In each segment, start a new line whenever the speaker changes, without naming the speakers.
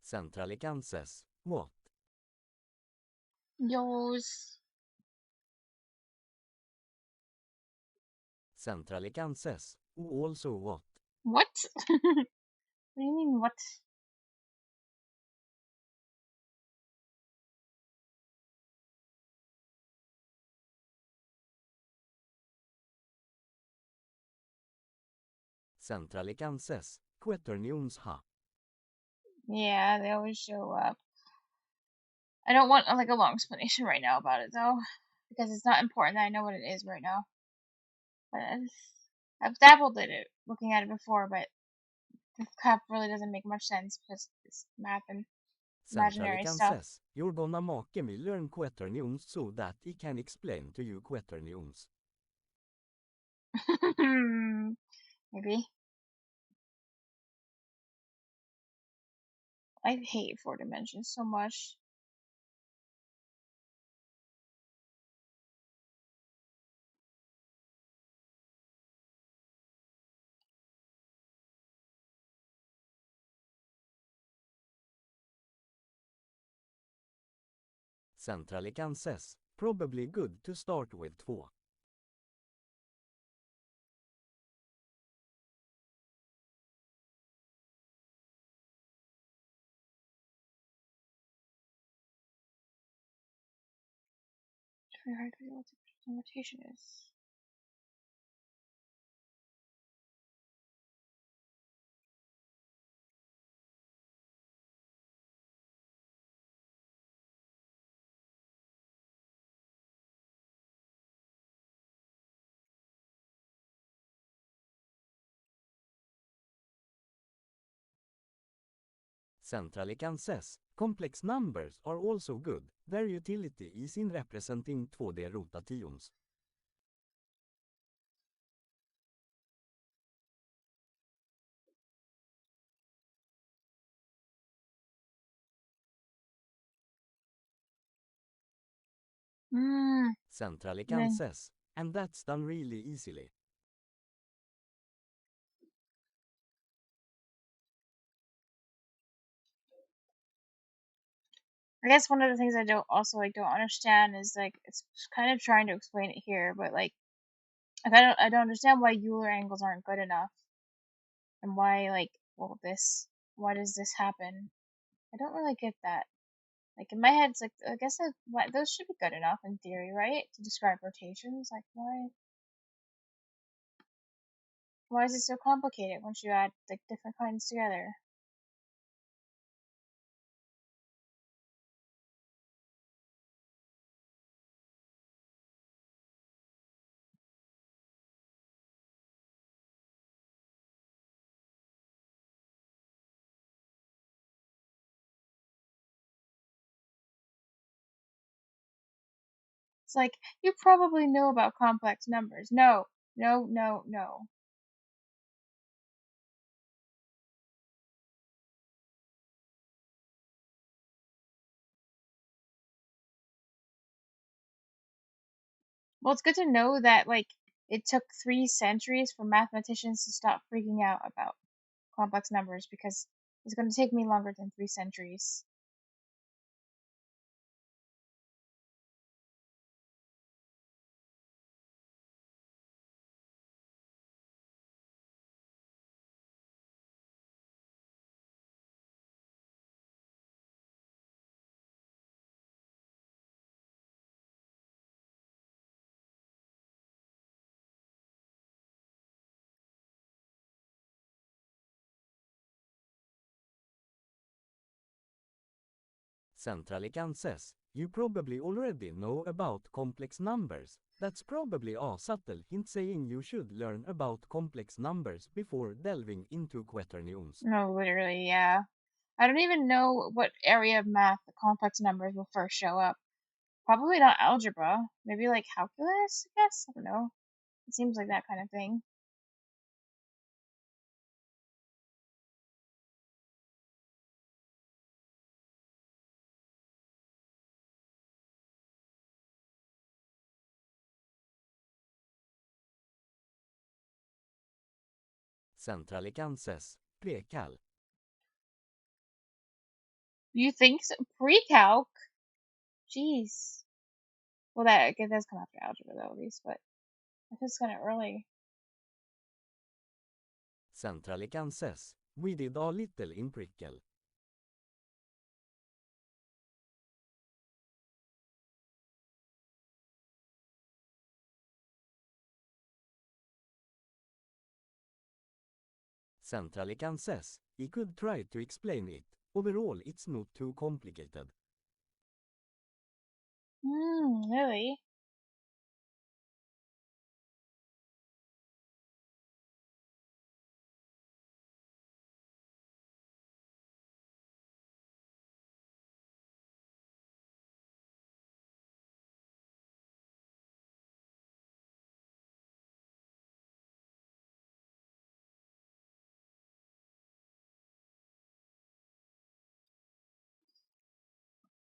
Central Kansas. What?
Yours.
Central Kansas. Also what?
What? What do you mean, what?
Central Kansas. Quaternions ha.
Yeah, they always show up. I don't want like a long explanation right now about it though, because it's not important that I know what it is right now. But I've dabbled in it, looking at it before, but the crap really doesn't make much sense because it's math and
Central
imaginary stuff.
Kansas. You're gonna make me learn quaternions so that I can explain to you quaternions.
Maybe. I hate four dimensions so much.
Central Kansas. Probably good to start with 2.
It's very hard to figure out what the notation is.
Central Kansas. Complex numbers are also good. Their utility is in representing 2D rotations. Central
Then
Kansas. And that's done really easily.
I guess one of the things I don't understand is like it's kind of trying to explain it here, but like I don't understand why Euler angles aren't good enough, and why like why does this happen? I don't really get that. Like in my head, it's like I guess those should be good enough in theory, right? To describe rotations. Like why is it so complicated once you add like different kinds together? It's like you probably know about complex numbers. No, no, no, no. Well, it's good to know that like it took 3 centuries for mathematicians to stop freaking out about complex numbers because it's going to take me longer than 3 centuries.
Centralican says, you probably already know about complex numbers. That's probably a subtle hint saying you should learn about complex numbers before delving into quaternions.
No, literally, yeah. I don't even know what area of math the complex numbers will first show up. Probably not algebra. Maybe like calculus, I guess? I don't know. It seems like that kind of thing.
Centralican says, precal.
You think so? Pre-calc? Jeez. Well, that I guess that's come after algebra though, at least, but I think it's kind of early.
Centralican says, we did a little in prickle. Centralican says, he could try to explain it. Overall, it's not too complicated.
Really?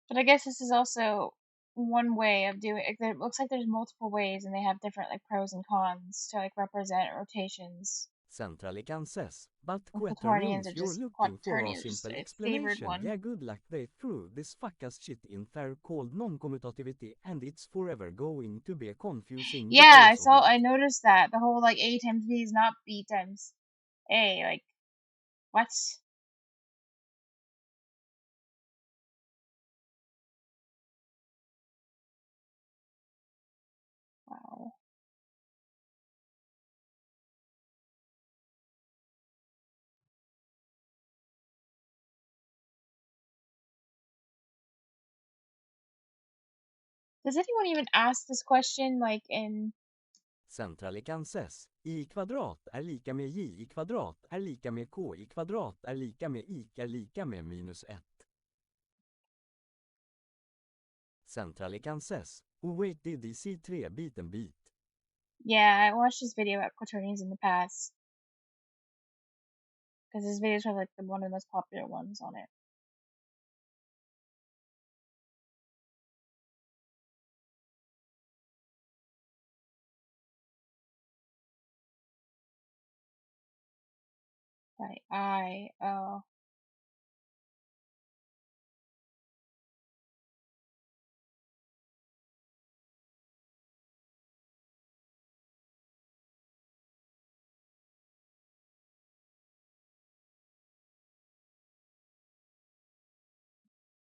But I guess this is also one way of doing it. It looks like there's multiple ways and they have different like pros and cons to like represent rotations.
Centralican says, but
And quaternions are
quaternions, you're
just
looking for a
quaternions, just
simple
a favored
explanation.
one.
Yeah, good luck. They threw this fuck-ass shit in there called non-commutativity, and it's forever going to be confusing
Yeah,
because of it.
I noticed that. The whole like A times B is not B times A. Like, what? Wow. Does anyone even ask this question like in
Centralican says, I kvadrat är lika med j i kvadrat är lika med k i kvadrat är lika med i är lika med minus 1. Centralican says, oh wait, did he see 3 beat and beat?
Yeah, I watched this video about quaternions in the past because this video is probably like one of the most popular ones on it. Right. Oh.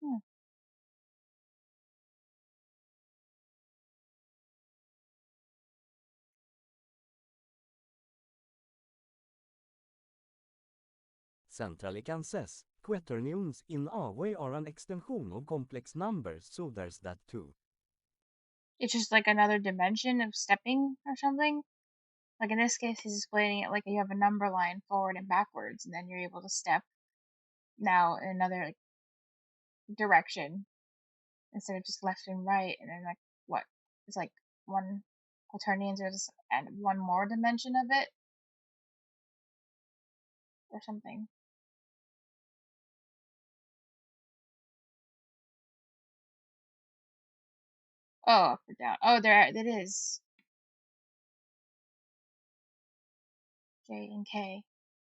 Hmm.
Centralican says, quaternions in a way are an extension of complex numbers, so there's that too.
It's just like another dimension of stepping or something. Like in this case, he's explaining it like you have a number line forward and backwards, and then you're able to step now in another like, direction instead of just left and right. And then like what? It's like one quaternions or just and one more dimension of it or something. Oh, up or down. Oh, there it is. J, and K.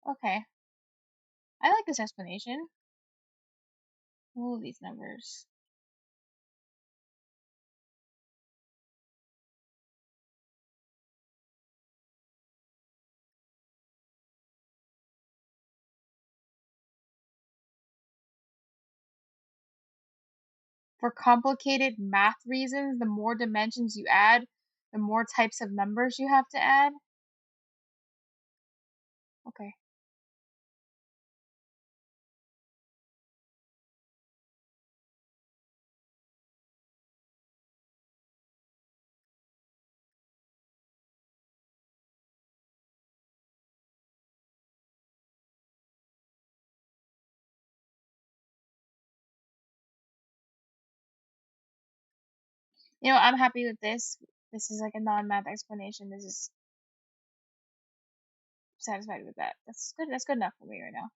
Okay. I like this explanation. All of these numbers. For complicated math reasons, the more dimensions you add, the more types of numbers you have to add. Okay. I'm happy with this. This is like a non-math explanation. This is satisfied with that. That's good. That's good enough for me right now.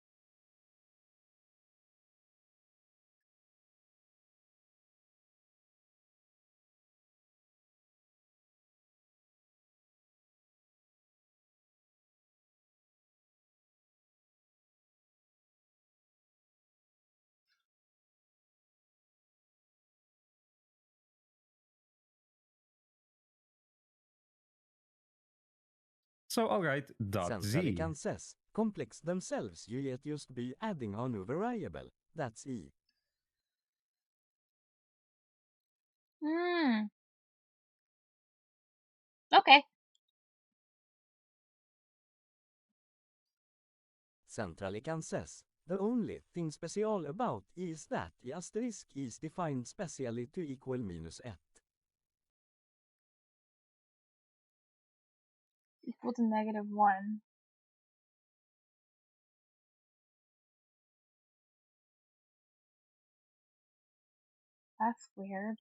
So alright, dot
Centrally
Z.
says, complex themselves you yet just be adding a new variable, that's E.
Okay.
Centrally says, the only thing special about E is that the asterisk is defined specially to equal -1.
Equal to -1. That's weird.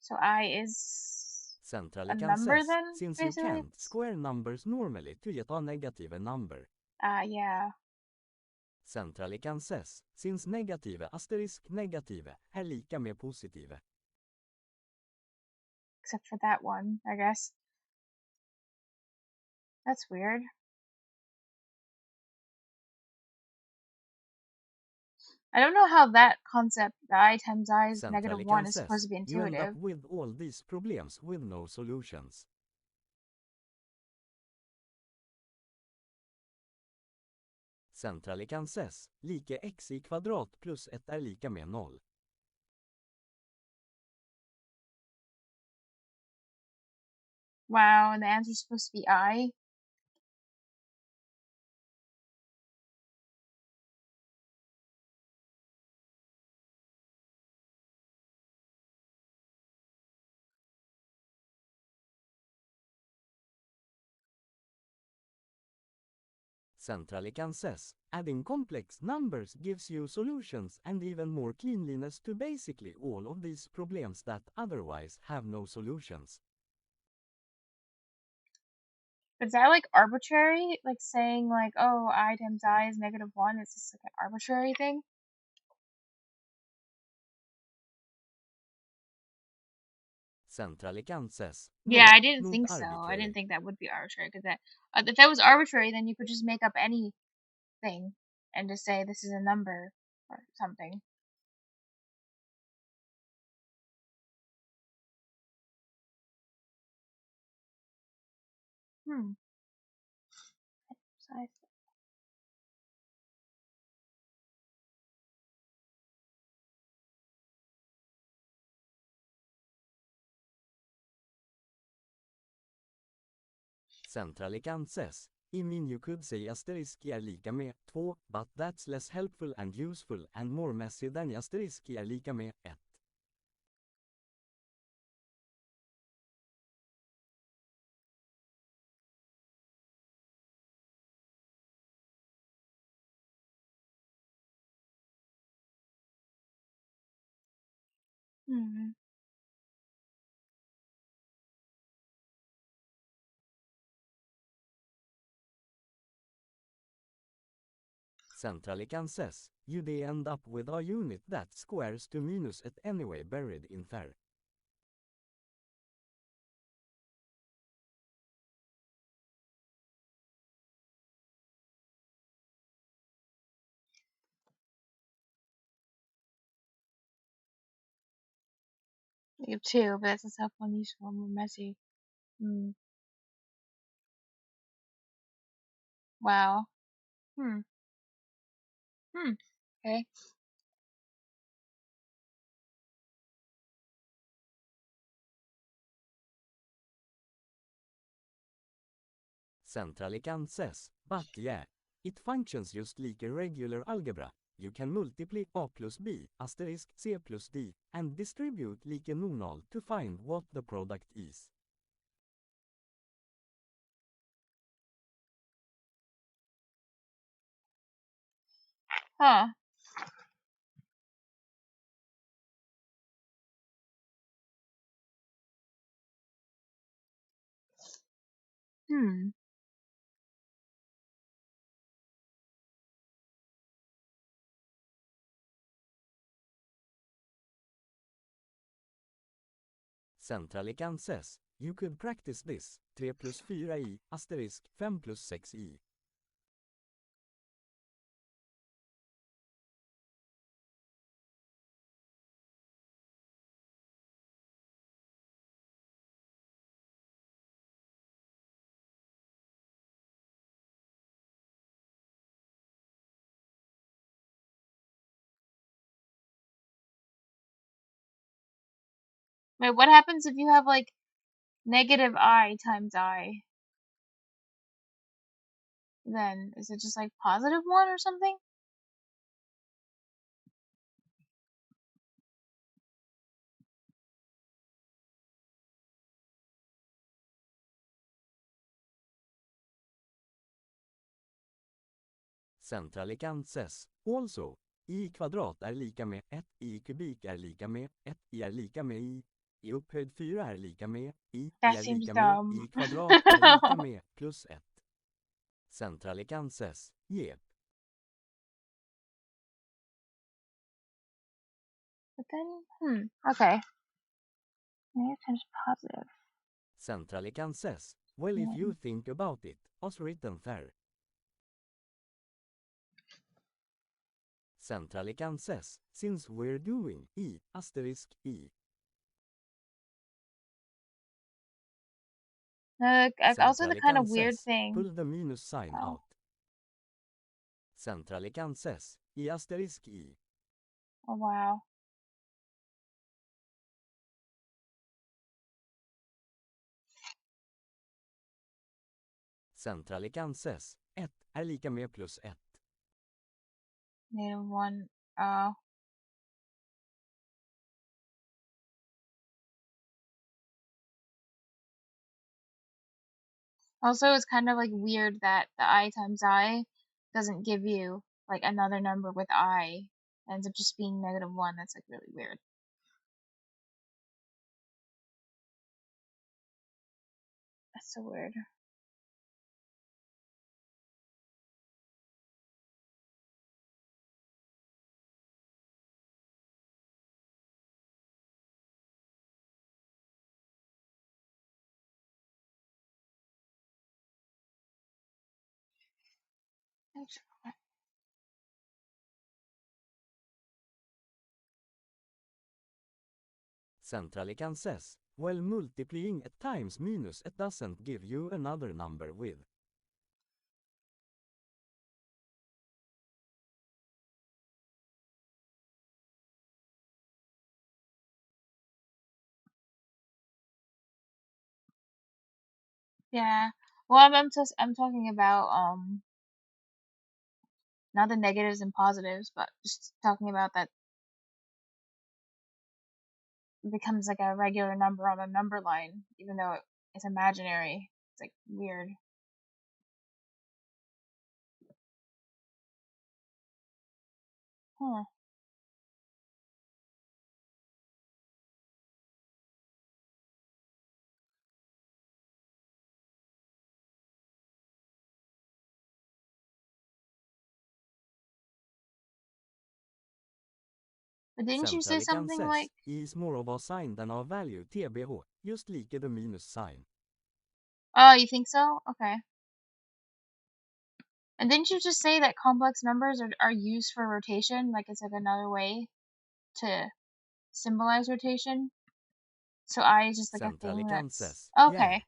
So I is
Centrally
a number
says,
then,
since you
basically?
can't square numbers normally to get a negative number.
Yeah.
Centrally says, since negative asterisk negative är lika med positive.
Except for that one, I guess. That's weird. I don't know how that concept, the I times I is
Centrally
-1, is supposed
says,
to be
you end up
intuitive.
with all these problems with no solutions. Centrally says, lika x i kvadrat plus 1 är lika med 0.
Wow, and the answer is supposed to be I?
Centrally says, adding complex numbers gives you solutions and even more cleanliness to basically all of these problems that otherwise have no solutions.
Is that like arbitrary? Like saying like, oh, I times I is -1, is this like an arbitrary thing?
Centrally says,
Yeah,
no,
I didn't
not
think so. I
arbitrary.
didn't think that would be arbitrary, because that if that was arbitrary, then you could just make up anything and just say this is a number or something. Hmm. Size.
Centrally says, I mean you could say asterisk är lika med 2, but that's less helpful and useful and more messy than asterisk är lika med 1.
Hmm.
Centrally says, you they end up with a unit that squares to -1 anyway buried in there.
-2, but that's less helpful and useful and more messy. Hmm. Wow. Hmm. Hmm. Okay.
Centralican says, but yeah, it functions just like a regular algebra. You can multiply a plus b, asterisk c plus d, and distribute like a normal to find what the product is.
Huh. Hmm.
Centralican says, you could practice this, 3 plus 4i, asterisk 5 plus 6i.
Wait, what happens if you have like negative I times I? Then is it just like positive 1 or something?
Centralican says, also, i kvadrat är lika med 1, i kubik är lika med 1, i är lika med i upphöjd 4 är lika med i
That
är
seems
lika med
dumb.
i kvadrat är lika med plus 1. Centralican says, yep.
But then, okay. Negative times positive.
Centralican says, well, if you think about it, as written there. Centralican says, since we're doing i, asterisk i.
Also the kind of
Centralican
weird
says,
thing.
pull the minus sign
Oh.
out. Centralican says, i asterisk i.
Oh wow.
Centralican says, 1 är lika med plus 1.
Negative 1. Oh. Also, it's kind of like weird that the I times I doesn't give you like another number with I. It ends up just being negative 1. That's like really weird. That's so weird.
Centralican says, well, multiplying at times minus it doesn't give you another number with.
Yeah. Well, I'm talking about not the negatives and positives, but just talking about that it becomes like a regular number on the number line, even though it's imaginary. It's like weird. Huh. But didn't you say
Centralican
something
says,
like,
i is more of a sign than a value, tbh, just like the minus sign.
oh, you think so? Okay. And didn't you just say that complex numbers are used for rotation? Like it's like another way to symbolize rotation? So I is just like a thing
Centralikan
that's
says,
okay.
yeah.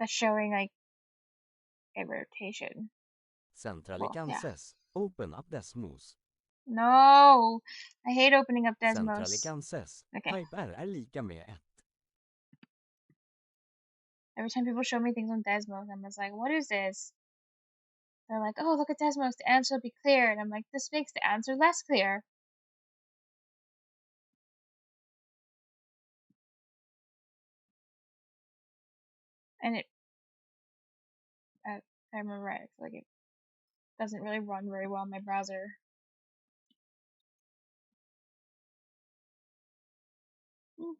That's showing like a rotation. Well,
Centralikan
yeah.
says, open up Desmos.
No, I hate opening up Desmos.
Centralikan says,
Okay.
type R är lika med 1.
Every time people show me things on Desmos, I'm just like, what is this? They're like, oh, look at Desmos, the answer will be clear. And I'm like, this makes the answer less clear. And it, if I remember right, it's like it doesn't really run very well in my browser.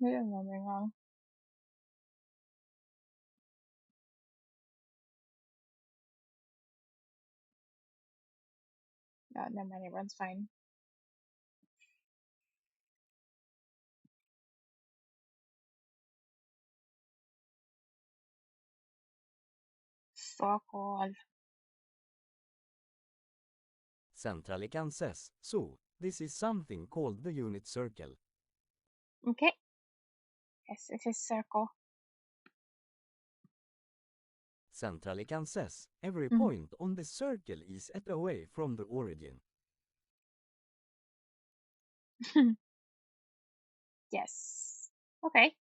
Maybe I'm remembering wrong. No, never mind, it runs fine. So-called.
Centralikan says, so, this is something called the unit circle.
Okay. Yes, it is circle.
Centralikan says, every point on the circle is at away from the origin.
Yes. Okay.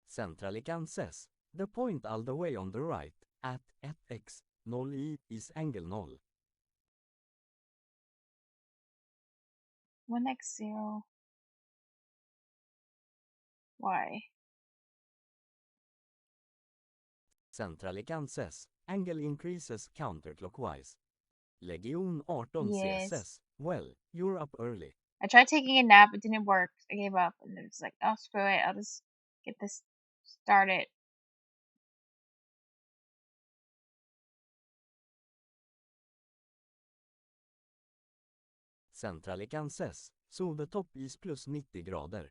Centralikan says, the point all the way on the right, at x, 0 is angle 0.
1x0. Y.
Centralikan says, angle increases counterclockwise. Legion 18
Yes.
says, well, you're up early.
I tried taking a nap, it didn't work. I gave up and it was like, oh, screw it, I'll just get this started.
Centralikan says, so the top is plus 90 grader.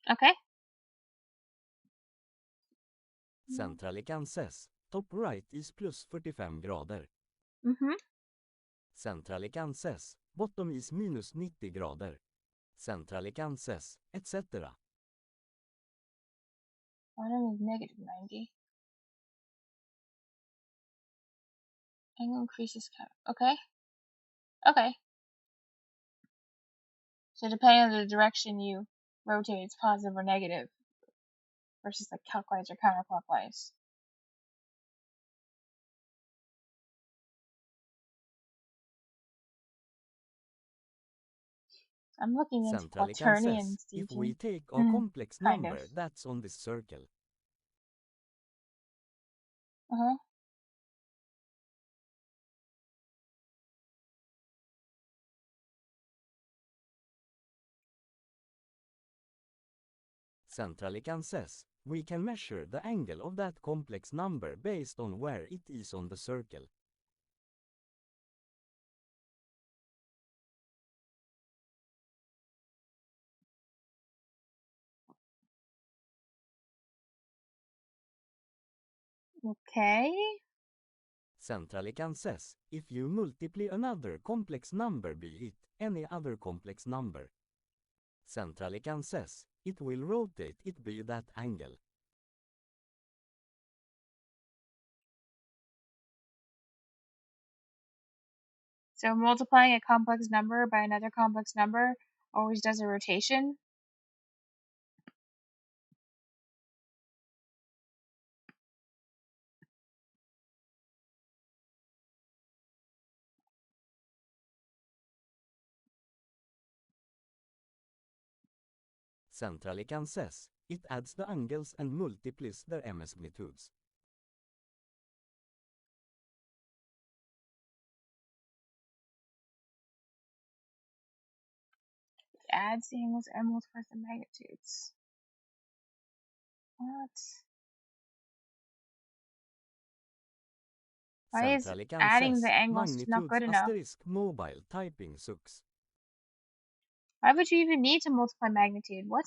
Okay.
Centralikan says, top right is plus 45 grader. Centralikan says, bottom is minus 90 grader. Centralikan says, etc.
Bottom is negative 90. Angle increases count. Okay. Okay. So depending on the direction you rotate, it's positive or negative versus like clockwise or counterclockwise. I'm looking into
Centralikan
quaternions,
says, if we take a
Mm,
complex
kind
number
of.
that's on this circle.
Uh-huh.
Centralikan says, we can measure the angle of that complex number based on where it is on the circle.
Okay.
Centralikan says, if you multiply another complex number by it, any other complex number. Centralikan says, it will rotate it by that angle.
So multiplying a complex number by another complex number always does a rotation.
Centralikan says, it adds the angles and multiplies their ms magnitudes.
It adds the angles and multiplies the magnitudes. What? Why is
Centralikan
adding the
says,
angles not
magnitudes
good enough?
asterisk mobile typing sucks.
Why would you even need to multiply magnitude? What?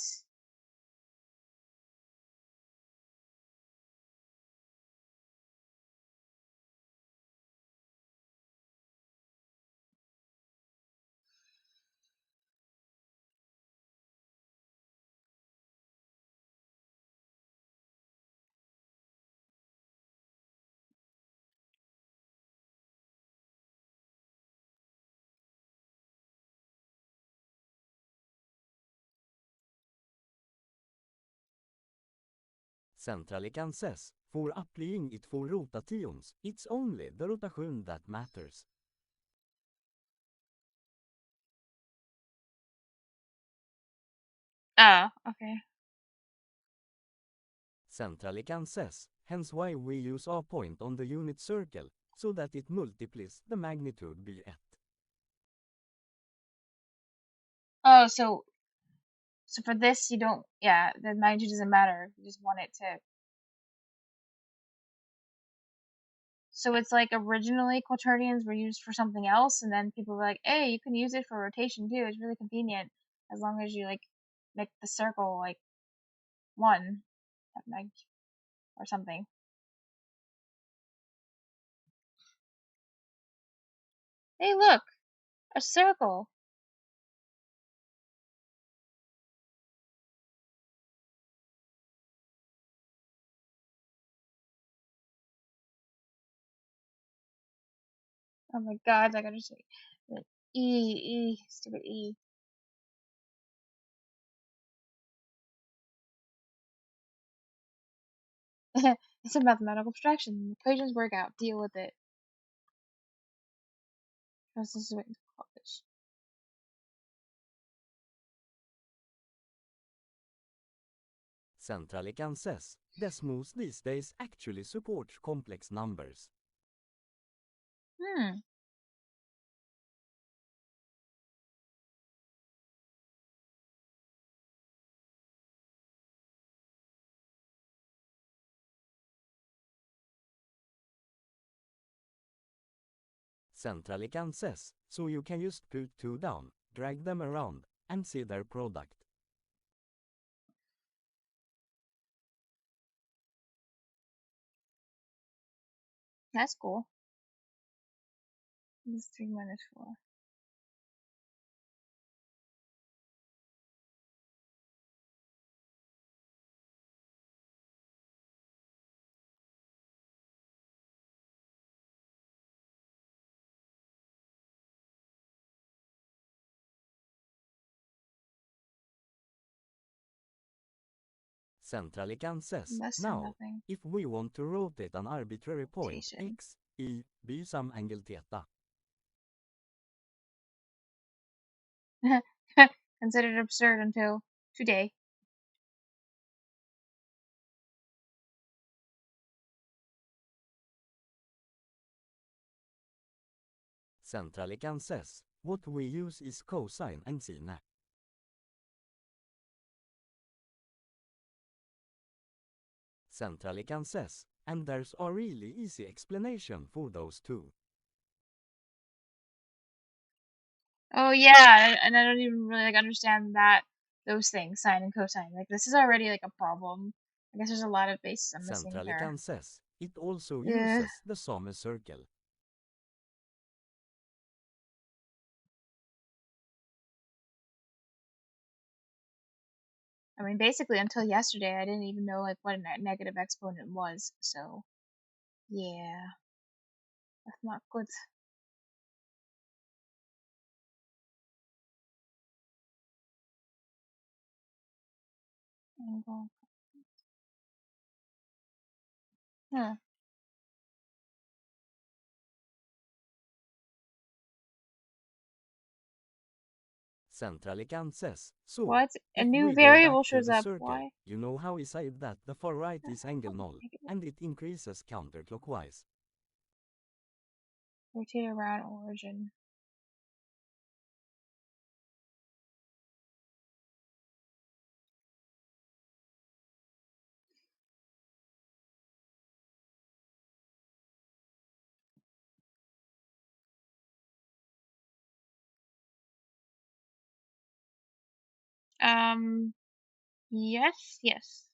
Centralikan says, for applying it for rotations, it's only the rotation that matters.
Oh, okay.
Centralikan says, hence why we use a point on the unit circle, so that it multiplies the magnitude by at.
Oh, so for this you don't, yeah, the magnitude doesn't matter. You just want it to. So it's like originally quaternions were used for something else, and then people were like, "Hey, you can use it for rotation too. It's really convenient as long as you like make the circle like one at mag or something." Hey, look, a circle. Oh my God, I gotta say, stupid E. It's a mathematical abstraction. Equations work out. Deal with it. This is what college.
Centralikan says, Desmos these days actually support complex numbers.
Hmm.
Centralikan says, so you can just put two down, drag them around, and see their product.
That's cool. It's 3 minus 4.
Centralikan says,
Less than
now,
nothing.
if we want to rotate an arbitrary point
Rotation.
x, e, by some angle theta.
Considered absurd until today.
Centralikan says, what we use is cosine and sine. Centralikan says, and there's a really easy explanation for those two.
Oh yeah, and I don't even really like understand that those things, sine and cosine. Like this is already like a problem. I guess there's a lot of bases I'm missing here.
Centralikan says, it also
Yeah.
uses the sum circle.
I mean, basically until yesterday, I didn't even know like what a negative exponent was. So yeah, that's not good. Angle. Huh.
Centralikan says, so,
What? A
if
new
we go back
variable
to
shows
the
up.
circle,
Why?
you know how we said that the far right is angle
Oh,
null,
negative.
and it increases counterclockwise.
Rotate around origin. Yes, yes.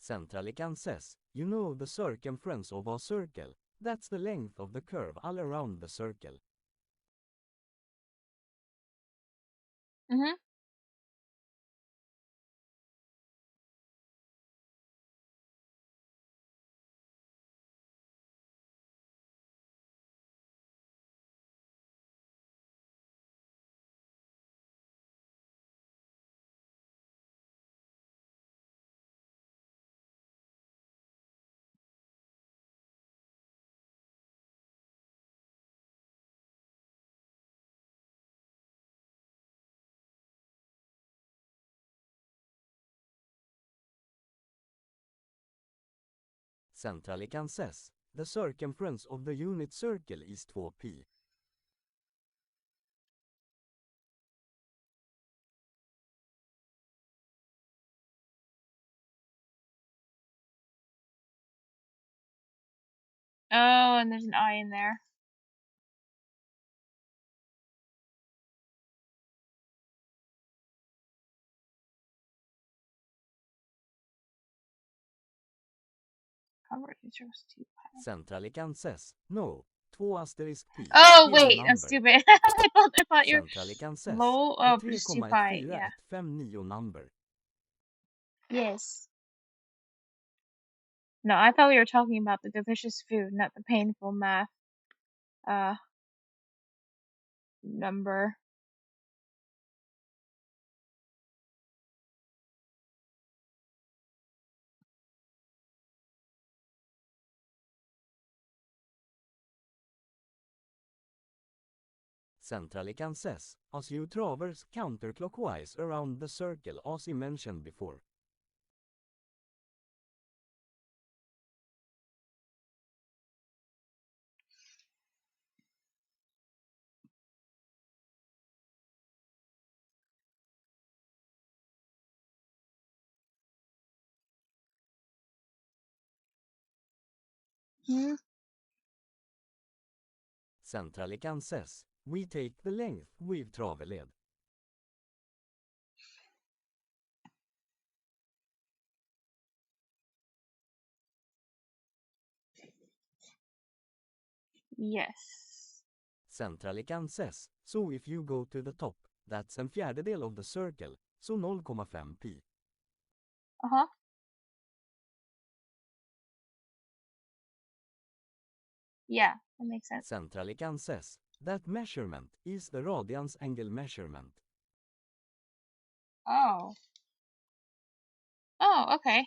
Centralikan says, you know the circumference of a circle, That's the length of the curve all around the circle.
Mm-hmm.
Centrally can says, the circumference of the unit circle is 2p.
Oh, and there's an I in there. Convert equals 2 pi.
Centrally can says, no, 2 asterisk p
Oh
is a
wait, I'm
number.
stupid. I thought you're
Centrally can says,
low.
the
Oh, plus 2 pi. Yeah.
3,159 number.
Yes. No, I thought we were talking about the delicious food, not the painful math uh number.
Centrally can says, as you traverse counterclockwise around the circle as I mentioned before.
Hmm?
Centrally can says, we take the length we've traveled.
Yes.
Centrally can says, so if you go to the top, that's en fjärdedel of the circle, so 0,5p.
Uh-huh. Yeah, that makes sense.
Centrally can says, that measurement is the radians angle measurement.
Oh. Oh, okay.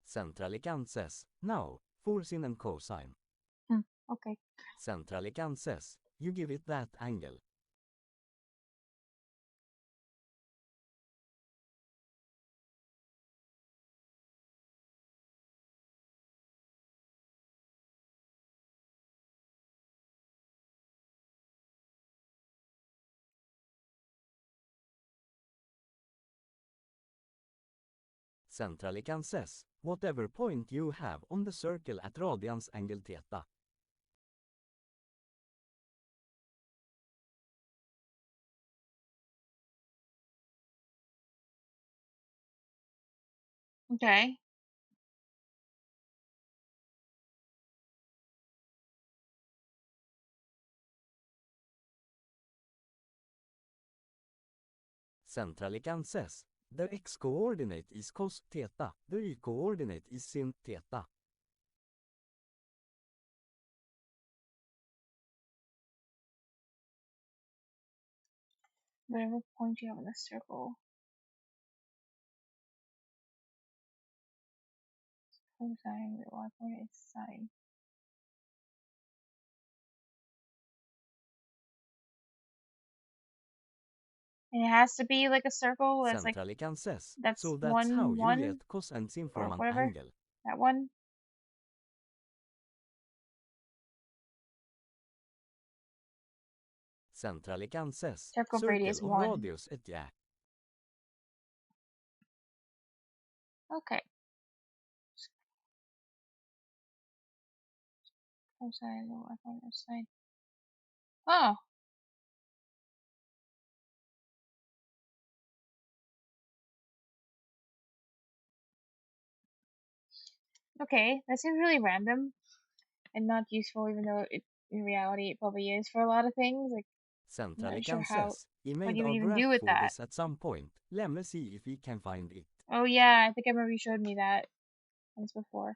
Centrally can says, now, for sin and cosine.
Okay.
Centrally can says, you give it that angle. Centrally can says, whatever point you have on the circle at radians angle theta.
Okay.
Centrally can says, the x-coordinate is cos theta, the y-coordinate is sin theta.
Whatever point you have in the circle. Cosine, the y point is sine. And it has to be like a circle that's like
Centrally can says,
that's
so that's how
one
you
one
get cos and sin
or
from an
whatever.
angle.
That one.
Centrally can says,
Circle
circle
radius
of
1.
radius et yeah.
Okay. Cosine, the y point is sine. Oh. Okay, that seems really random and not useful, even though in reality it probably is for a lot of things. Like, I'm not sure
Centralican
how,
says, he
what
made
you would
a
even do
graph
with
for
that.
this at some point. Let me see if he can find it.
Oh yeah, I think I remember you showed me that once before.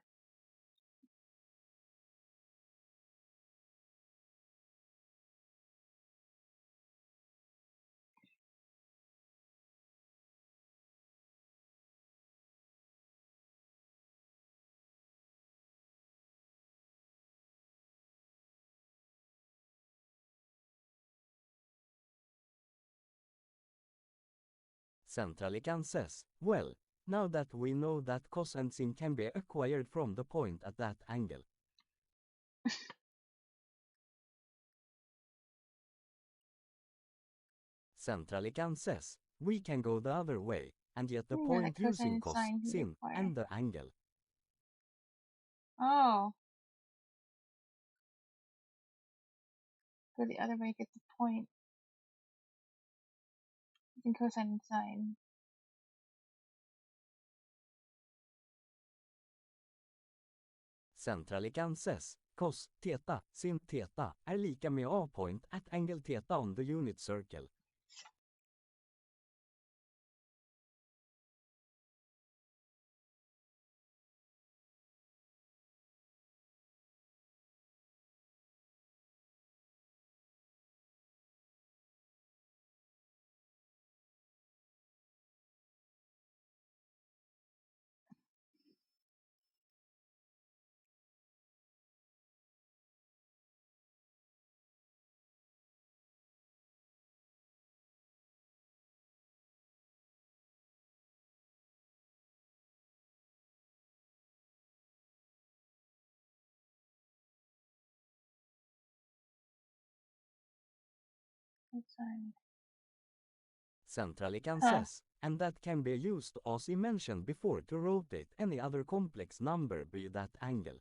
Centralican says, well, now that we know that cos and sin can be acquired from the point at that angle. Centralican says, we can go the other way, and get the
Yeah, the
point
cosine
using
and
cos,
sine can be
sin,
acquired.
and the angle.
Oh, go the other way, get the point. Using cosine and sine.
Centralican says, cos theta, sin theta är lika med a point at angle theta on the unit circle.
Cosine.
Centralican
Huh.
says, and that can be used as he mentioned before to rotate any other complex number by that angle.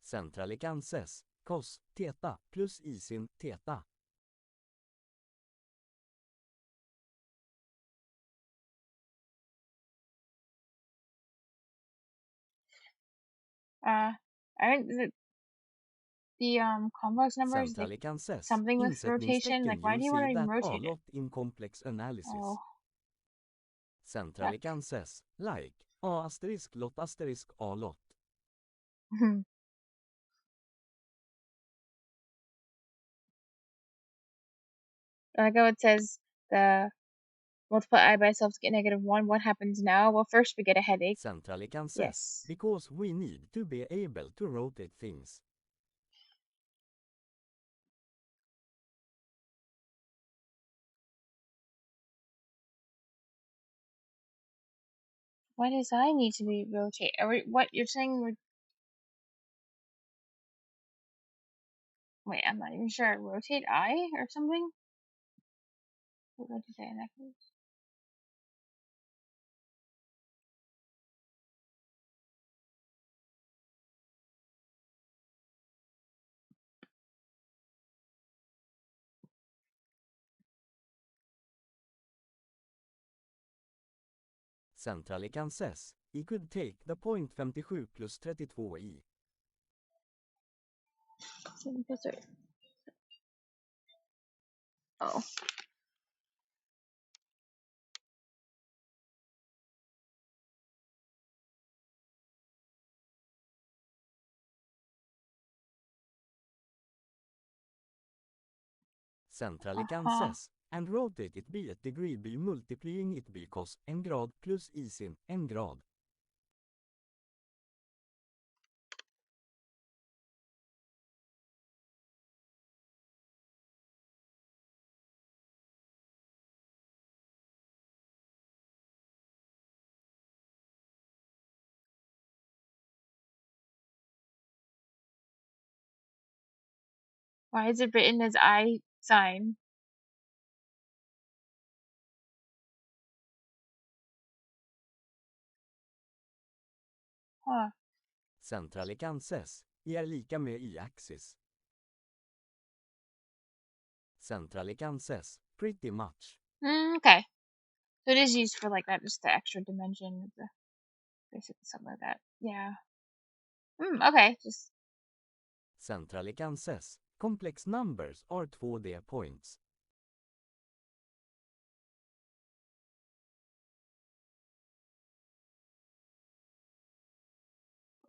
Centralican says, cos theta plus i sin theta.
Aren't the complex numbers like
Centralican says,
something with rotation? Like,
insättningstecken
why
you
do you want
see
to even
that a
rotate it?
lot in complex analysis.
Oh, yuck.
Centralican says, like, a asterisk lot asterisk a lot.
I like how it says the multiply I by itself to get -1. What happens now? Well, first we get a headache.
Centralican says,
Yes.
because we need to be able to rotate things.
Why does I need to be rotate? What you're saying? Wait, I'm not even sure. Rotate I or something? What would you say in that case?
Centralican says, he could take the point 57 plus 32i.
7 plus 3. Oh.
Centralican
Uh-huh.
says, and rotate it by ett degree by multiplying it by cos en grad plus i sin en grad.
Why is it written as I sign? Huh.
Centralican says, är lika med i axis. Centrally Kansas, pretty much.
Okay. So it is used for like that, just the extra dimension of the basically something like that. Yeah. Okay. Just
Centrally Kansas, complex numbers are 2D points.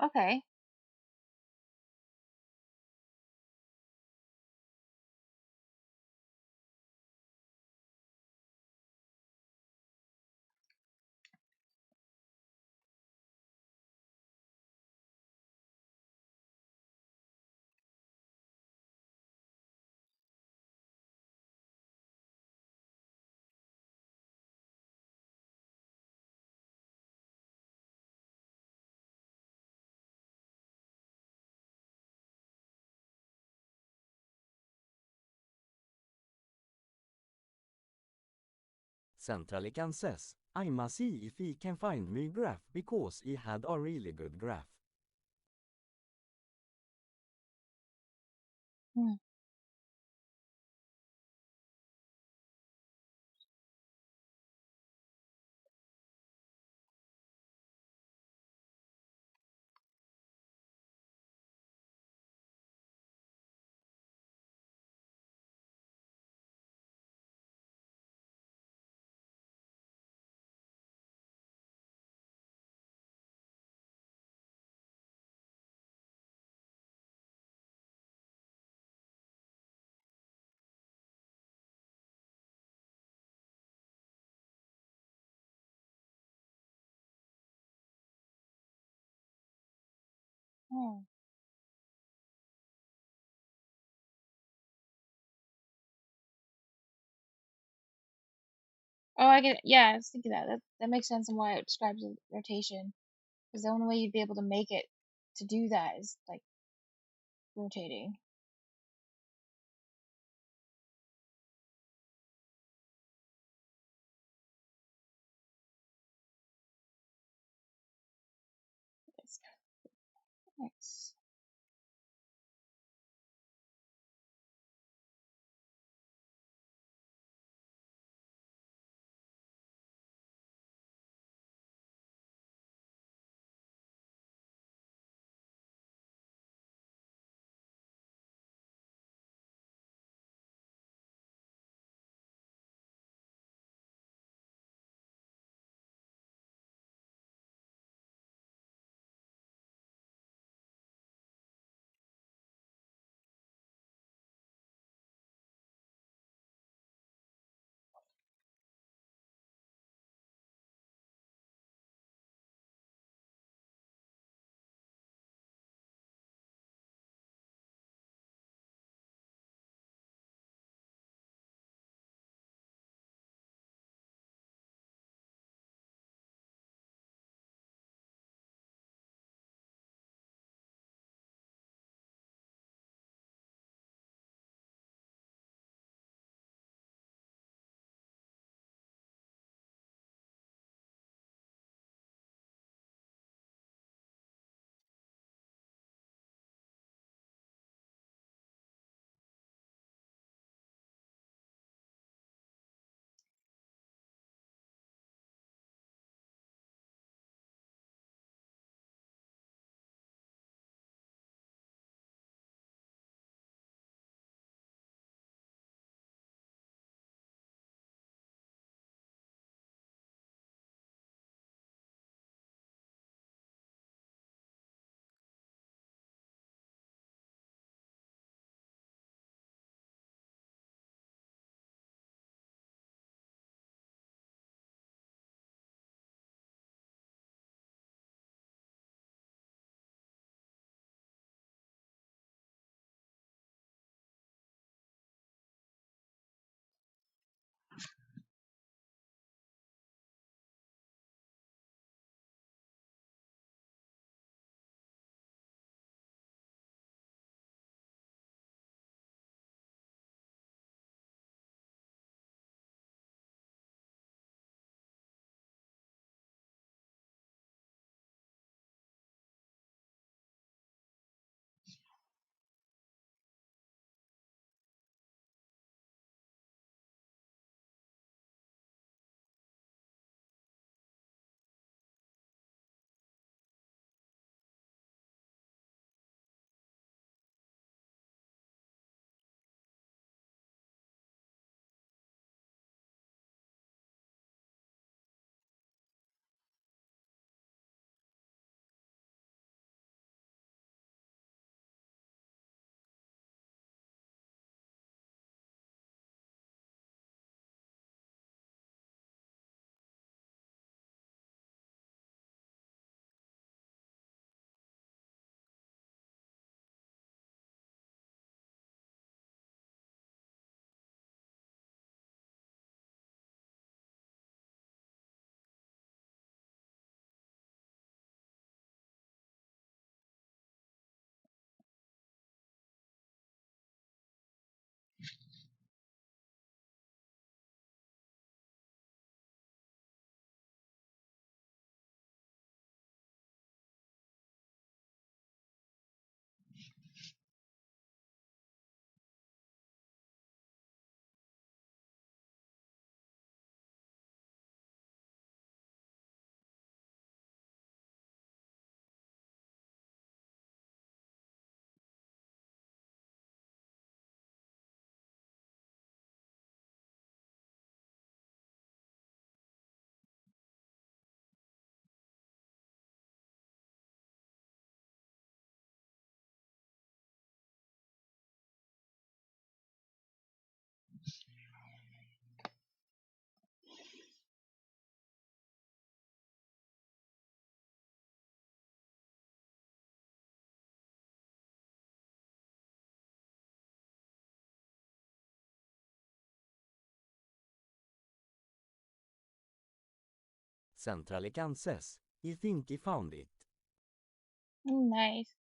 okay.
Centrally Kansas, I must see if he can find my graph because he had a really good graph.
Hmm. Hmm. Oh, I get. Yeah, I was thinking that. That makes sense on why it describes the rotation. Because the only way you'd be able to make it to do that is like rotating. It's nice.
Centralican says, he think he found it.
Nice.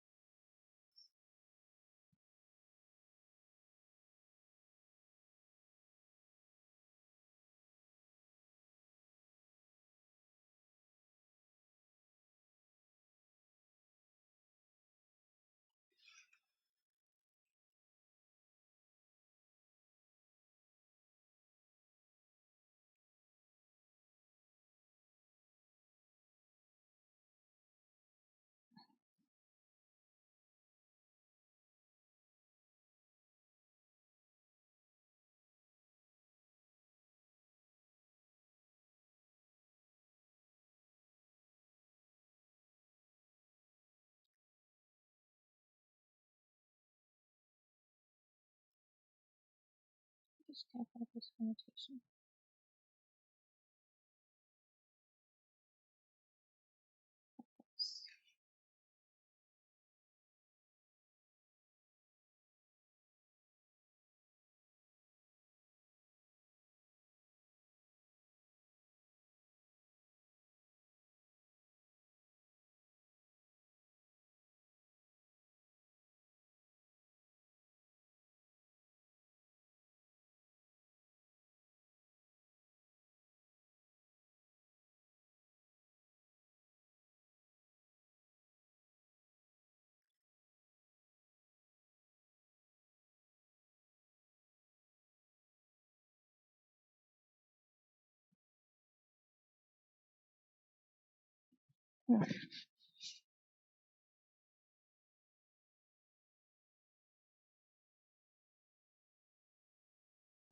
Just type out this annotation.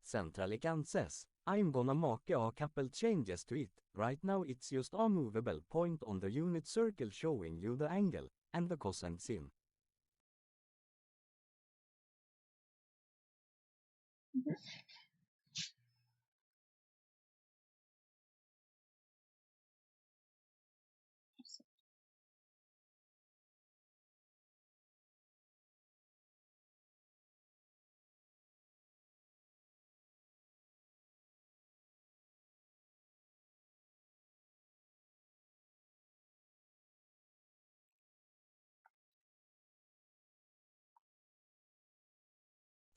Centralican says, I'm gonna make a couple changes to it. Right now it's just a movable point on the unit circle showing you the angle and the cosine sin.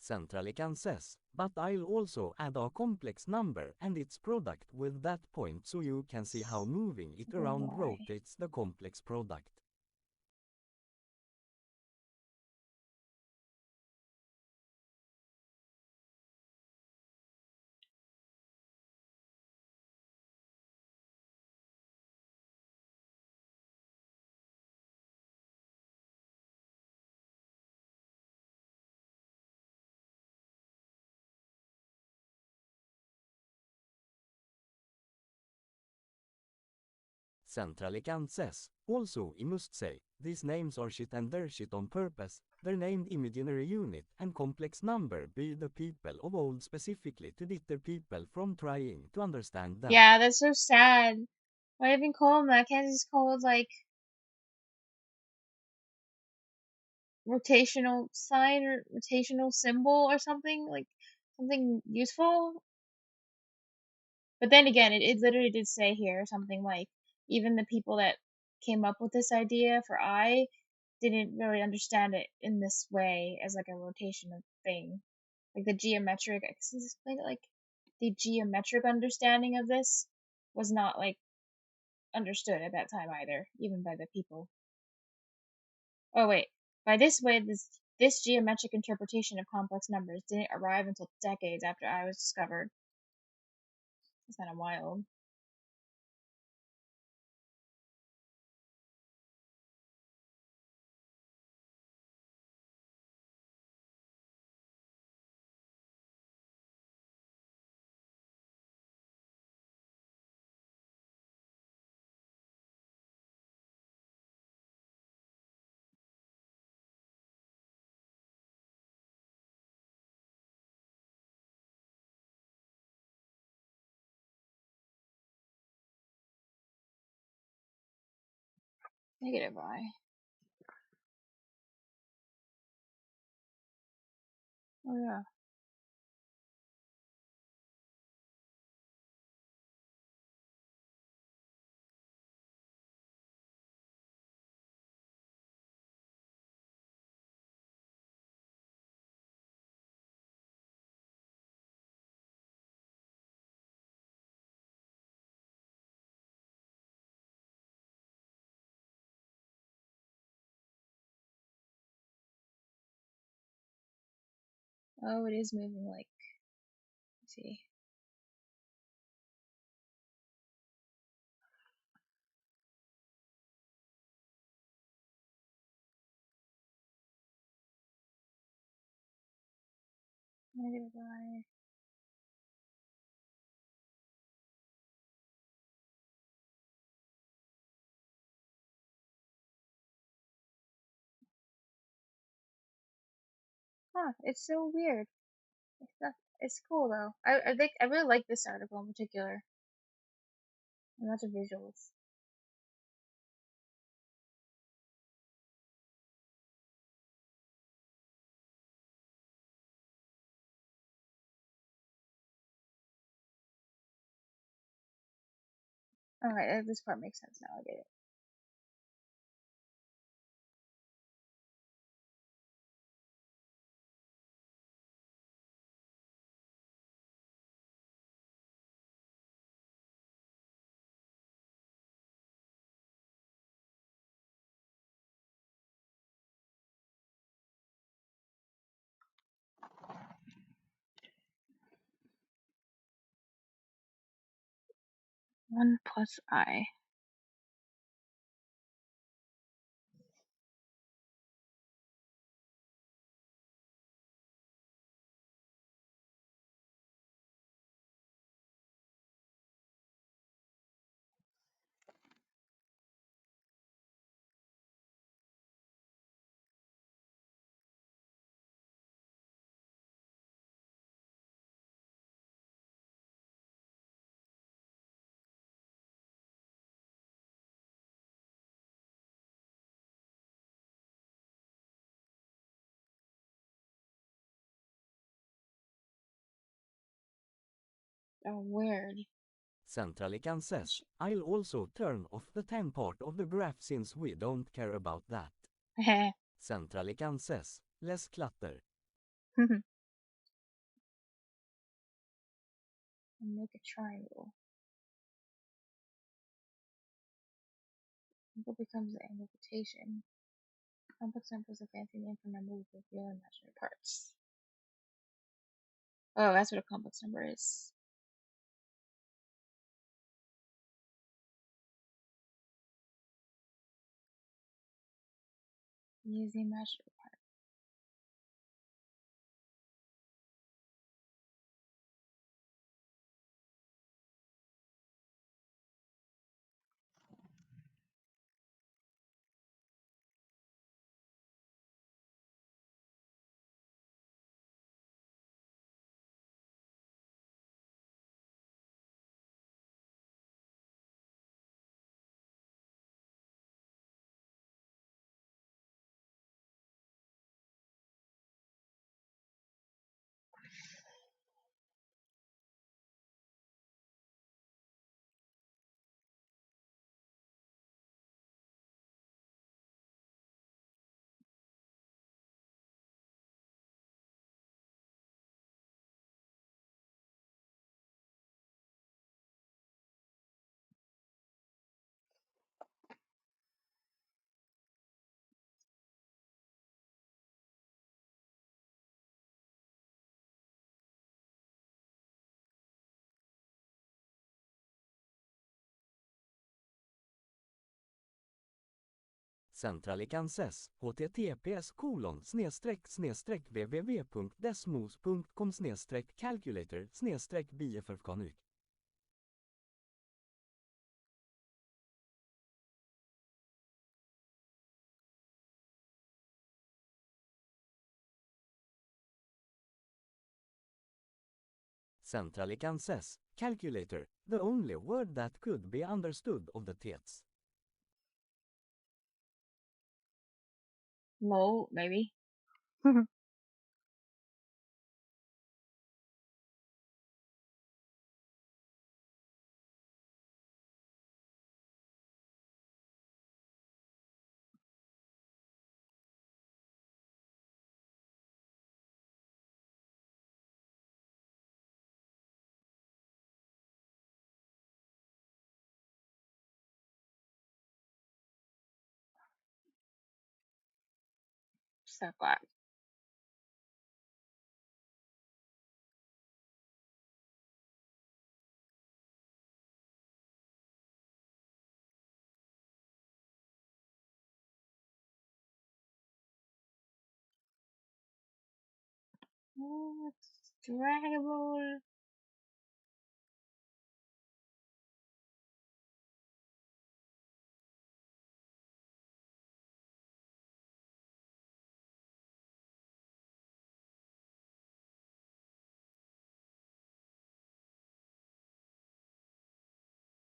Centralican says, but I'll also add a complex number and its product with that point so you can see how moving it around rotates the complex product. Centralican says, also I must say, these names are shit and they're shit on purpose. They're named imaginary unit and complex number by the people of old specifically to deter people from trying to understand them.
Yeah, that's so sad. Why even call them that? Can't just call it like rotational sign or rotational symbol or something? Like something useful? But then again, it literally did say here something like even the people that came up with this idea for I didn't really understand it in this way as like a rotational thing. Like the geometric, I guess this explain it like the geometric understanding of this was not like understood at that time either, even by the people. Oh wait, by this way, this geometric interpretation of complex numbers didn't arrive until decades after I was discovered. It's kind of wild. Negative I. Oh yeah. Oh, it is moving like, let's see. Negative y. Huh, it's so weird. It's not, it's cool though. I think I really like this article in particular. And lots of visuals. Alright, this part makes sense now. I get it. One plus I. Oh, weird.
Centralican says, I'll also turn off the time part of the graph since we don't care about that.
Heh.
Centralican says, less clutter.
And make a triangle. Angle becomes the angle of rotation. Complex number is a fancy name for numbers with real and imaginary parts. Oh, that's what a complex number is. Use the imaginary part.
Centralican says, https://www.desmos.com/calculator/bffkanuk. Centralican says, calculator, the only word that could be understood of the tets.
Lol, maybe. So glad. Oh, it's draggable.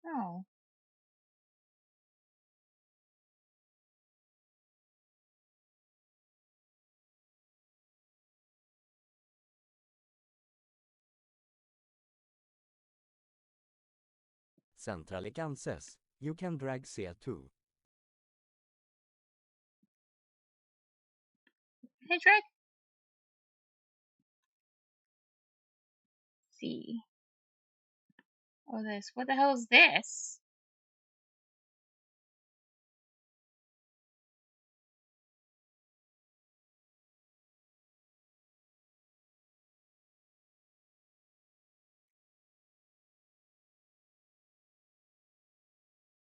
Oh.
Centrally Kansas. You can drag C2.
Hey, drag C. Oh, this. What the hell is this?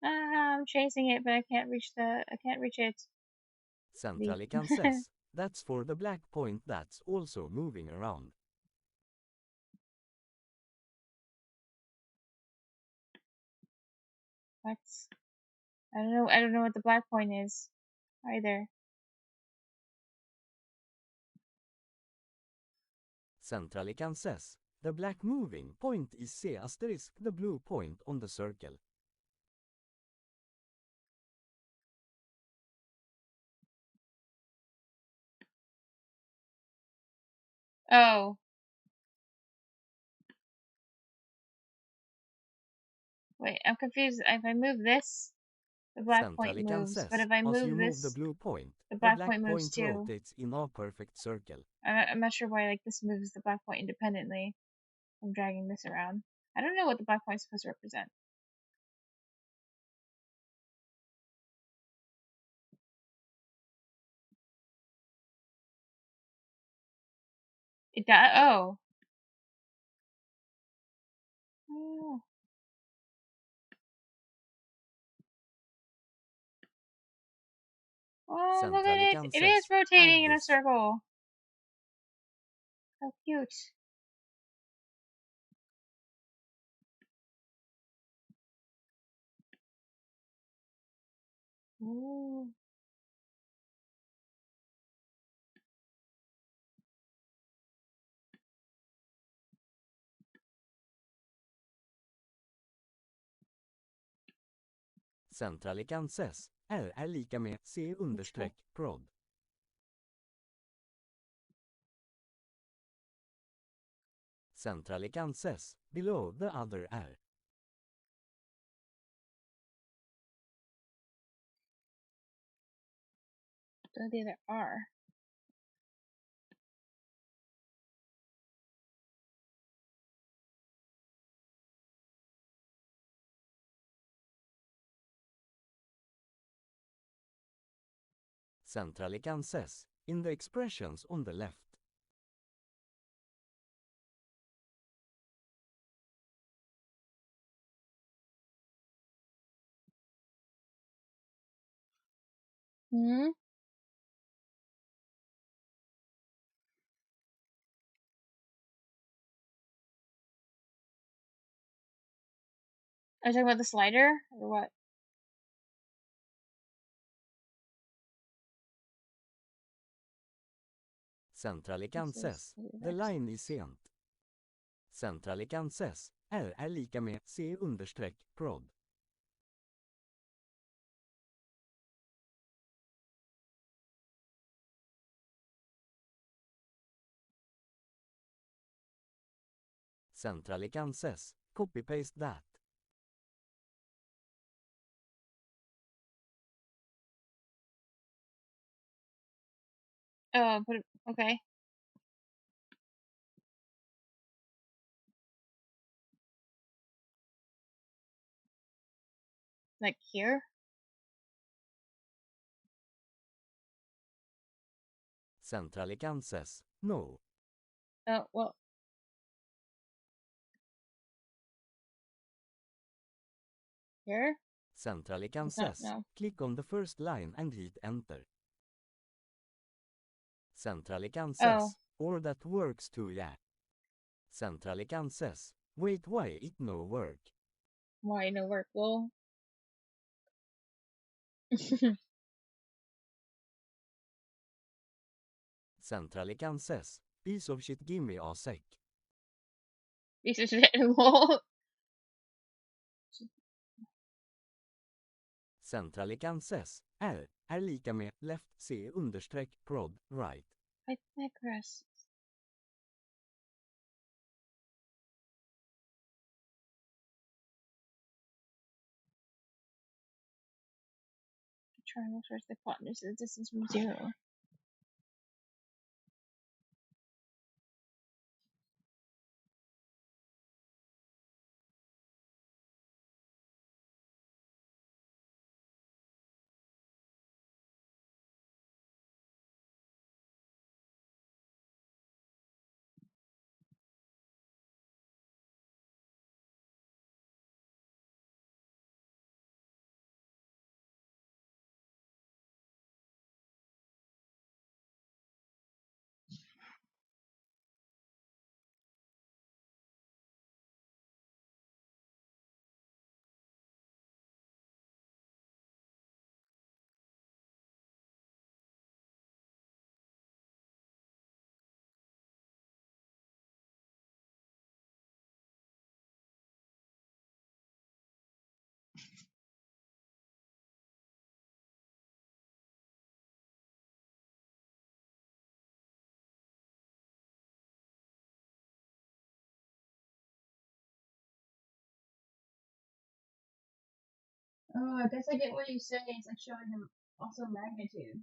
I'm chasing it, but I can't reach it. Leave.
Centrally Kansas. That's for the black point that's also moving around.
What? I don't know what the black point is either.
Centrally Kansas. The black moving point is C asterisk, the blue point on the circle.
Oh. Wait, I'm confused. If I move this, the black point
Centrally
moves. But
Kansas.
if I
As you
move
move the
this,
blue point,
the
the
black
black
point moves
point
too.
rotates in a perfect circle.
I'm not sure why like this moves the black point independently. I'm dragging this around. I don't know what the black point is supposed to represent. It does. Oh. Oh. Oh, look at
Centrally
it. It is
Kansas.
rotating
Add
in a
this.
circle. How cute. Ooh.
Centrally Kansas. R är lika med C understreck prod. Centrally Kansas. Below the other R.
The other R.
Centrally Kansas. In the expressions on the left.
Hmm? Are you talking about the slider or what?
Centrally
This is
Kansas. The line is sent. Centrally Kansas. R är lika med C understreck prod. Centrally Kansas. Copy-paste that.
Oh, okay. Like here?
Centrally Kansas. No.
Oh, well. Here?
Centrally
It's not,
Kansas.
no.
Click on the first line and hit enter. Centrally
Oh.
Kansas. Or that works too, yeah. Centralican says, wait, why it no work?
Why no work? Well,
Centralican says, piece of shit gimme a sec.
piece of shit. Well,
Centralican says, är lika med left c understreck prod right.
I digress. The triangle starts the hypotenuse is the distance from 0. Oh, I guess I get what you say. It's like showing him also magnitude.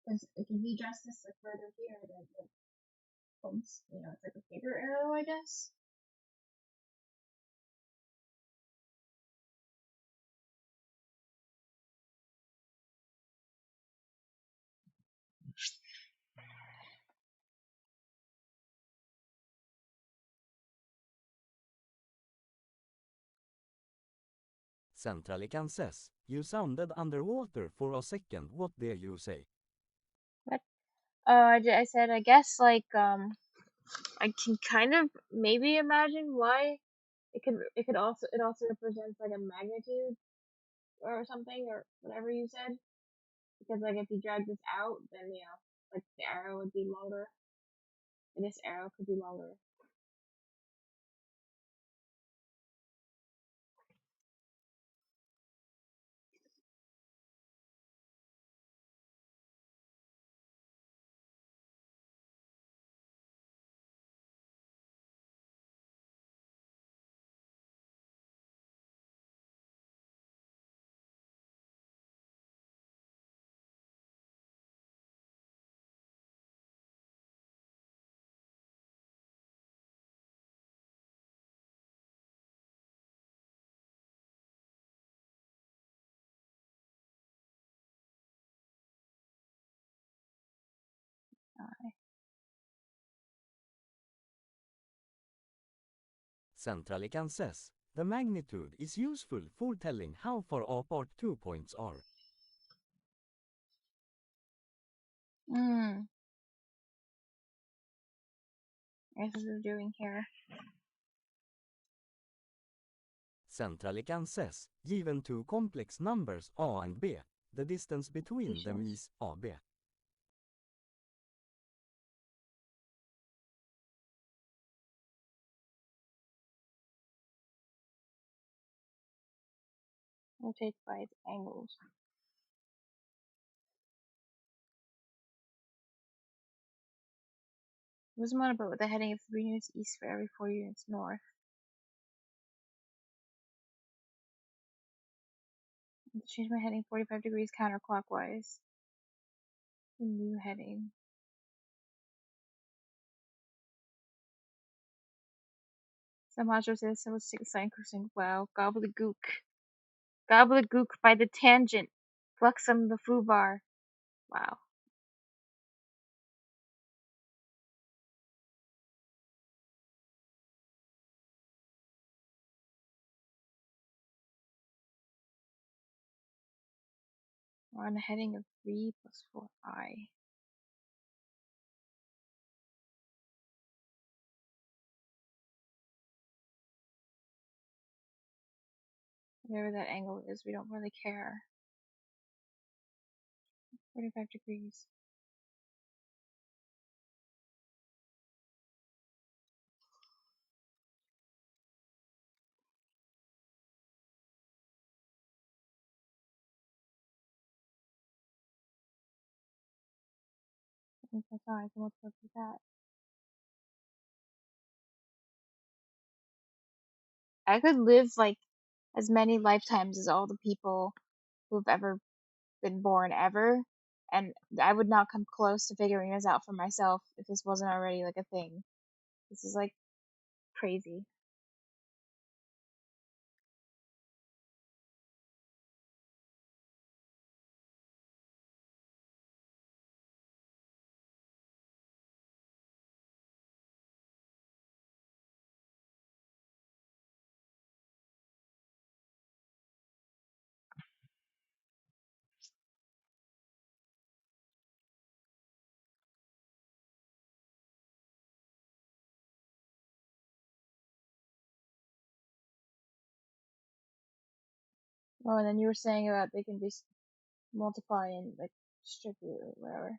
Because like, if he adjusts this like further here, then it becomes, it's like a bigger arrow, I guess.
Centralican says, you sounded underwater for a second, what dare you say?
What? I said, I guess, like, I can kind of maybe imagine why it also represents like a magnitude or something or whatever you said. Because like if you drag this out, then like the arrow would be longer, and this arrow could be longer.
Centralican says, the magnitude is useful for telling how far apart 2 points are.
Hmm. I guess what we're doing here.
Centralican says, given two complex numbers a and b, the distance between them is ab.
Rotate by its angles. What's one about with the heading of 3 units east for every 4 units north? I change my heading 45 degrees counterclockwise. New heading. Some modules say the symbol stick sign cursing. Wow, gobbledygook. Gobbledygook by the tangent. Fluxum the foobar. Wow. We're on a heading of 3 plus 4i. whatever that angle is, we don't really care. 45 degrees. I think that's how I can look up with that. I could live like as many lifetimes as all the people who've ever been born ever, and I would not come close to figuring this out for myself if this wasn't already like a thing. This is like crazy. Oh, and then you were saying about they can just multiply and like distribute or whatever.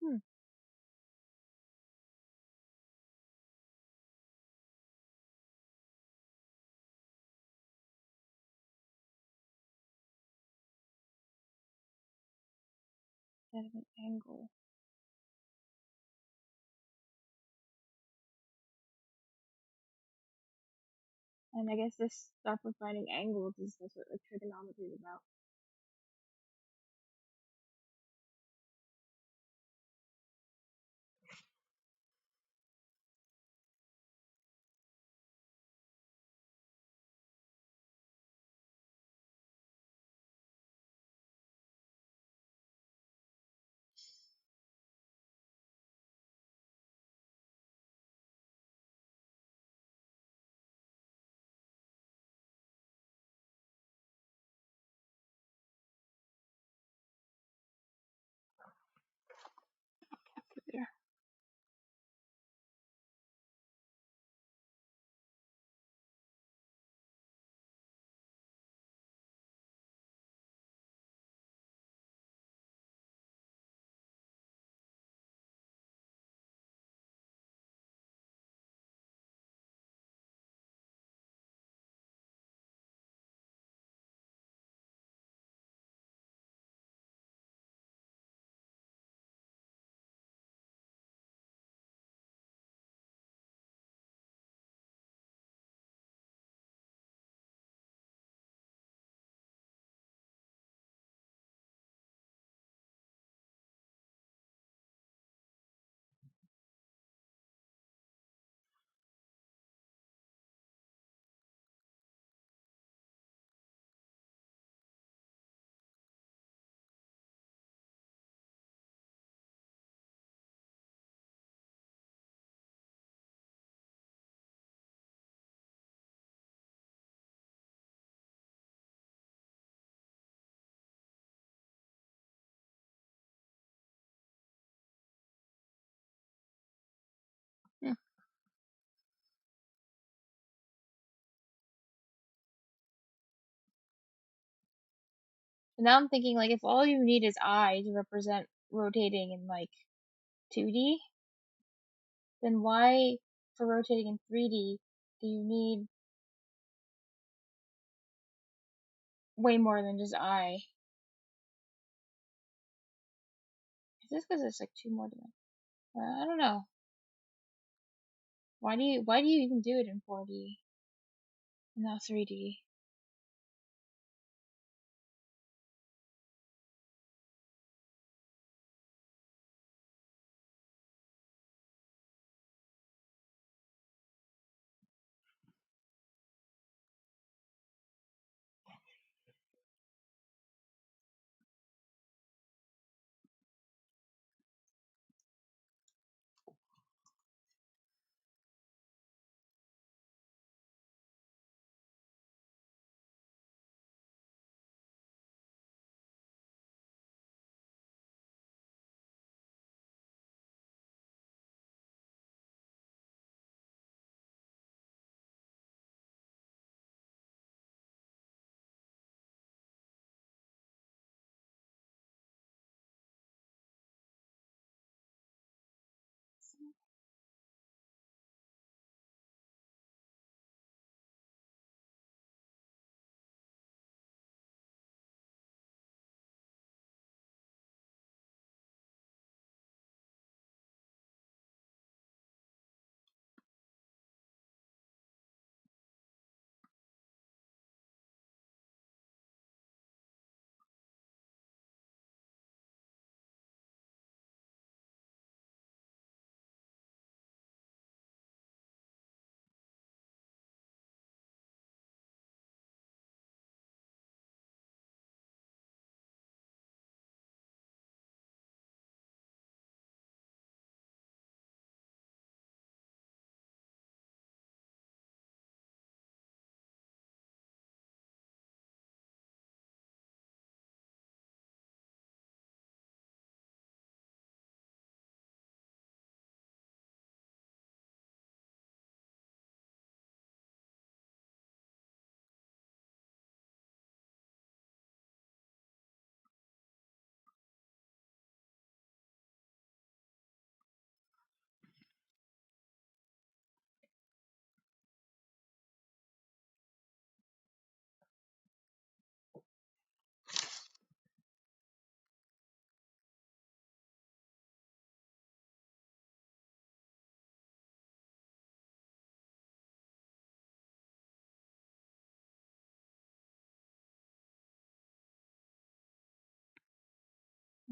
Hmm. Instead of an angle. And I guess this stuff with finding angles is that's what like trigonometry is about. And now I'm thinking, like, if all you need is I to represent rotating in, like, 2D, then why, for rotating in 3D, do you need way more than just I? Is this because it's, like, two more dimensions? I don't know. Why do you even do it in 4D and not 3D?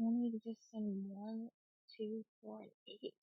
I need to just send 1, 2, 4, and 8.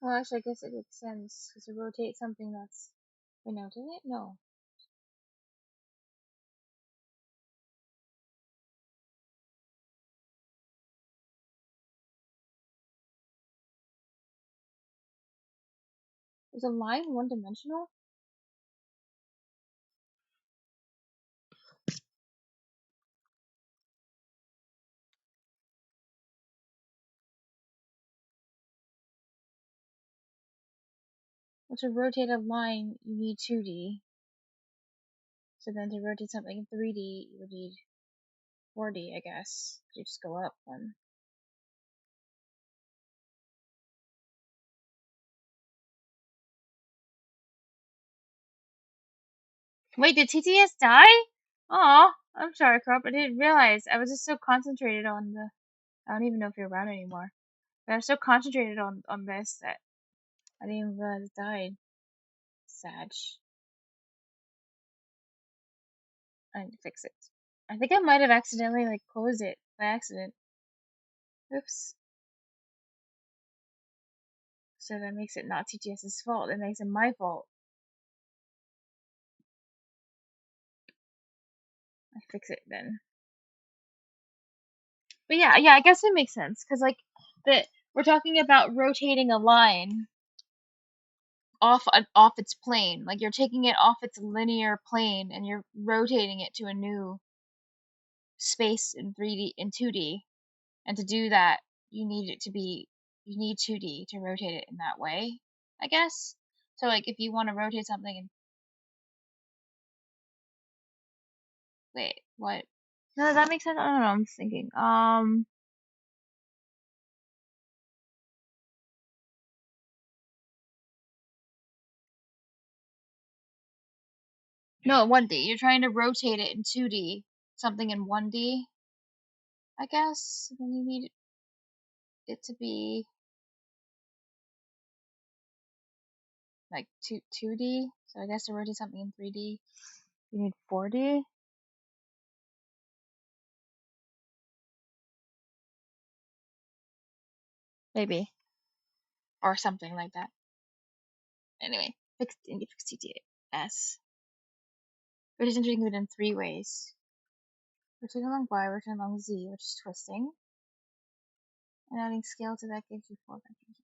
Well, actually, I guess it makes sense because to rotate something that's. Wait, no, didn't it? No. Is a line one-dimensional? Well, to rotate a line, you need 2D. So then to rotate something in 3D, you would need 4D, I guess. You just go up one. Wait, did TTS die? Aw, I'm sorry, Crop. I didn't realize. I was just so concentrated on the. I don't even know if you're around anymore. But I was so concentrated on this that I didn't even realize it died. Sad. I need to fix it. I think I might have accidentally like closed it by accident. Oops. So that makes it not TTS's fault. It makes it my fault. I fix it then. But yeah, I guess it makes sense because like we're talking about rotating a line off its plane. Like you're taking it off its linear plane and you're rotating it to a new space in 3D in 2D. And to do that, you need 2D to rotate it in that way, I guess. So like if you want to rotate something and wait, what? No, that makes sense. I don't know. I'm just thinking. No, 1D. You're trying to rotate it in 2D, something in 1D, I guess. Then you need it to be like 2D. So I guess to rotate something in 3D, you need 4D, maybe, or something like that. Anyway, fix TTS. Rotation can be done in 3 ways. Rotating along Y, rotating along Z, which is twisting, and adding scale to that gives you 4 vectors.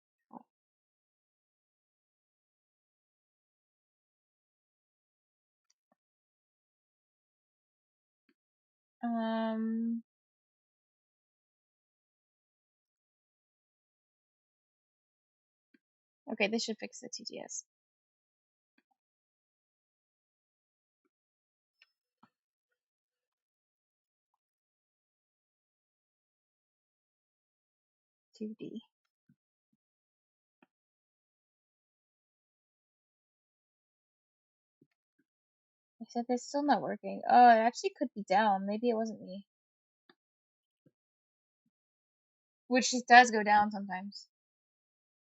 Okay, this should fix the TTS. D. Except it's still not working. Oh, it actually could be down. Maybe it wasn't me. Which it does go down sometimes.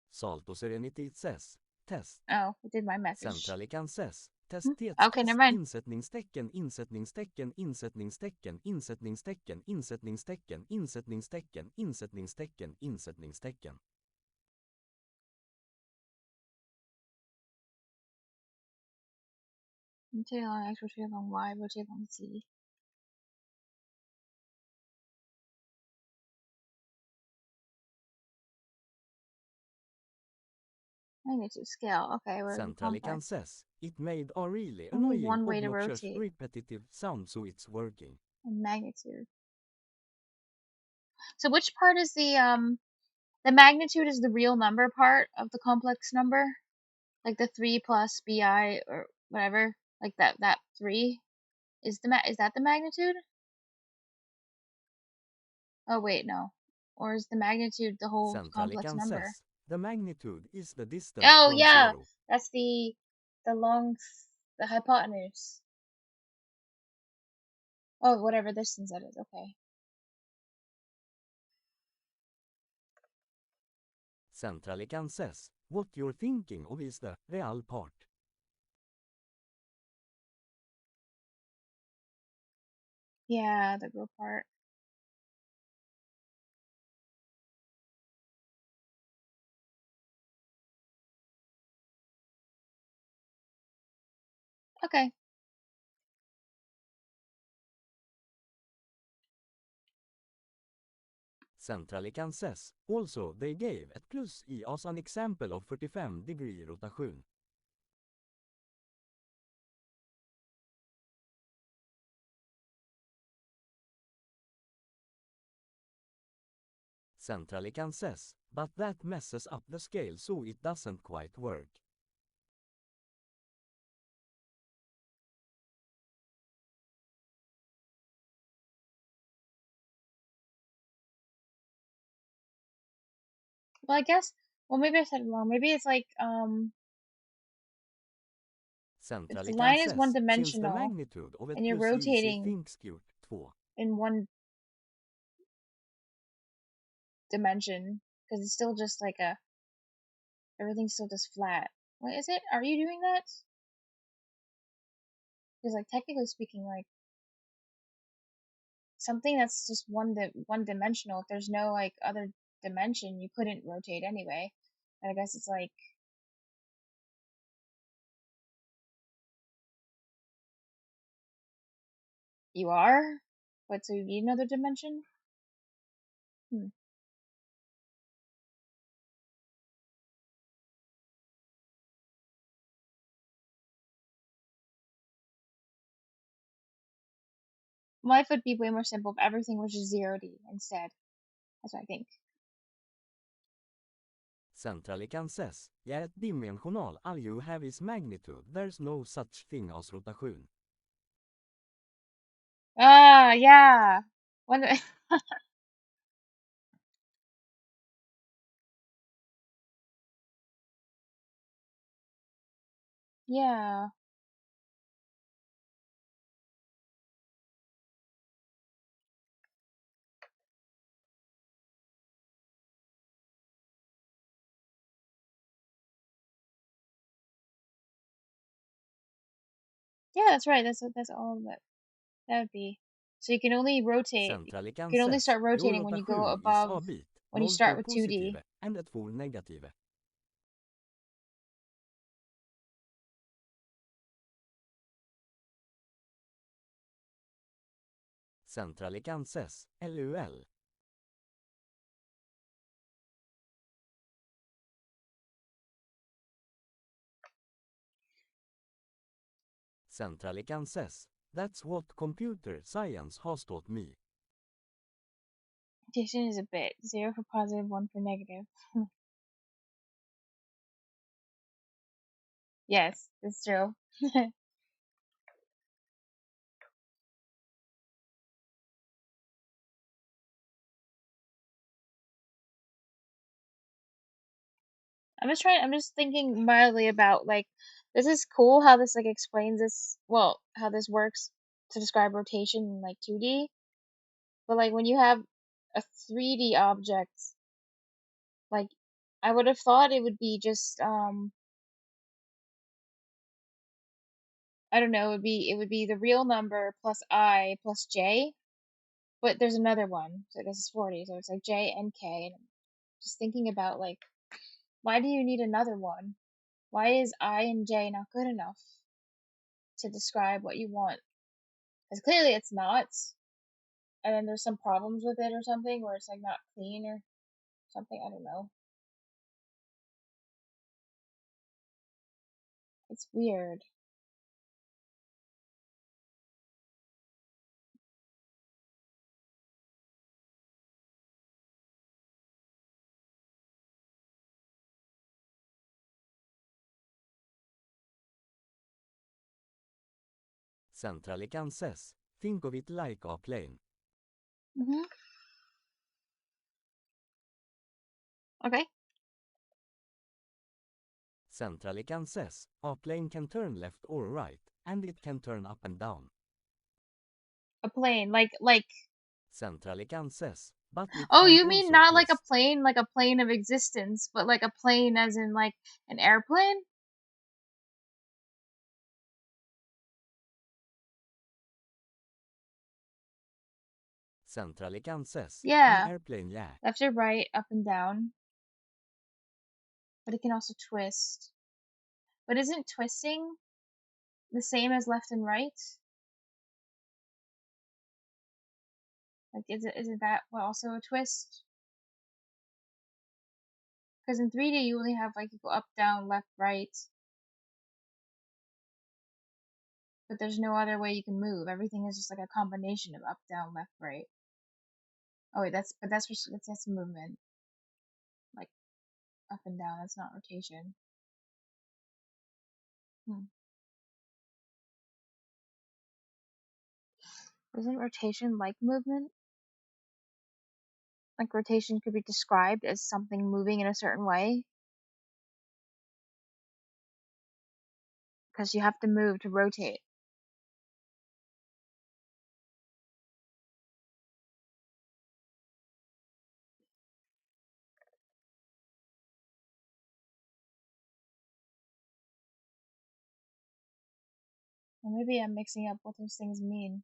Salto Serenity says, test.
Oh, it did my message.
Centralikan says,
Okay, never mind.
insättningstecken, insättningstecken, insättningstecken, insättningstecken, insättningstecken, insättningstecken, insättningstecken, insättningstecken.
Rotate along X, rotate along Y, rotate along Z. Magnitude scale. Okay, we're
Centralikan says, it made a really
only
annoying
one way to
obnoxious
rotate.
repetitive sound so it's working.
And magnitude. So which part is the magnitude is the real number part of the complex number? Like the 3 plus bi or whatever, like that 3 is that the magnitude? Oh wait, no. Or is the magnitude the whole complex
Centralikan
number?
says, the magnitude is the distance
Oh
from
yeah,
0.
that's the long the hypotenuse. Oh, whatever distance that is. Okay.
Centralikan says, what you're thinking of is the real part.
Yeah, the real part. Okay.
Centrally kan ses. Also, they gave ett plus I as an example of 45-degree rotation. Centrally kan ses, but that messes up the scale so it doesn't quite work.
Well, I guess. Well, maybe I said it wrong. Maybe it's like if the
Centrally kan
line is
ses, since the
one-dimensional
magnitude of ett
and you're
plus I C
rotating
thinks cute 2.
in one dimension, because it's still just like a everything's still just flat. What is it? Are you doing that? Because like technically speaking, like something that's just one dimensional. If there's no like other dimension, you couldn't rotate anyway. And I guess it's like you are, but so you need another dimension. Hmm. Life would be way more simple if everything was just 0D instead. That's what I think.
Centrally kan ses, ja ett dimensional all you have is magnitude, there's no such thing as rotation.
Ah, yeah. When yeah. Yeah, that's right. That's all that would be. So you can only rotate.
Centrally
You
kan
can only
ses,
start
your
rotating when you go
rotation is
above
a bit,
when you
0
start
for
with 2D.
positive and ett for negative. Centrally kan ses, LUL. Centrally kan ses, that's what computer science has taught me.
Rotation is a bit. 0 for positive, 1 for negative. Yes, it's true. I'm just thinking mildly about like this is cool how this like explains this well, how this works to describe rotation in like 2D. But like when you have a 3D object, like I would have thought it would be just I don't know, it would be the real number plus I plus J, but there's another one. So this is 40, so it's like J and K and I'm just thinking about like why do you need another one? Why is I and J not good enough to describe what you want? Because clearly it's not, and then there's some problems with it or something where it's like not clean or something. I don't know. It's weird.
Centrally kan ses, think of it like a plane.
Mhm. Okay.
Centrally kan ses, a plane can turn left or right, and it can turn up and down.
A plane, like.
Centrally kan ses, but it
Oh,
can
you mean
also
not
twist.
like a plane of existence, but like a plane as in like an airplane?
Centrally kan ses, an
Yeah.
airplane yeah.
Left or right, up and down. But it can also twist. But isn't twisting the same as left and right? Like, is it that also a twist? Because in 3D you only have like you go up, down, left, right, but there's no other way you can move. Everything is just like a combination of up, down, left, right. Oh wait, that's movement, like up and down. That's not rotation. Hmm. Isn't rotation like movement? Like rotation could be described as something moving in a certain way, because you have to move to rotate. Or maybe I'm mixing up what those things mean.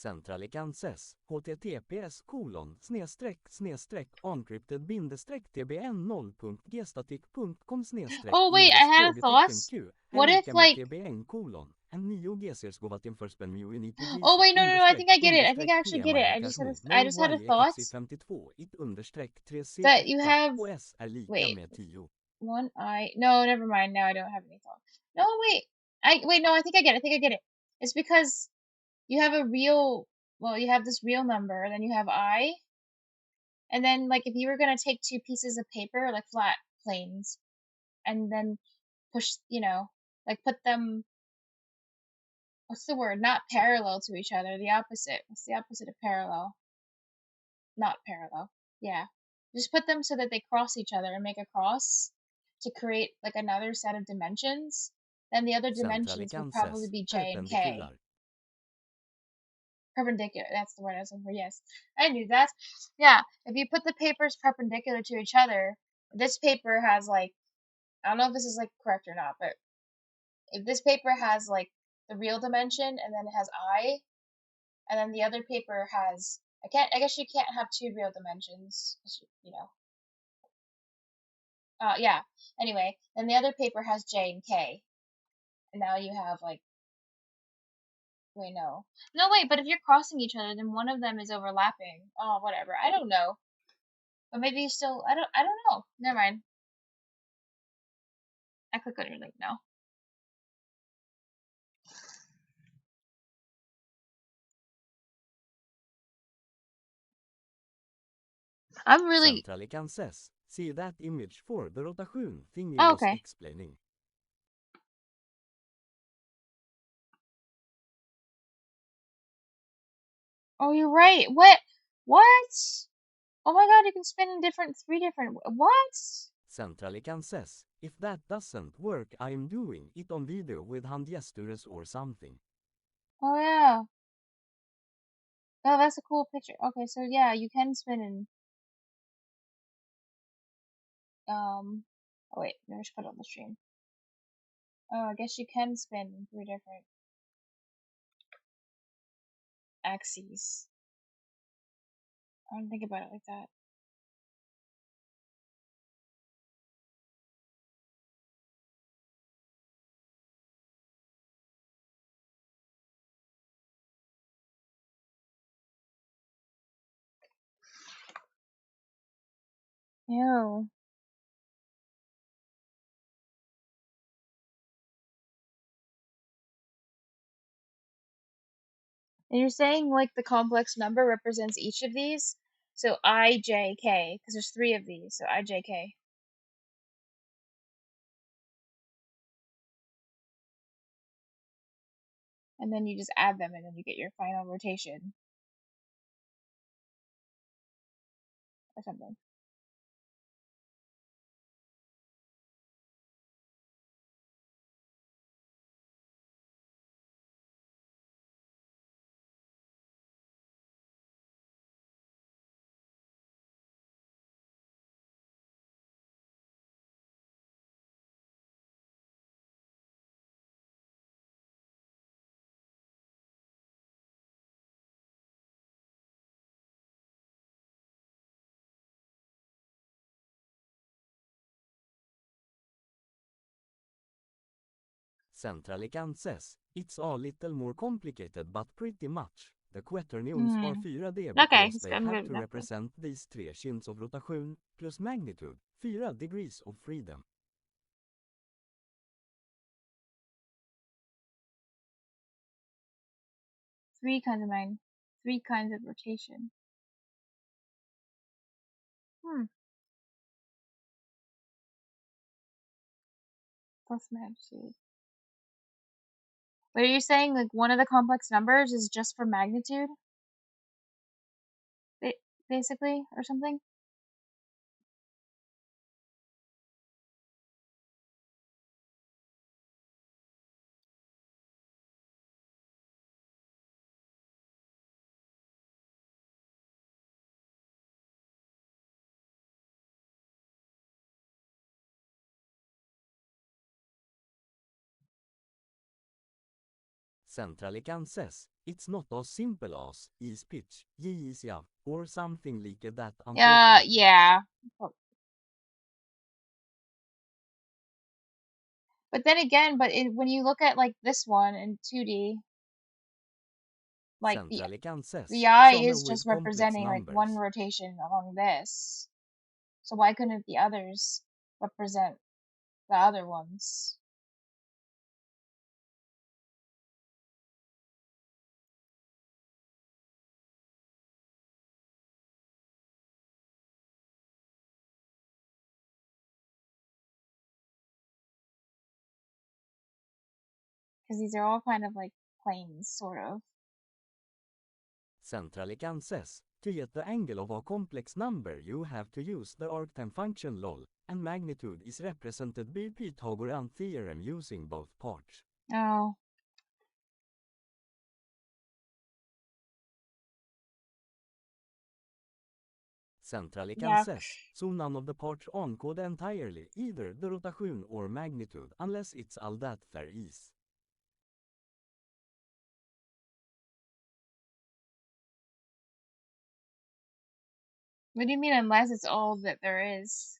Centralicances, https://encrypted-tbn0.gstatic.com/q
Oh wait, I had a thought.
är
What if
lika med
like
tbn kolon en 9 GCs govatin förspen mu
Oh wait, no, I think
understreck
I get it. I think
understreck
I actually
p
get it. I just had a thought
52 it understreck 3c
that you
8
have
och s är lika
wait,
med 10.
one eye. No, never mind. Now I don't have any thoughts. No, wait. No, I think I get it. I think I get it. It's because you have a real you have this real number, and then you have I, and then like if you were gonna take two pieces of paper, like flat planes, and then push, like put them, what's the word? Not parallel to each other, the opposite. What's the opposite of parallel? Not parallel. Yeah. Just put them so that they cross each other and make a cross to create like another set of dimensions. Then the other dimensions would probably
Centralicances,
be J and K.
perpendikular.
Perpendicular. That's the word I was looking for. Yes. I knew that. Yeah. If you put the papers perpendicular to each other, this paper has like, I don't know if this is like correct or not, but if this paper has like the real dimension and then it has I, and then the other paper has, I guess you can't have two real dimensions, yeah. Anyway, then the other paper has J and K, and now you have like, wait, no, wait. But if you're crossing each other, then one of them is overlapping. Oh, whatever. I don't know. But maybe you still. I don't know. Never mind. I click on your link now. I'm really.
Centralicances. See that image for the rotation thing
Oh,
was
okay.
explaining.
Oh, you're right. What? What? Oh my God! You can spin in three different. What?
Centralicances. If that doesn't work, I'm doing it on video with hand gestures or something.
Oh yeah. Oh, that's a cool picture. Okay, so yeah, you can spin in. Oh wait, let me just put it on the stream. Oh, I guess you can spin in three different axes. I don't think about it like that. Ew. And you're saying like the complex number represents each of these? So I, J, K, because there's three of these, so I, J, K. And then you just add them and then you get your final rotation or something.
Centralicant says, it's a little more complicated but pretty much. The quaternions are 4D
Okay,
because they
I'm
have
good.
to represent these three shins of rotation plus magnitude, 4 degrees of freedom.
Three kinds of rotation. Plus magnitude. But are you saying like one of the complex numbers is just for magnitude? Basically, or something?
Centralicant says, it's not as simple as is pitch, J is yeah, or something like that unfortunately.
Yeah. But then again, when you look at like this one in 2D, like
Centralicant
the
says,
eye
some
is
with
just
complex
representing like one
numbers.
rotation along this. So why couldn't the others represent the other ones? Because these are all kind of like planes, sort of.
Centralicant says, to get the angle of a complex number you have to use the arctime function lol, and magnitude is represented by Pythagorean theorem using both parts.
Oh.
Centralicant
Yuck.
says, so none of the parts encode entirely either the rotation or magnitude unless it's all that there is.
What do you mean unless it's all that there is?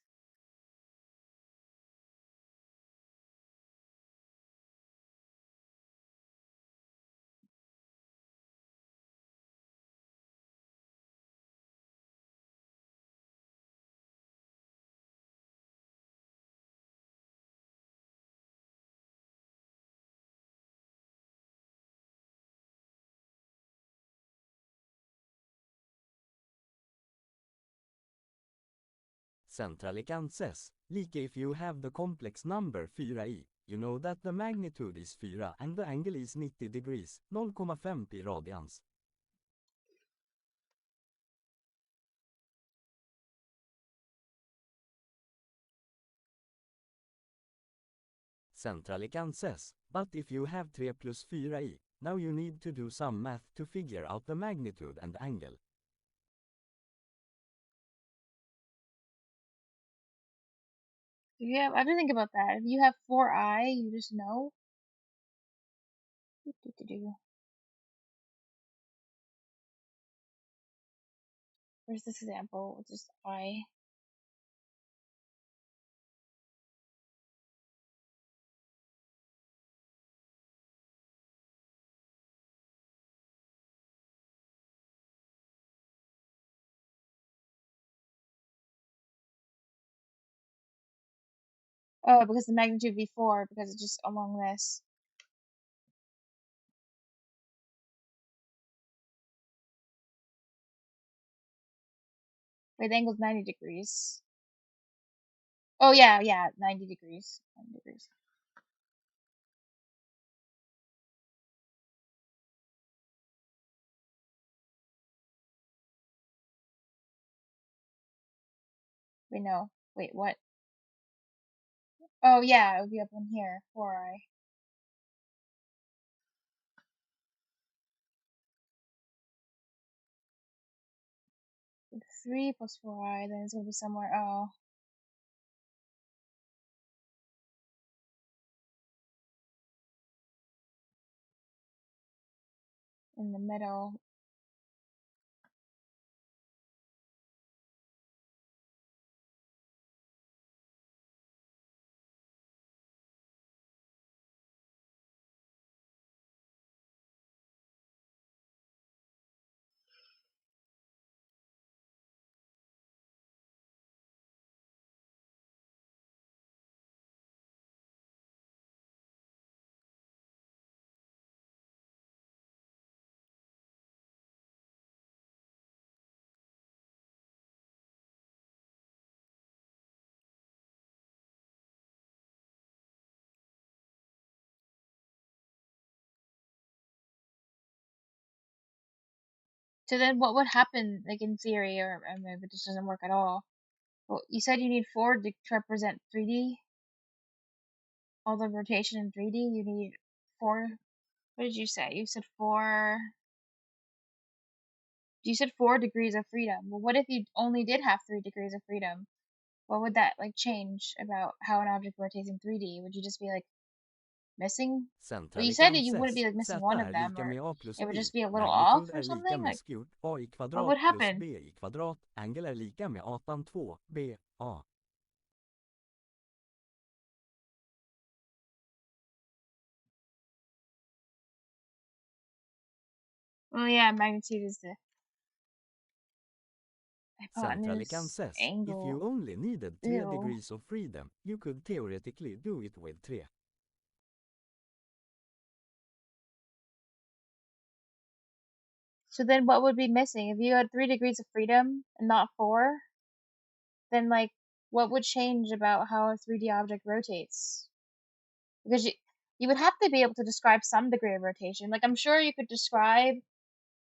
Centralicant says, like if you have the complex number 4i, you know that the magnitude is 4 and the angle is 90 degrees, 0,5 pi radians. Centralicant says, but if you have 3 plus 4i, now you need to do some math to figure out the magnitude and angle.
I have to think about that. If you have 4i, you just know. Where's this example? Just I. Oh, because the magnitude v4, because it's just along this. Wait, the angle's 90 degrees. Oh, yeah, 90 degrees. 90 degrees. Wait, no. Wait, what? Oh, yeah, it would be up in here. 4i. With 3 plus 4i, then it's going to be somewhere. Oh. In the middle. So then what would happen, like in theory, or maybe this doesn't work at all? Well, you said you need 4 to represent 3D, all the rotation in 3D. You need 4. What did you say? You said 4. You said 4 degrees of freedom. Well, what if you only did have 3 degrees of freedom? What would that like change about how an object rotates in 3D? Would you just be like missing? Well, you said that you wouldn't be like missing
Z
one of
är
them,
lika
or
med A plus
it would
B.
just be a little off
Magnitud
or
är lika
something.
med
Like,
skurt A i
what would
kvadrat plus
happen?
B i kvadrat. Angel är lika med atan 2 B A.
Oh yeah, magnitude is the
Centralican
hypotenuse
says, if you
angle.
only needed 3
Ew.
degrees of freedom, you could theoretically do it with 3.
So then what would be missing? If you had 3 degrees of freedom and not 4, then like what would change about how a 3D object rotates? Because you would have to be able to describe some degree of rotation. Like I'm sure you could describe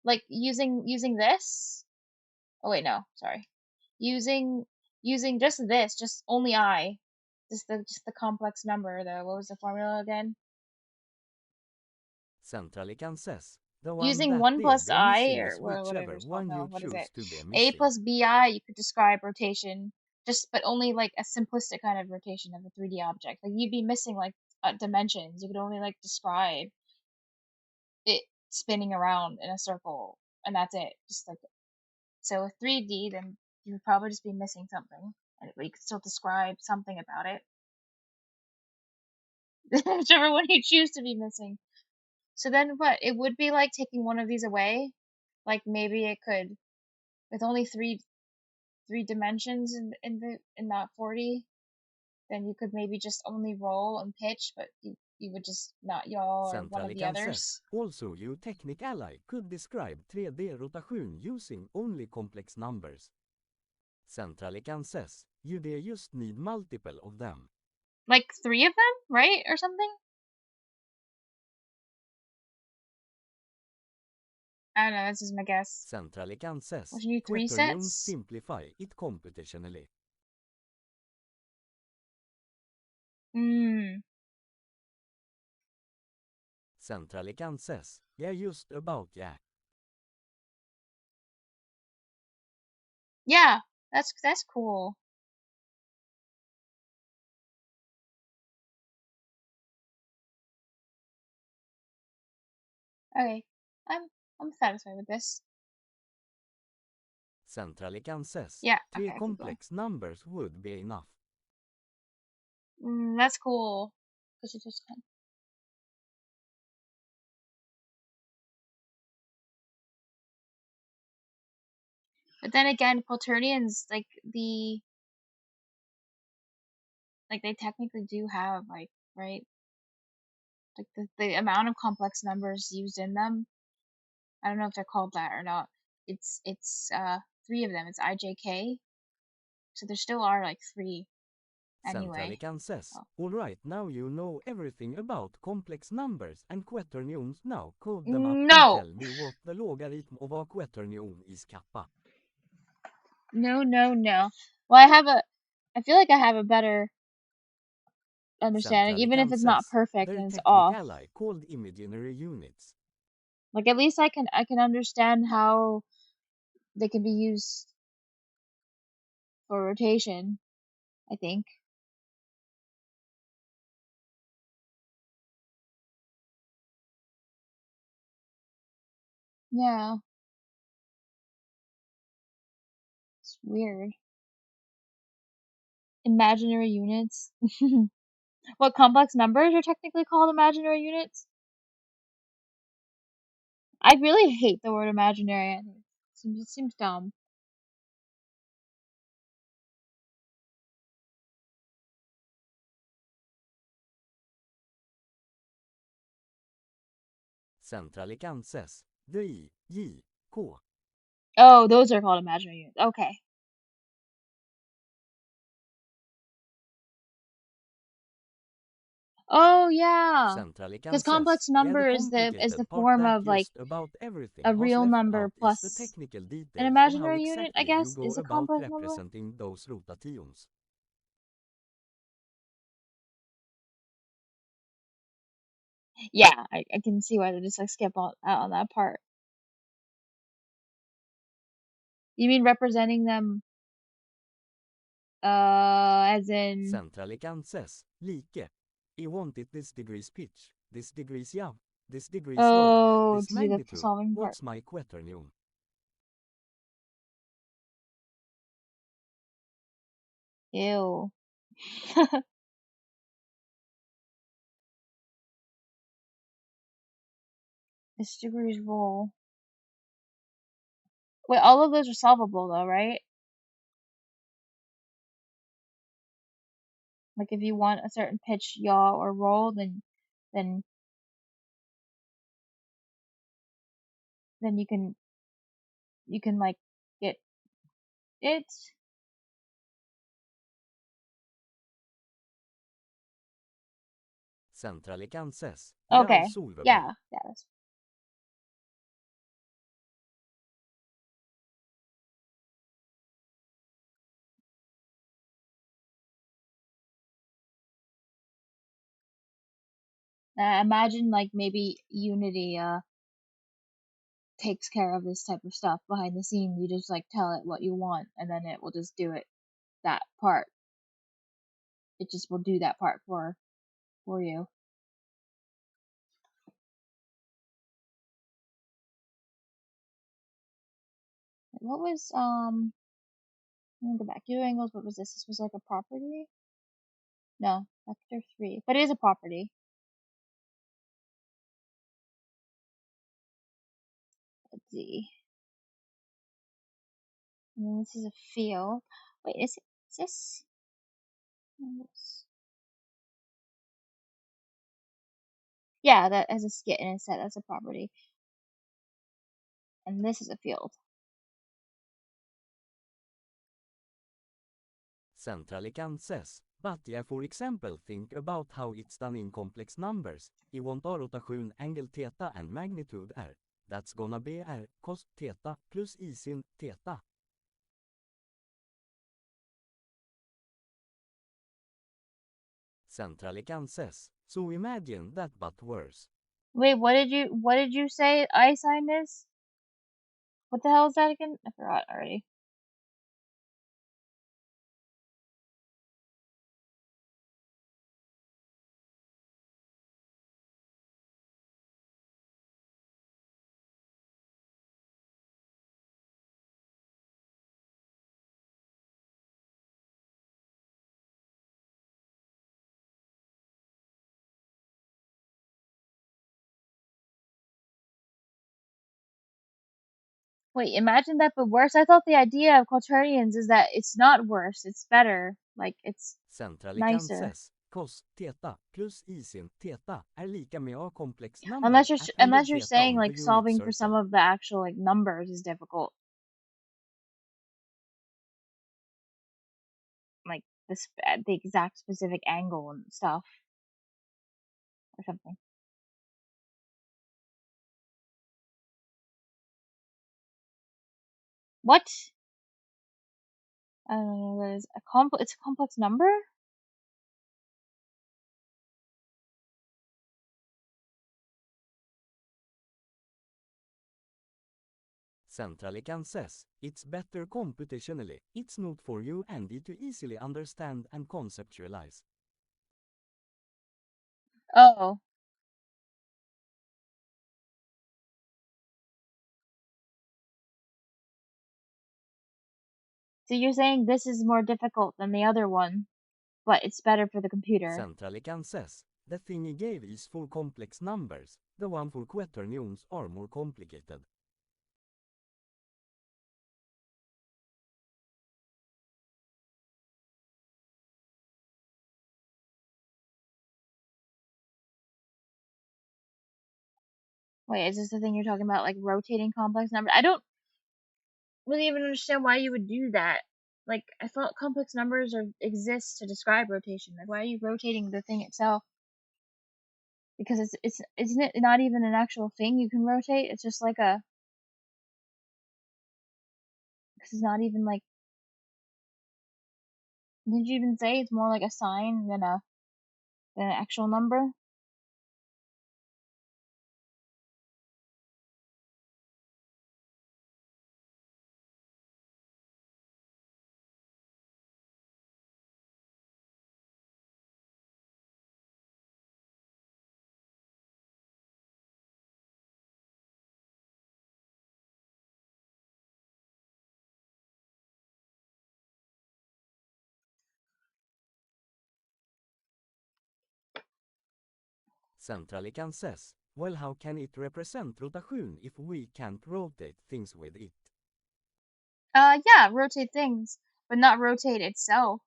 like using this. Oh wait, no, sorry. Using just this, just only I. Just the complex number though. What was the formula again?
Centralican says, the one
Using
that
1
there
plus
be
I,
missing
or
is
whatever
whichever
it's called.
one
No,
you
what is it?
choose to be
A
missing.
plus bi, you could describe rotation, just but only like a simplistic kind of rotation of a 3D object. Like you'd be missing like dimensions. You could only like describe it spinning around in a circle, and that's it. Just like so, with 3D, then you would probably just be missing something, but you could still describe something about it. Whichever one you choose to be missing. So then what? It would be like taking one of these away. Like maybe it could, with only three dimensions in that 40, then you could maybe just only roll and pitch, but you would just not yaw or one of the
Centralican says,
others.
also you Technic Ally could describe 3D rotation using only complex numbers. Centralican says, you there just need multiple of them.
Like 3 of them, right? Or something? I don't know, this is my guess.
Centralican says,
What, you need 3
quaternions
sets?
simplify it computationally.
Hmm.
Centralican says, yeah, just about yeah.
Yeah, that's cool. Okay, I'm satisfied with this.
Centralican says,
Yeah,
3
okay, keep going.
complex numbers would be enough.
That's cool. But then again, quaternions they technically do have like, right, like the amount of complex numbers used in them. I don't know if they're called that or not. It's 3 of them. It's IJK. So there still are like 3 anyway.
Centralican says,
Oh.
alright, now you know everything about complex numbers and quaternions, now code them up
No.
and tell me what the logarithm of a quaternion is kappa.
No, no, no. Well, I feel like I have a better understanding, even if
Centralican
it's not
says,
perfect
their
and it's
Technic
off.
Ally called imaginary units.
Like at least I can understand how they can be used for rotation, I think. Yeah, it's weird. Imaginary units. What, complex numbers are technically called imaginary units? I really hate the word imaginary. It seems dumb.
Centralican says, the I, J, K.
Oh, those are called imaginary units. Okay. Oh yeah,
Centrally
because
can says,
complex
yeah, the
number is the
complicated part
form
that
of like
just about everything
a
has
real
left
number
out is the
plus
technical
an
details of how
imaginary unit, I
exactly you
guess,
go
is a
about
complex number.
representing those rotations.
Yeah, I can see why they just like skip out on that part. You mean representing them, as in,
Centrally can says, like, I want it this degrees pitch, this degrees yaw, this degrees low,
oh,
this
to do the
magnitude,
solving part.
what's my quaternion?
Ew. This degrees roll. Wait, all of those are solvable though, right? Like if you want a certain pitch, yaw, or roll, then then you can like get it.
Centrally can says, they are
Okay.
solvable.
Yeah. Yeah. Imagine like maybe Unity takes care of this type of stuff behind the scenes. You just like tell it what you want, and then it will just do it. That part. It just will do that part for you. What was let me go back. U angles. What was this? This was like a property. No, vector 3, but it is a property. Let's see. And then this is a field. Wait, is this? Yeah, that has a skit in its set. That's a property. And this is a field.
Centrally can says, but yeah, for example, think about how it's done in complex numbers. I want a rotation angle theta and magnitude r. That's gonna be r cos theta plus I sin theta. Centrally can says, so imagine that but worse.
Wait, what did you say I sign is? What the hell is that again? I forgot already. Wait, imagine that but worse. I thought the idea of quaternions is that it's not worse, it's better. Like it's
Centrally can
nicer.
says, cos theta plus I sin theta är lika med a complex number
Unless you're
at angle
unless you're
theta
saying
on the
like
unit
solving for some
circle.
of the actual like numbers is difficult. Like the exact specific angle and stuff or something. What? I don't know what is a complex. It's a complex number.
Centrally can says, it's better computationally, it's not for you and it to easily understand and conceptualize.
Oh, so you're saying this is more difficult than the other one, but it's better for the computer.
Centrally can says, the thing he gave is for complex numbers, the one for quaternions are more complicated.
Wait, is this the thing you're talking about, like rotating complex numbers? I don't really even understand why you would do that. Like, I thought complex numbers exist to describe rotation. Like, why are you rotating the thing itself? because it's isn't it not even an actual thing you can rotate? It's just like a, because it's not even like, did you even say it's more like a sign than an actual number?
Centralikan says, well, how can it represent rotation if we can't rotate things with it?
Yeah, rotate things, but not rotate itself,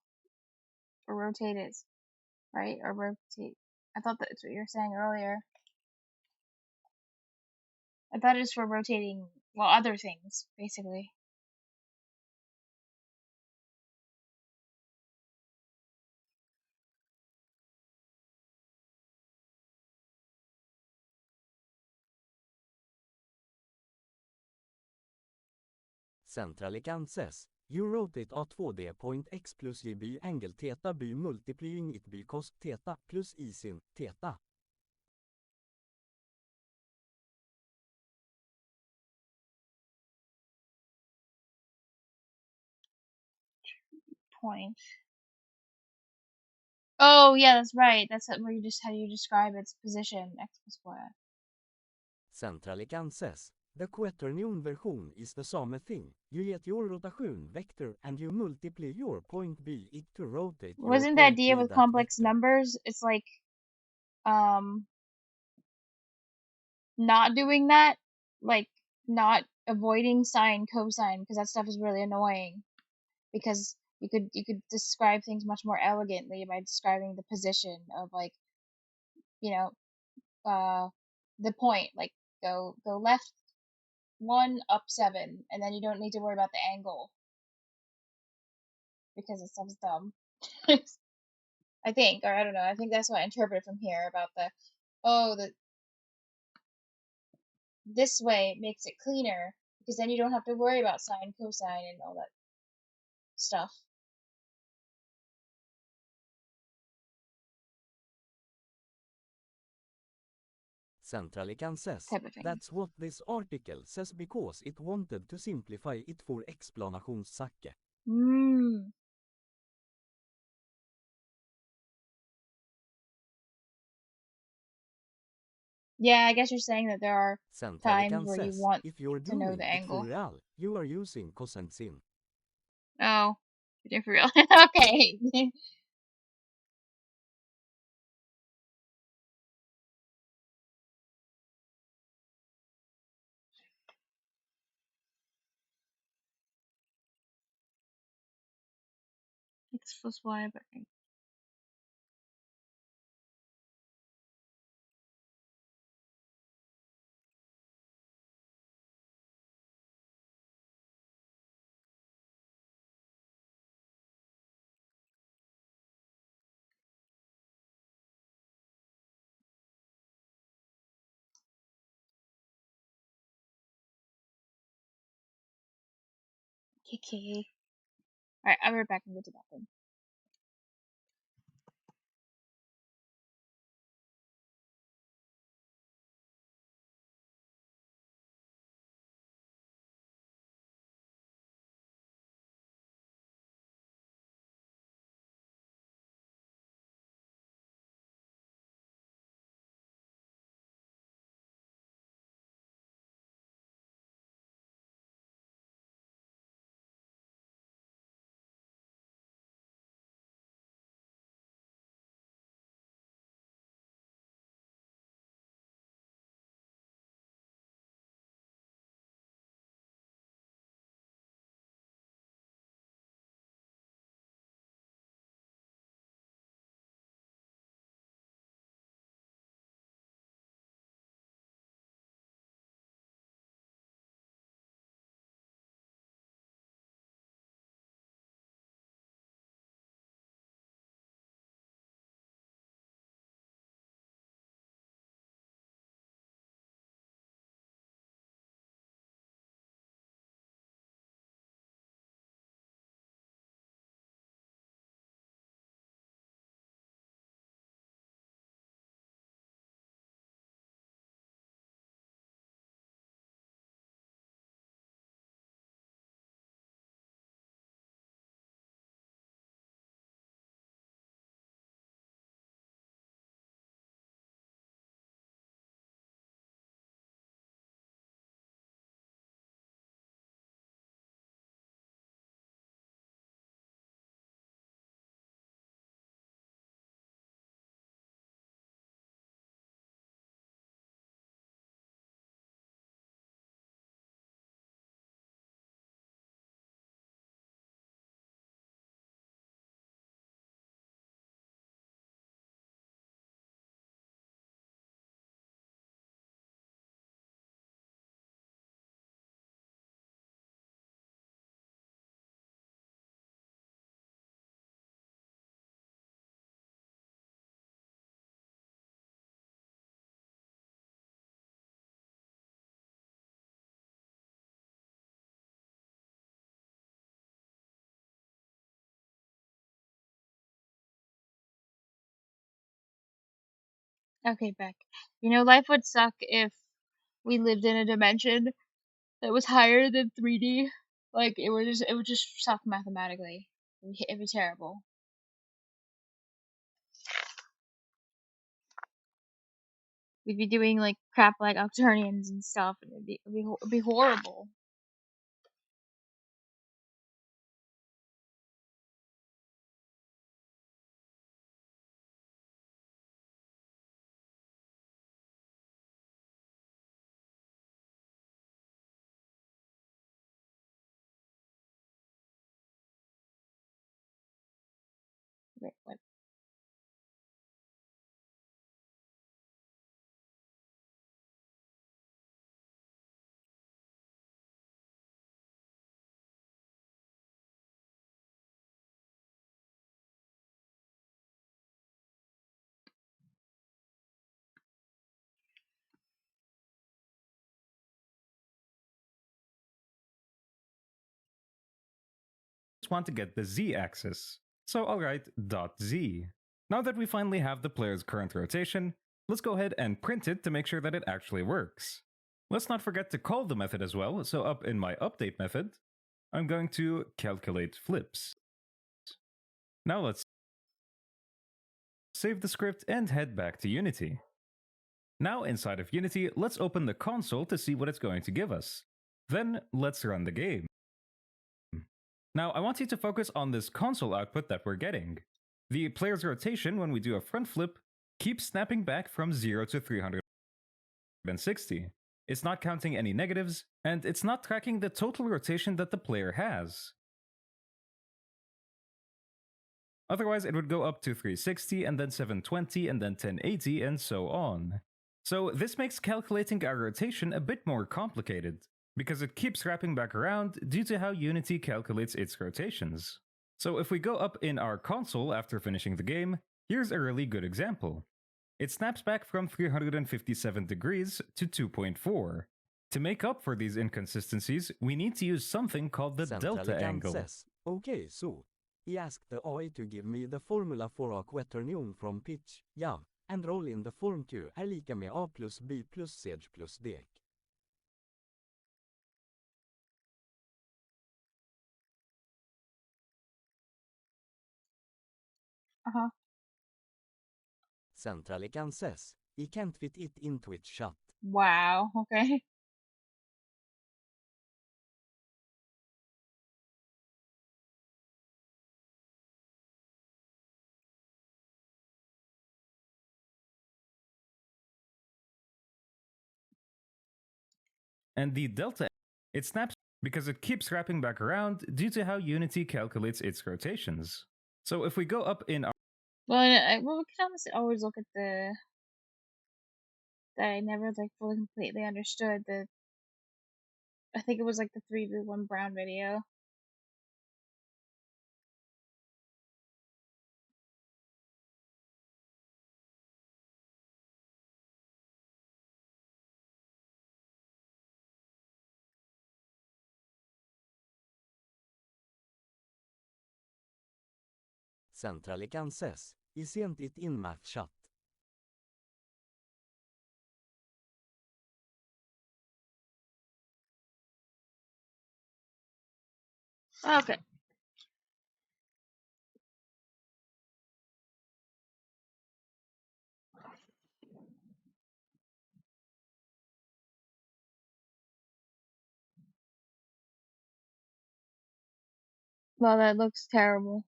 or rotate it, right? Or rotate. I thought that's what you were saying earlier. I thought it was for rotating, well, other things, basically.
Centralikan says, you rotate a 2D point x plus y by angle theta by multiplying it by cos theta plus e sin theta.
Point. Oh, yeah, that's right. That's where you just, how you describe its position, x plus y.
Centralikan says, the quaternion version is the same thing. You get your rotation vector and you multiply your point by it to rotate your
Wasn't the
point
idea
by
with
that
complex
vector.
numbers, it's like, not doing that, like, not avoiding sine, cosine, because that stuff is really annoying. Because you could describe things much more elegantly by describing the position of, like, you know, the point, like, go left 1, up 7, and then you don't need to worry about the angle because it stuff's dumb. I think, or I don't know. I think that's what I interpreted from here about the this way makes it cleaner because then you don't have to worry about sine, cosine, and all that stuff.
Centralikan says,
Type of thing.
that's what this article says because it wanted to simplify it for explanationssake.
Mm. Yeah, I guess you're saying that there are times
Centralikan
where you
says,
want
if you're
to know the
doing it for
angle.
real, you are using cosine sin.
Oh, you're doing for real. Okay. X plus y, but KK. Alright, I'll be right back and go to that then. Okay, Beck. You know, life would suck if we lived in a dimension that was higher than 3D. Like it would just suck mathematically. It'd be terrible. We'd be doing like crap like Octarians and stuff, and it'd be horrible. Wait, what?
Want to get the z-axis. So I'll write .z. Now that we finally have the player's current rotation, let's go ahead and print it to make sure that it actually works. Let's not forget to call the method as well, so up in my update method, I'm going to calculate flips. Now let's save the script and head back to Unity. Now inside of Unity, let's open the console to see what it's going to give us. Then let's run the game. Now I want you to focus on this console output that we're getting. The player's rotation when we do a front flip keeps snapping back from 0 to 360. It's not counting any negatives, and it's not tracking the total rotation that the player has. Otherwise, it would go up to 360 and then 720 and then 1080 and so on. So this makes calculating our rotation a bit more complicated, because it keeps wrapping back around due to how Unity calculates its rotations. So if we go up in our console after finishing the game, here's a really good example. It snaps back from 357 degrees to 2.4. To make up for these inconsistencies, we need to use something called the delta angle.
Says, okay, so he asked the AI to give me the formula for a quaternion from pitch, yeah, and roll in the form Q är lika med A plus B plus C plus D.
Uh-huh.
Centralican says, he can't fit it into its shot.
Wow, okay.
And the delta, it snaps because it keeps wrapping back around due to how Unity calculates its rotations. So if we go up in our
Well, we can almost always look at the that I never like fully completely understood the. I think it was like the 3v1 Brown video.
Centralican says, he sent it in math chat.
Okay. Well, that looks terrible.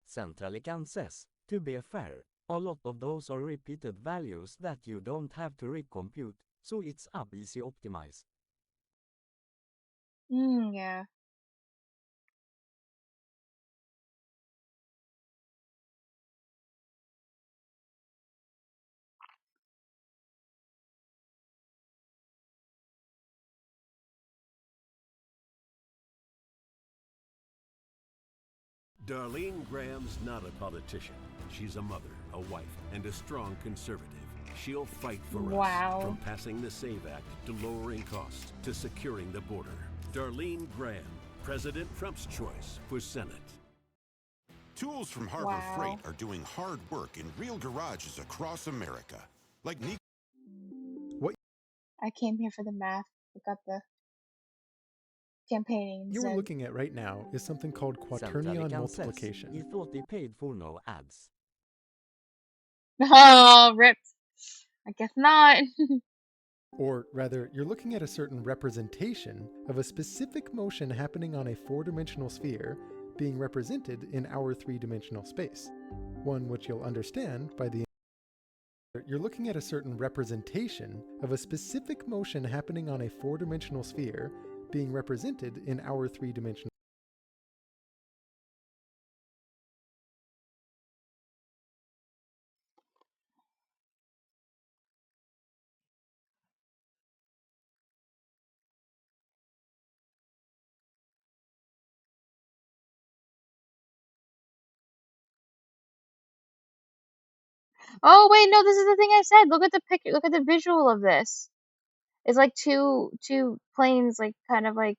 Centralican says, to be fair, a lot of those are repeated values that you don't have to recompute, so it's easy optimize.
Yeah.
Darlene Graham's not a politician. She's a mother, a wife, and a strong conservative. She'll fight for us, from passing the SAVE Act to lowering costs to securing the border. Darlene Graham, President Trump's choice for Senate.
Tools from Harbor Freight are doing hard work in real garages across America. Like
I came here for the math. I got the campaigning.
You are looking at right now is something called quaternion multiplication.
You thought they paid for no ads.
Oh, rip. I guess not.
Or rather, you're looking at a certain representation of a specific motion happening on a four-dimensional sphere being represented in our three-dimensional space. One which you'll understand by the You're looking at a certain representation of a specific motion happening on a four-dimensional sphere being represented in our three-dimensional.
Oh wait, no, this is the thing I said. Look at the picture. Look at the visual of this. It's like two planes, like kind of like,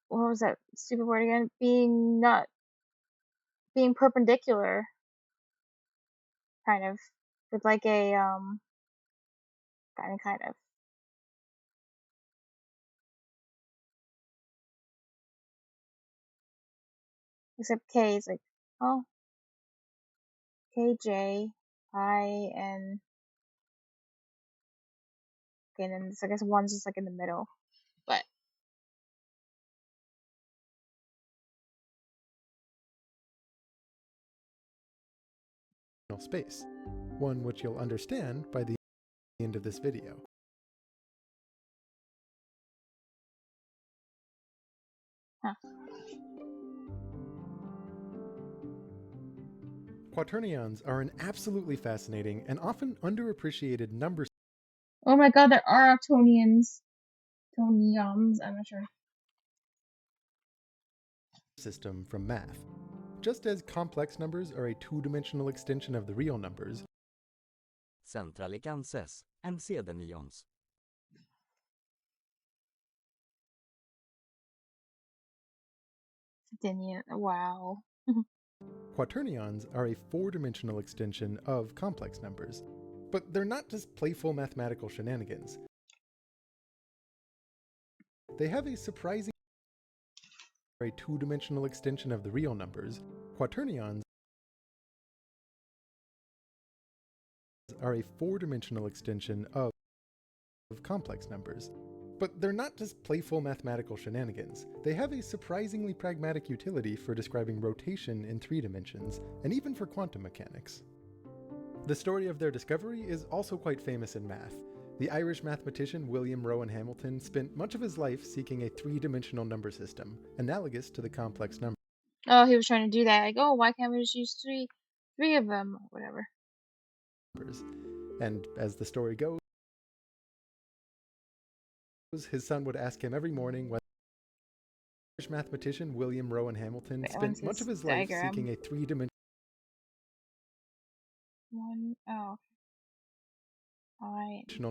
what was that stupid word again? Being perpendicular, kind of, with like a kind of. Except K is like, oh, K J I N. Okay, and then I guess one's just like in the middle, but.
Space, one which you'll understand by the end of this video.
Huh.
Quaternions are an absolutely fascinating and often underappreciated number
Oh my god, there are octonions. Toniums, I'm not sure.
System from math. Just as complex numbers are a two-dimensional extension of the real numbers,
Centralicances and C Dailystreak.
Wow.
quaternions are a four-dimensional extension of complex numbers. But they're not just playful mathematical shenanigans. They have a surprising a two-dimensional extension of the real numbers. Quaternions are a four-dimensional extension of complex numbers. But they're not just playful mathematical shenanigans. They have a surprisingly pragmatic utility for describing rotation in three dimensions, and even for quantum mechanics. The story of their discovery is also quite famous in math. The Irish mathematician William Rowan Hamilton spent much of his life seeking a three-dimensional number system, analogous to the complex number.
Oh, he was trying to do that. Like, oh, why can't we just use three of them, or whatever.
And as the story goes, his son would ask him every morning whether the Irish mathematician William Rowan Hamilton spent much of his life seeking a three-dimensional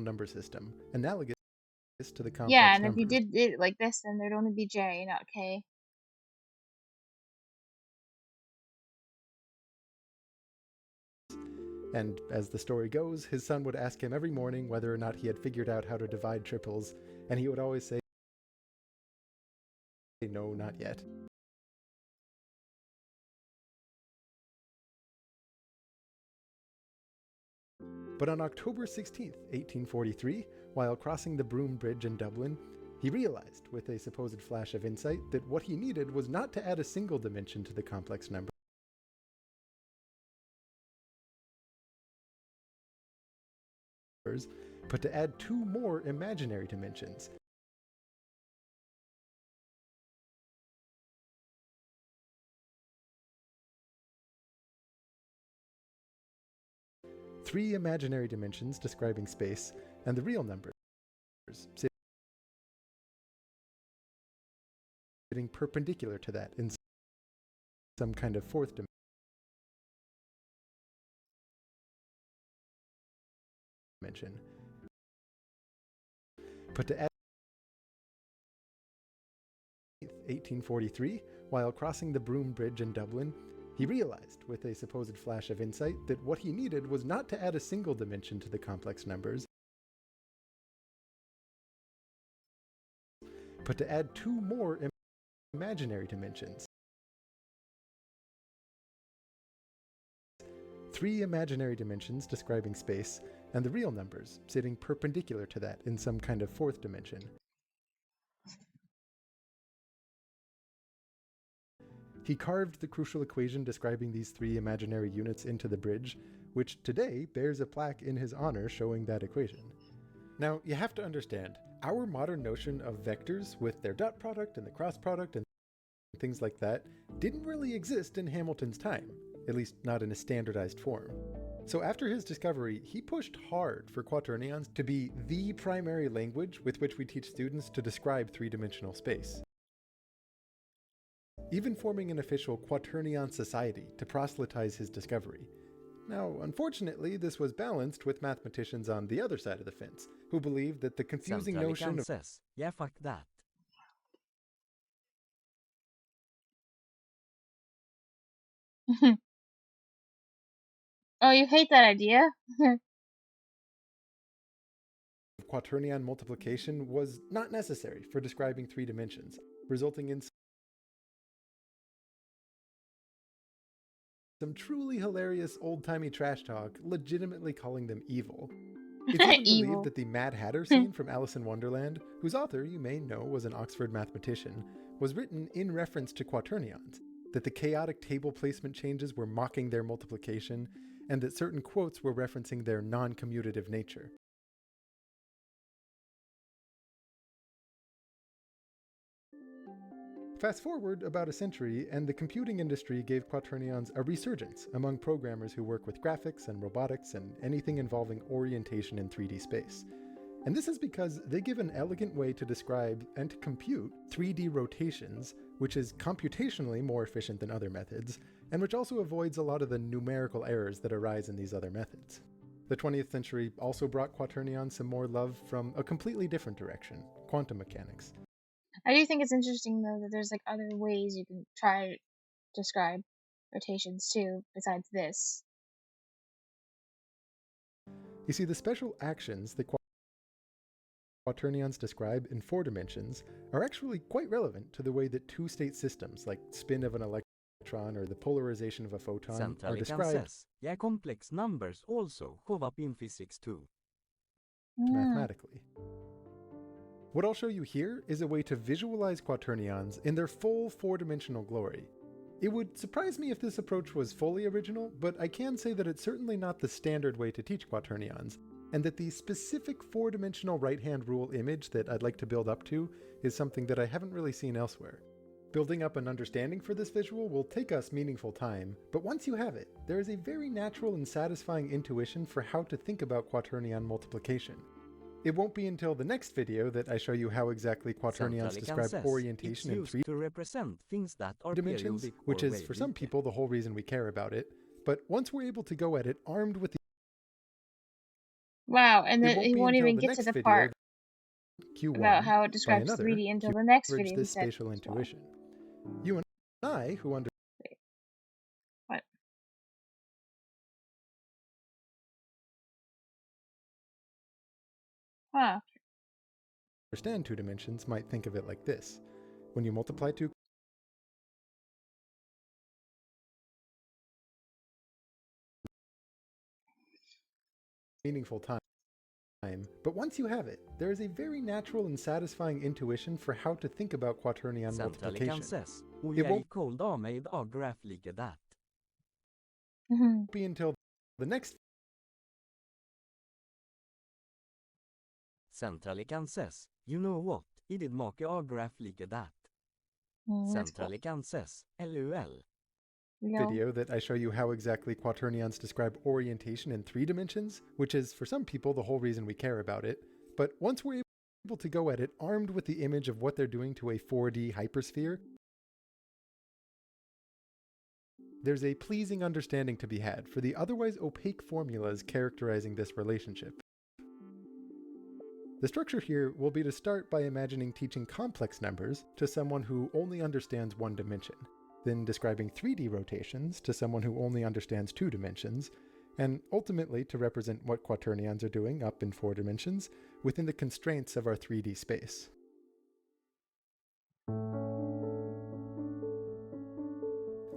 number system, analogous to the complex
yeah, and
numbers.
if you did it like this, then there'd only be J, not K.
And as the story goes, his son would ask him every morning whether or not he had figured out how to divide triples, and he would always say, no, not yet. But on October 16th, 1843, while crossing the Broom Bridge in Dublin, he realized, with a supposed flash of insight, that what he needed was not to add a single dimension to the complex number, but to add two more imaginary dimensions. Three imaginary dimensions describing space, and the real numbers sitting perpendicular to that in some kind of fourth dimension. But to add 1843, while crossing the Broom Bridge in Dublin, he realized, with a supposed flash of insight, that what he needed was not to add a single dimension to the complex numbers, but to add 2 more imaginary dimensions. 3 imaginary dimensions describing space, and the real numbers sitting perpendicular to that in some kind of fourth dimension. He carved the crucial equation describing these 3 imaginary units into the bridge, which today bears a plaque in his honor showing that equation. Now, you have to understand, our modern notion of vectors with their dot product and the cross product and things like that didn't really exist in Hamilton's time, at least not in a standardized form. So after his discovery, he pushed hard for quaternions to be the primary language with which we teach students to describe 3-dimensional space, even forming an official quaternion society to proselytize his discovery. Now, unfortunately, this was balanced with mathematicians on the other side of the fence, who believed that the confusing notion of
yeah, fuck that.
Oh, you hate that idea?
quaternion multiplication was not necessary for describing 3 dimensions, resulting in some truly hilarious old-timey trash talk legitimately calling them evil. It's even believed that the Mad Hatter scene from Alice in Wonderland, whose author you may know was an Oxford mathematician, was written in reference to quaternions, that the chaotic table placement changes were mocking their multiplication, and that certain quotes were referencing their non-commutative nature. Fast forward about a century, and the computing industry gave quaternions a resurgence among programmers who work with graphics and robotics and anything involving orientation in 3D space. And this is because they give an elegant way to describe and to compute 3D rotations, which is computationally more efficient than other methods, and which also avoids a lot of the numerical errors that arise in these other methods. The 20th century also brought quaternions some more love from a completely different direction, quantum mechanics.
I do think it's interesting, though, that there's like other ways you can try to describe rotations too, besides this.
You see, the special actions that quaternions describe in 4 dimensions are actually quite relevant to the way that 2-state systems, like spin of an electron or the polarization of a photon, are described.
Yeah, complex numbers also show up in physics too.
Mathematically. What I'll show you here is a way to visualize quaternions in their full 4-dimensional glory. It would surprise me if this approach was fully original, but I can say that it's certainly not the standard way to teach quaternions, and that the specific 4-dimensional right-hand rule image that I'd like to build up to is something that I haven't really seen elsewhere. Building up an understanding for this visual will take us meaningful time, but once you have it, there is a very natural and satisfying intuition for how to think about quaternion multiplication. It won't be until the next video that I show you how exactly quaternions describe orientation in 3
to represent things that are
dimensions, which is for some people the whole reason we care about it. But once we're able to go at it armed with the
and then he won't even get to the part
Q1
about how it describes 3D until the next video.
This spatial intuition. You and I, who
Wait. What?
understand 2 dimensions might think of it like this. When you multiply 2 meaningful time, but once you have it, there is a very natural and satisfying intuition for how to think about quaternion multiplication. It won't be until the next
Centrally Kansas, you know what, I did make a graph like that. Centrally Kansas, LOL.
video that I show you how exactly quaternions describe orientation in 3 dimensions, which is for some people the whole reason we care about it. But once we're able to go at it armed with the image of what they're doing to a 4D hypersphere, there's a pleasing understanding to be had for the otherwise opaque formulas characterizing this relationship. The structure here will be to start by imagining teaching complex numbers to someone who only understands one dimension, then describing 3D rotations to someone who only understands 2 dimensions, and ultimately to represent what quaternions are doing up in 4 dimensions within the constraints of our 3D space.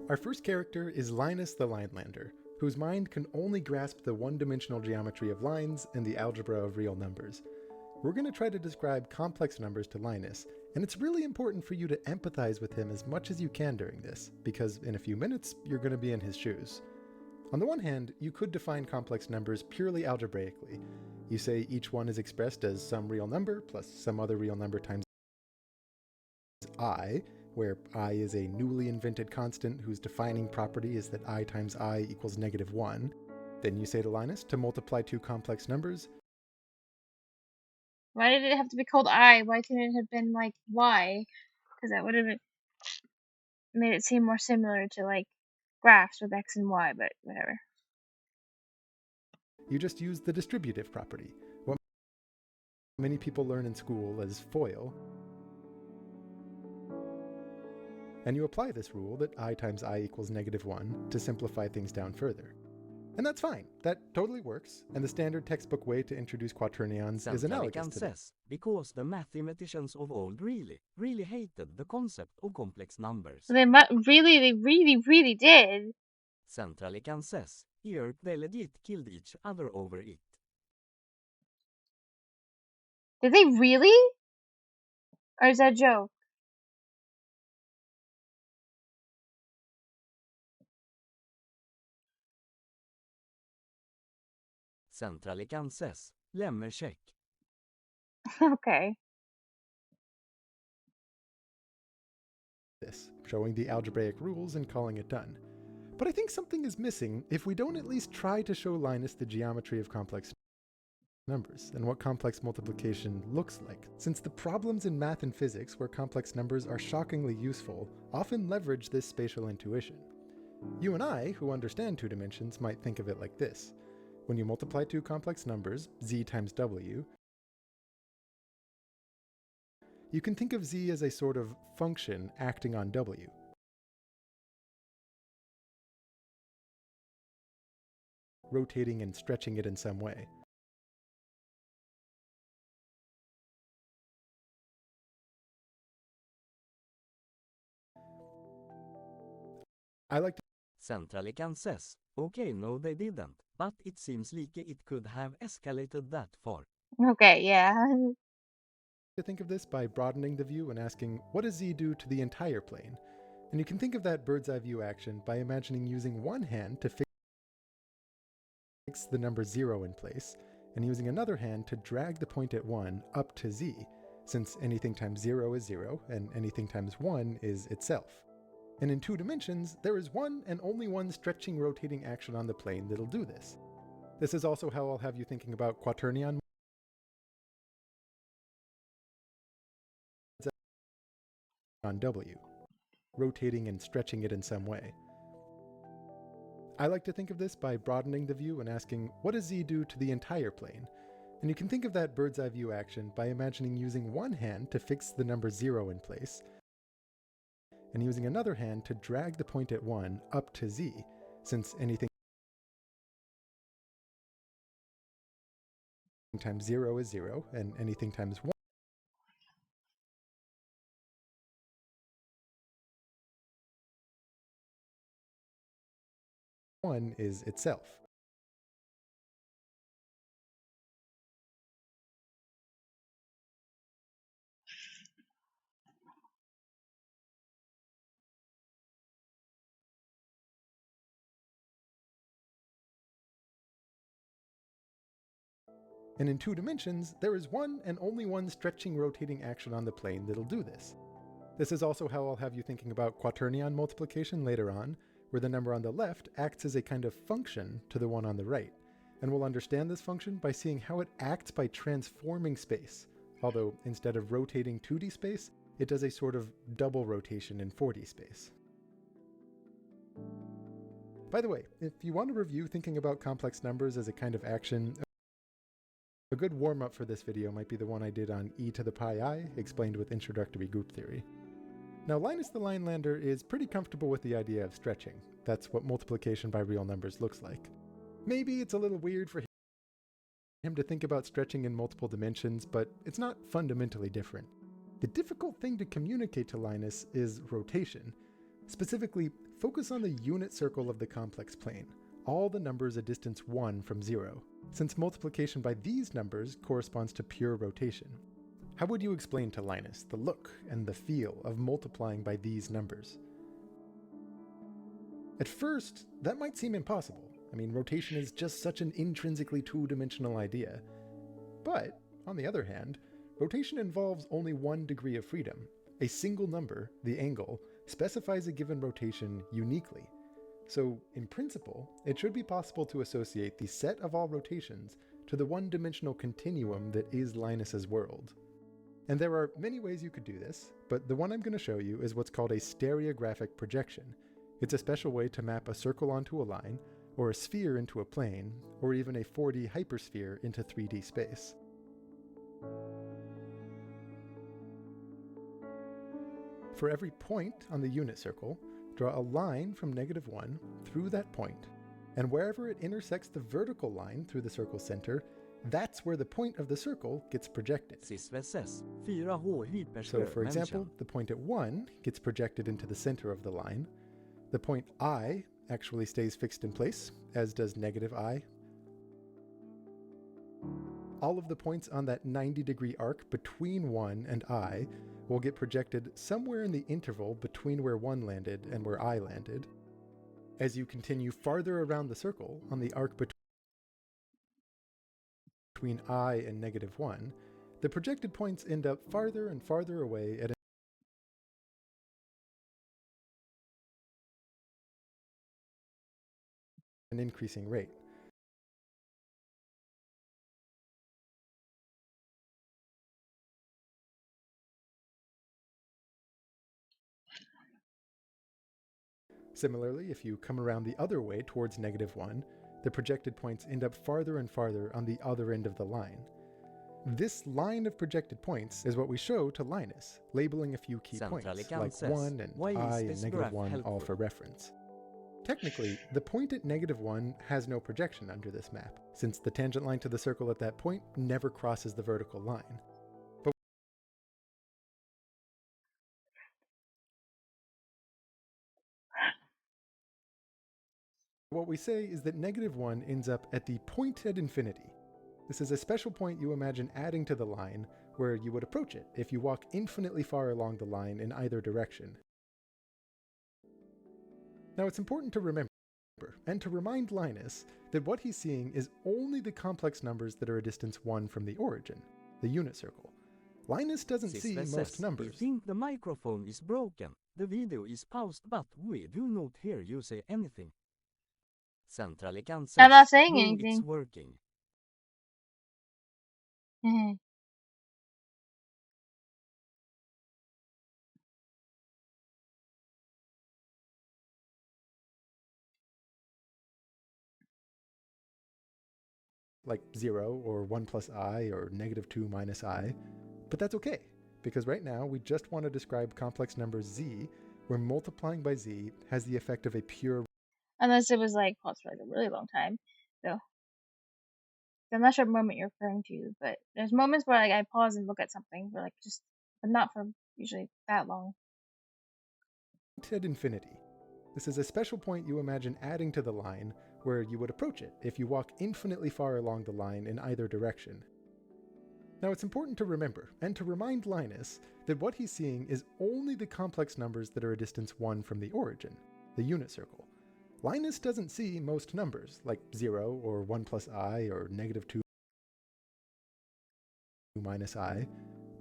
Our first character is Linus the Linelander, whose mind can only grasp the one-dimensional geometry of lines and the algebra of real numbers. We're going to try to describe complex numbers to Linus, and it's really important for you to empathize with him as much as you can during this, because in a few minutes, you're going to be in his shoes. On the one hand, you could define complex numbers purely algebraically. You say each one is expressed as some real number plus some other real number times I, where I is a newly invented constant whose defining property is that I times I equals -1. Then you say to Linus to multiply 2 complex numbers.
Why did it have to be called I? Why couldn't it have been like Y? Because that would have made it seem more similar to like graphs with X and Y, but whatever.
You just use the distributive property, what many people learn in school as FOIL, and you apply this rule that I times I equals -1 to simplify things down further. And that's fine. That totally works, and the standard textbook way to introduce quaternions is analogous to this.
Because the mathematicians of old really hated the concept of complex numbers.
They really did.
Centralican says, here they legit killed each other over it.
Did they really? Or is that a joke?
Centralican says, lemmer check.
Okay.
This, showing the algebraic rules and calling it done. But I think something is missing if we don't at least try to show Linus the geometry of complex numbers and what complex multiplication looks like, since the problems in math and physics where complex numbers are shockingly useful often leverage this spatial intuition. You and I, who understand 2 dimensions, might think of it like this. When you multiply 2 complex numbers, z times w, you can think of z as a sort of function acting on w. Rotating and stretching it in some way. I like to
Centralican says, okay, no they didn't, but it seems like it could have escalated that far.
Okay, yeah.
think of this by broadening the view and asking, what does z do to the entire plane? And you can think of that bird's eye view action by imagining using one hand to fix the number 0 in place, and using another hand to drag the point at 1 up to z, since anything times 0 is 0, and anything times 1 is itself. And in 2 dimensions, there is one and only one stretching rotating action on the plane that'll do this. This is also how I'll have you thinking about quaternion on W, rotating and stretching it in some way. I like to think of this by broadening the view and asking, what does z do to the entire plane? And you can think of that bird's eye view action by imagining using one hand to fix the number 0 in place, and using another hand to drag the point at 1 up to z, since anything times 0 is 0, and anything times 1 is itself. And in 2 dimensions, there is one and only one stretching rotating action on the plane that'll do this. This is also how I'll have you thinking about quaternion multiplication later on, where the number on the left acts as a kind of function to the one on the right. And we'll understand this function by seeing how it acts by transforming space, although instead of rotating 2D space, it does a sort of double rotation in 4D space. By the way, if you want to review thinking about complex numbers as a kind of action, a good warm-up for this video might be the one I did on e to the pi I, explained with introductory group theory. Now, Linus the Linelander is pretty comfortable with the idea of stretching. That's what multiplication by real numbers looks like. Maybe it's a little weird for him to think about stretching in multiple dimensions, but it's not fundamentally different. The difficult thing to communicate to Linus is rotation. Specifically, focus on the unit circle of the complex plane, all the numbers a distance 1 from 0, since multiplication by these numbers corresponds to pure rotation. How would you explain to Linus the look and the feel of multiplying by these numbers? At first, that might seem impossible. I mean, rotation is just such an intrinsically two-dimensional idea. But, on the other hand, rotation involves only one degree of freedom. A single number, the angle, specifies a given rotation uniquely. So, in principle, it should be possible to associate the set of all rotations to the one-dimensional continuum that is Linus's world. And there are many ways you could do this, but the one I'm going to show you is what's called a stereographic projection. It's a special way to map a circle onto a line, or a sphere into a plane, or even a 4D hypersphere into 3D space. For every point on the unit circle, draw a line from -1 through that point, and wherever it intersects the vertical line through the circle's center, that's where the point of the circle gets projected. So, for example, the point at 1 gets projected into the center of the line. The point I actually stays fixed in place, as does -I. All of the points on that 90-degree arc between 1 and I will get projected somewhere in the interval between where 1 landed and where I landed. As you continue farther around the circle on the arc between I and -1, the projected points end up farther and farther away at an increasing rate. Similarly, if you come around the other way towards -1, the projected points end up farther and farther on the other end of the line. This line of projected points is what we show to Linus, labeling a few key points, like 1 and I and -1, all for reference. Technically, the point at -1 has no projection under this map, since the tangent line to the circle at that point never crosses the vertical line. But what we say is that -1 ends up at the point at infinity. This is a special point you imagine adding to the line, where you would approach it if you walk infinitely far along the line in either direction. Now, it's important to remember, and to remind Linus, that what he's seeing is only the complex numbers that are a distance 1 from the origin, the unit circle. Linus doesn't see most numbers.
I think the microphone is broken. The video is paused, but we do not hear you say anything. Centralikan says,
I'm not saying
no,
anything.
it's working.
Like 0 or 1 plus I or -2 minus I, but that's okay, because right now we just want to describe complex number z, where multiplying by z has the effect of a pure...
Unless it was like paused for like a really long time, so I'm not sure what moment you're referring to, but there's moments where like I pause and look at something, but not for usually that long.
At infinity. This is a special point you imagine adding to the line, where you would approach it if you walk infinitely far along the line in either direction. Now, it's important to remember, and to remind Linus, that what he's seeing is only the complex numbers that are a distance 1 from the origin, the unit circle. Linus doesn't see most numbers, like 0 or 1 plus I or -2 minus I,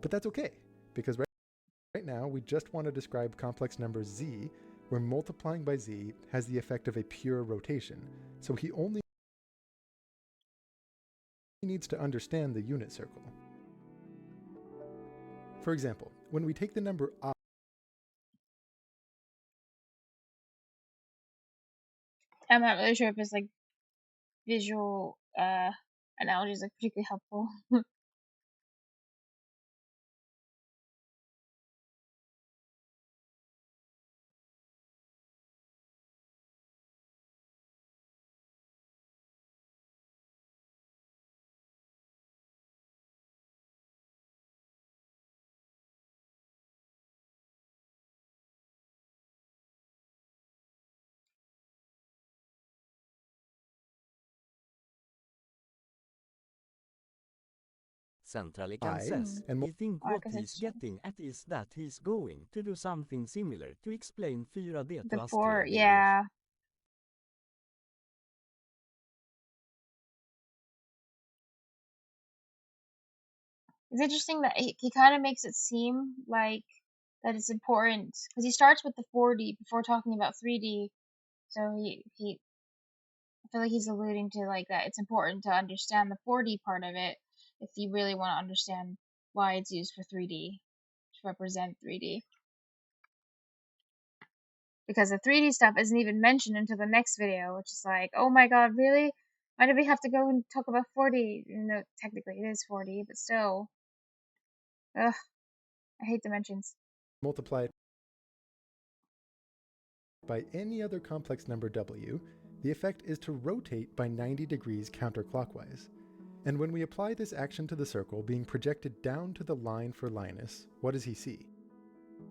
but that's okay, because right now we just want to describe complex number z, where multiplying by z has the effect of a pure rotation, so he only needs to understand the unit circle. For example, when we take the number
I'm not really sure if it's like visual analogies like particularly helpful.
Centralican says,
and
I think
I
what
guess
he's
it's
getting at is that he's going to do something similar to explain 4D to
the
us
4,
3D.
yeah. It's interesting that he kind of makes it seem like that it's important because he starts with the 4D before talking about 3D. So he I feel like he's alluding to like that it's important to understand the 4D part of it if you really want to understand why it's used for 3D to represent 3D. Because the 3D stuff isn't even mentioned until the next video, which is like, oh my god, really? Why do we have to go and talk about 4D? Even though technically it is 4D, but still. Ugh, I hate dimensions.
Multiply it by any other complex number w, the effect is to rotate by 90 degrees counterclockwise. And when we apply this action to the circle being projected down to the line for Linus, what does he see?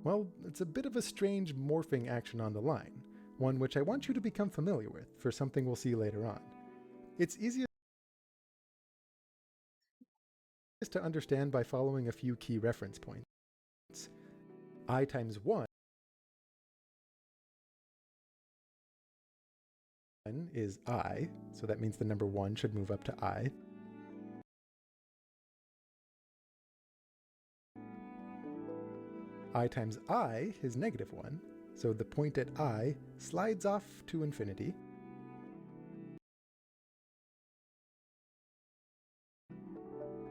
Well, it's a bit of a strange morphing action on the line, one which I want you to become familiar with for something we'll see later on. It's easiest to understand by following a few key reference points. I times 1 is I, so that means the number 1 should move up to I. I times I is negative 1, so the point at I slides off to infinity.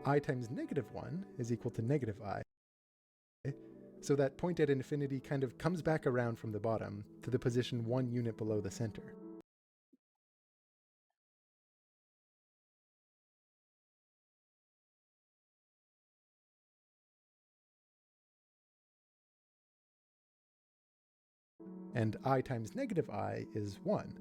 I times negative 1 is equal to negative I, so that point at infinity kind of comes back around from the bottom to the position 1 unit below the center. And I times negative I is 1.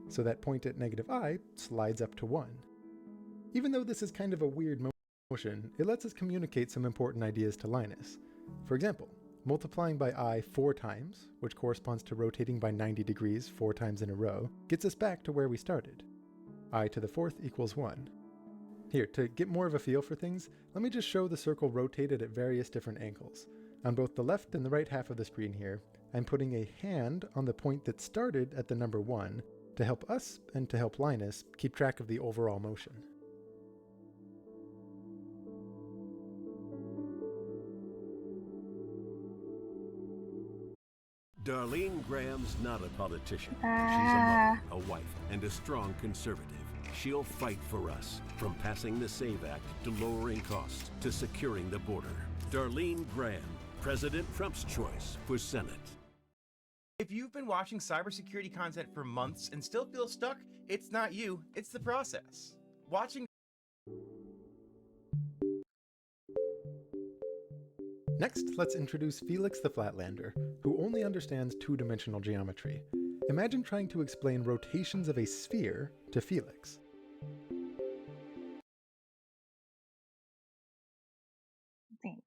So that point at negative I slides up to 1. Even though this is kind of a weird motion, it lets us communicate some important ideas to Linus. For example, multiplying by I 4 times, which corresponds to rotating by 90 degrees 4 times in a row, gets us back to where we started. I to the 4th equals 1. Here, to get more of a feel for things, let me just show the circle rotated at various different angles. On both the left and the right half of the screen here, I'm putting a hand on the point that started at the number 1 to help us and to help Linus keep track of the overall motion.
Darlene Graham's not a politician. She's a mother, a wife, and a strong conservative. She'll fight for us, from passing the SAVE Act to lowering costs to securing the border. Darlene Graham, President Trump's choice for Senate.
If you've been watching cybersecurity content for months and still feel stuck, it's not you, it's the process. Watching.
Next, let's introduce Felix the Flatlander, who only understands 2-dimensional geometry. Imagine trying to explain rotations of a sphere to Felix.
Think.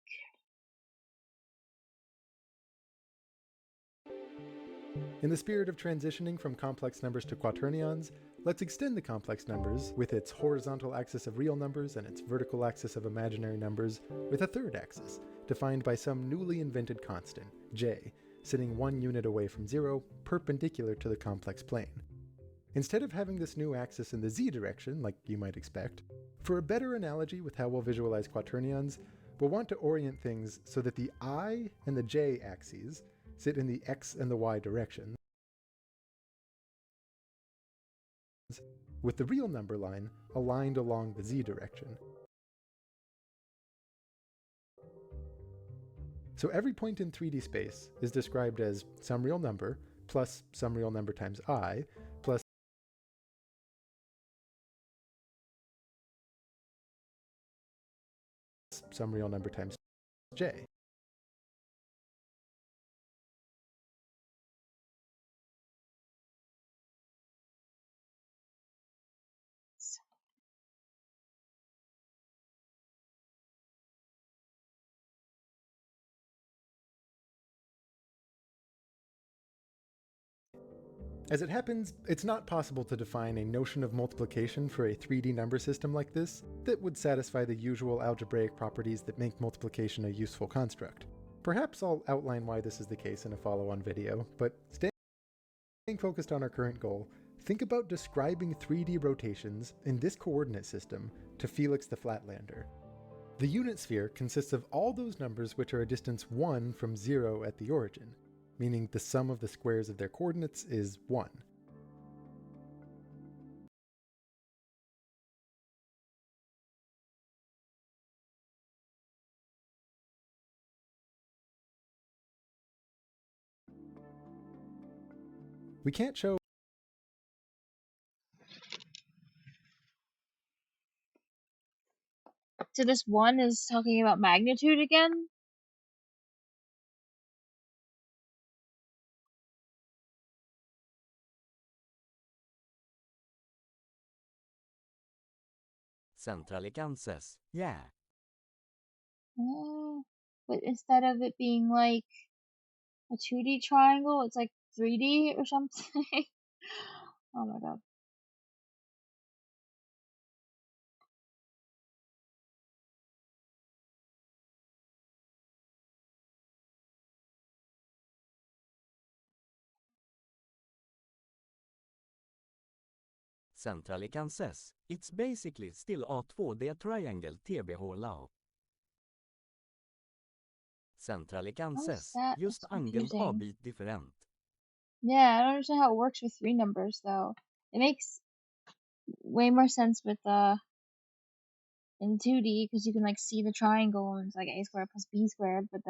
In the spirit of transitioning from complex numbers to quaternions, let's extend the complex numbers with its horizontal axis of real numbers and its vertical axis of imaginary numbers with a third axis, defined by some newly invented constant, j, sitting 1 unit away from 0, perpendicular to the complex plane. Instead of having this new axis in the z direction, like you might expect, for a better analogy with how we'll visualize quaternions, we'll want to orient things so that the I and the j axes sit in the x and the y directions, with the real number line aligned along the z direction. So every point in 3D space is described as some real number plus some real number times I plus some real number times j. As it happens, it's not possible to define a notion of multiplication for a 3D number system like this that would satisfy the usual algebraic properties that make multiplication a useful construct. Perhaps I'll outline why this is the case in a follow-on video, but staying focused on our current goal, think about describing 3D rotations in this coordinate system to Felix the Flatlander. The unit sphere consists of all those numbers which are a distance 1 from 0 at the origin, meaning the sum of the squares of their coordinates is 1. We can't show
So this one is talking about magnitude again?
Centrally Kansas, yeah.
Oh, but instead of it being like a 2D triangle, it's like 3D or something. Oh my god.
Centrally Kansas, it's basically still A2D triangle TBH-LAO. Centrally Kansas,
that?
just
That's
angled
confusing.
A-bit different.
Yeah, I don't understand how it works with 3 numbers though. It makes way more sense with in 2D because you can like see the triangle and it's like a squared plus b squared, but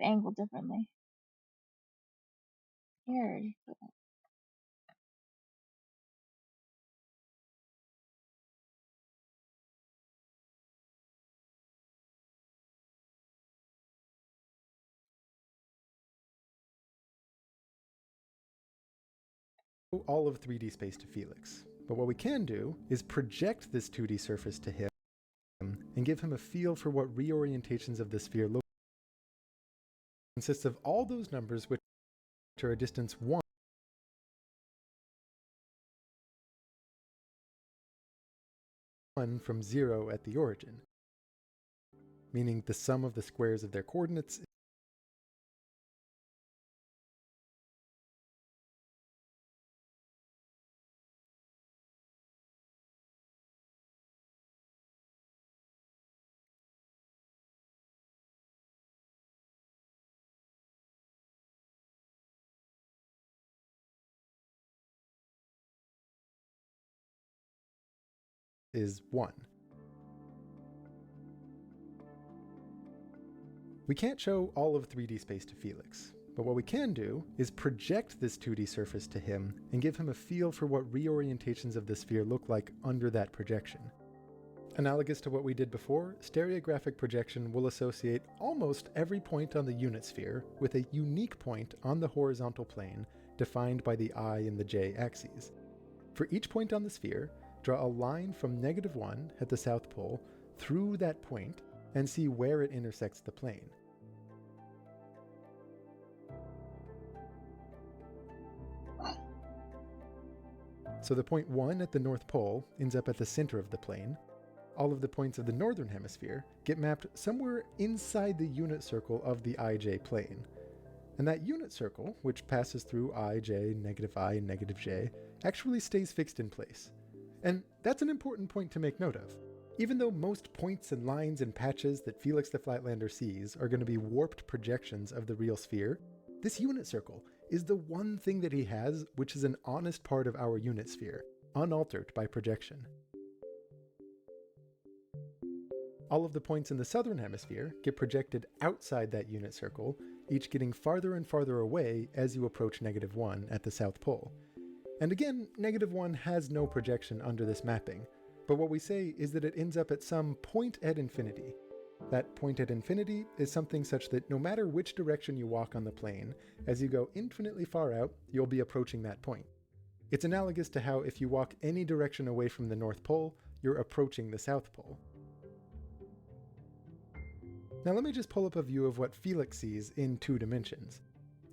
angled differently. Weird.
all of 3D space to Felix, but what we can do is project this 2D surface to him and give him a feel for what reorientations of the sphere look like. It consists of all those numbers which are a distance 1 from 0 at the origin, meaning the sum of the squares of their coordinates is 1. We can't show all of 3D space to Felix, but what we can do is project this 2D surface to him and give him a feel for what reorientations of the sphere look like under that projection. Analogous to what we did before, stereographic projection will associate almost every point on the unit sphere with a unique point on the horizontal plane defined by the I and the j axes. For each point on the sphere, draw a line from -1 at the South Pole through that point and see where it intersects the plane. So the point 1 at the North Pole ends up at the center of the plane. All of the points of the Northern Hemisphere get mapped somewhere inside the unit circle of the IJ plane. And that unit circle, which passes through I, j, I, and negative j, actually stays fixed in place. And that's an important point to make note of. Even though most points and lines and patches that Felix the Flatlander sees are going to be warped projections of the real sphere, this unit circle is the one thing that he has which is an honest part of our unit sphere, unaltered by projection. All of the points in the southern hemisphere get projected outside that unit circle, each getting farther and farther away as you approach -1 at the South Pole. And again, -1 has no projection under this mapping, but what we say is that it ends up at some point at infinity. That point at infinity is something such that no matter which direction you walk on the plane, as you go infinitely far out, you'll be approaching that point. It's analogous to how if you walk any direction away from the North Pole, you're approaching the South Pole. Now let me just pull up a view of what Felix sees in 2 dimensions.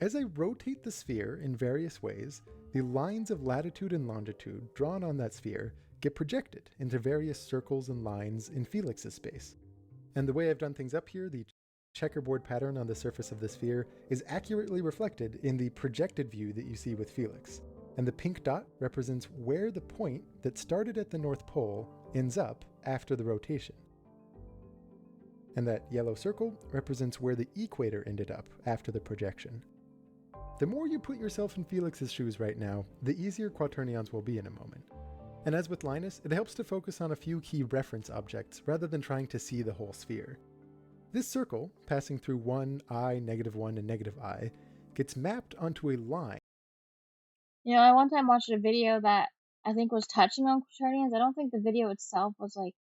As I rotate the sphere in various ways, the lines of latitude and longitude drawn on that sphere get projected into various circles and lines in Felix's space. And the way I've done things up here, the checkerboard pattern on the surface of the sphere is accurately reflected in the projected view that you see with Felix. And the pink dot represents where the point that started at the North Pole ends up after the rotation. And that yellow circle represents where the equator ended up after the projection. The more you put yourself in Felix's shoes right now, the easier quaternions will be in a moment. And as with Linus, it helps to focus on a few key reference objects rather than trying to see the whole sphere. This circle, passing through 1, I, -1, and I, gets mapped onto a line.
You know, I one time watched a video that I think was touching on quaternions. I don't think the video itself was like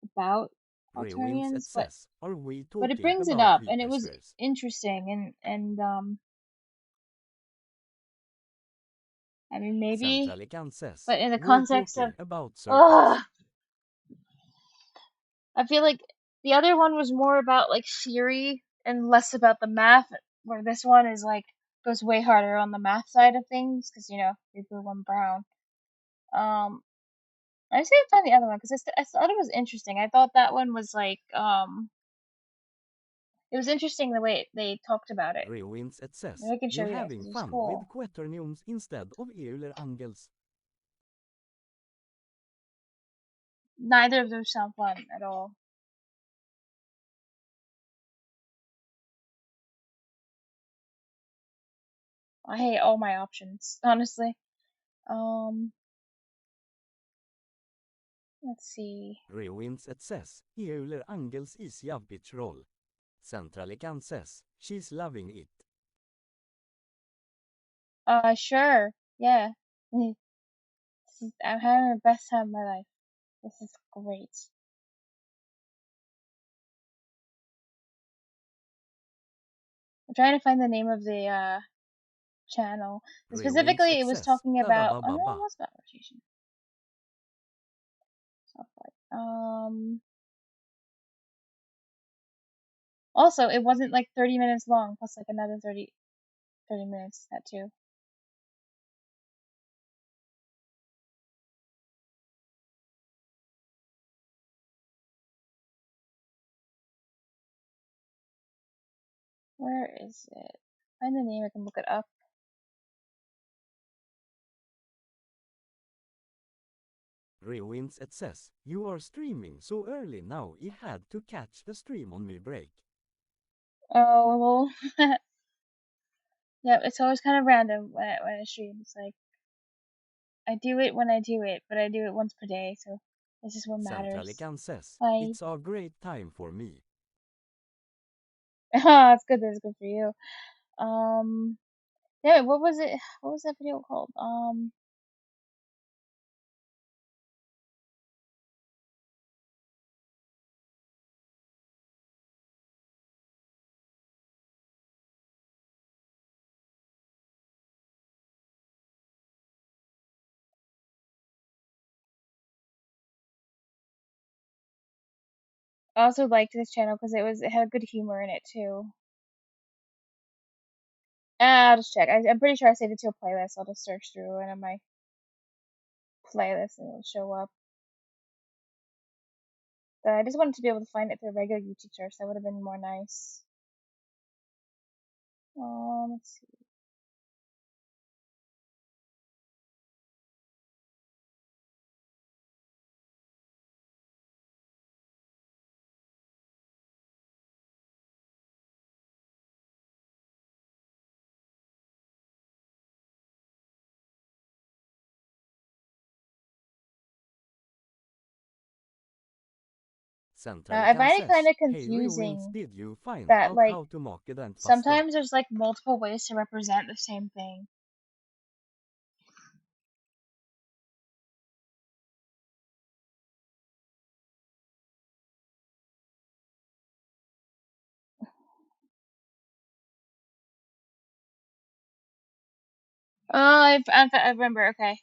about quaternions, but it brings it up, and it was interesting, and I mean maybe, but in the context of I feel like the other one was more about like theory and less about the math, where this one is like goes way harder on the math side of things because you know we blue one brown. I just gotta find the other one because I thought it was interesting. I thought that one was like it was interesting the way they talked about it. I can show you guys. It was cool.
With quaternions instead of Euler angles.
Neither of those sound fun at all. I hate all my options, honestly. Let's see.
Rewins it says, Euler angles is Javbit's role. Centralican says, she's loving it.
Sure. Yeah. I'm having the best time of my life. This is great. I'm trying to find the name of the channel. Specifically, it was talking about. Oh, no, it was about rotation. Also, it wasn't like 30 minutes long, plus like another 30 minutes, that too. Where is it? Find the name, I can look it up.
Rewins it says, you are streaming so early now I had to catch the stream on my break.
Oh, well. Yeah, it's always kind of random when I stream. It's like, I do it when I do it, but I do it once per day, so this is what matters.
Centralican says,
Bye.
it's a great time for me.
It's good that it's good for you. Yeah, what was it? What was that video called? I also liked this channel because it had good humor in it too. I'll just check. I'm pretty sure I saved it to a playlist. I'll just search through it on my playlist and it'll show up. But I just wanted to be able to find it through a regular YouTube search. That would have been more nice. Let's see. I find it kind of confusing
did you find
that,
out
like,
how to mock event faster?
sometimes there's, like, multiple ways to represent the same thing. Oh, I remember, okay.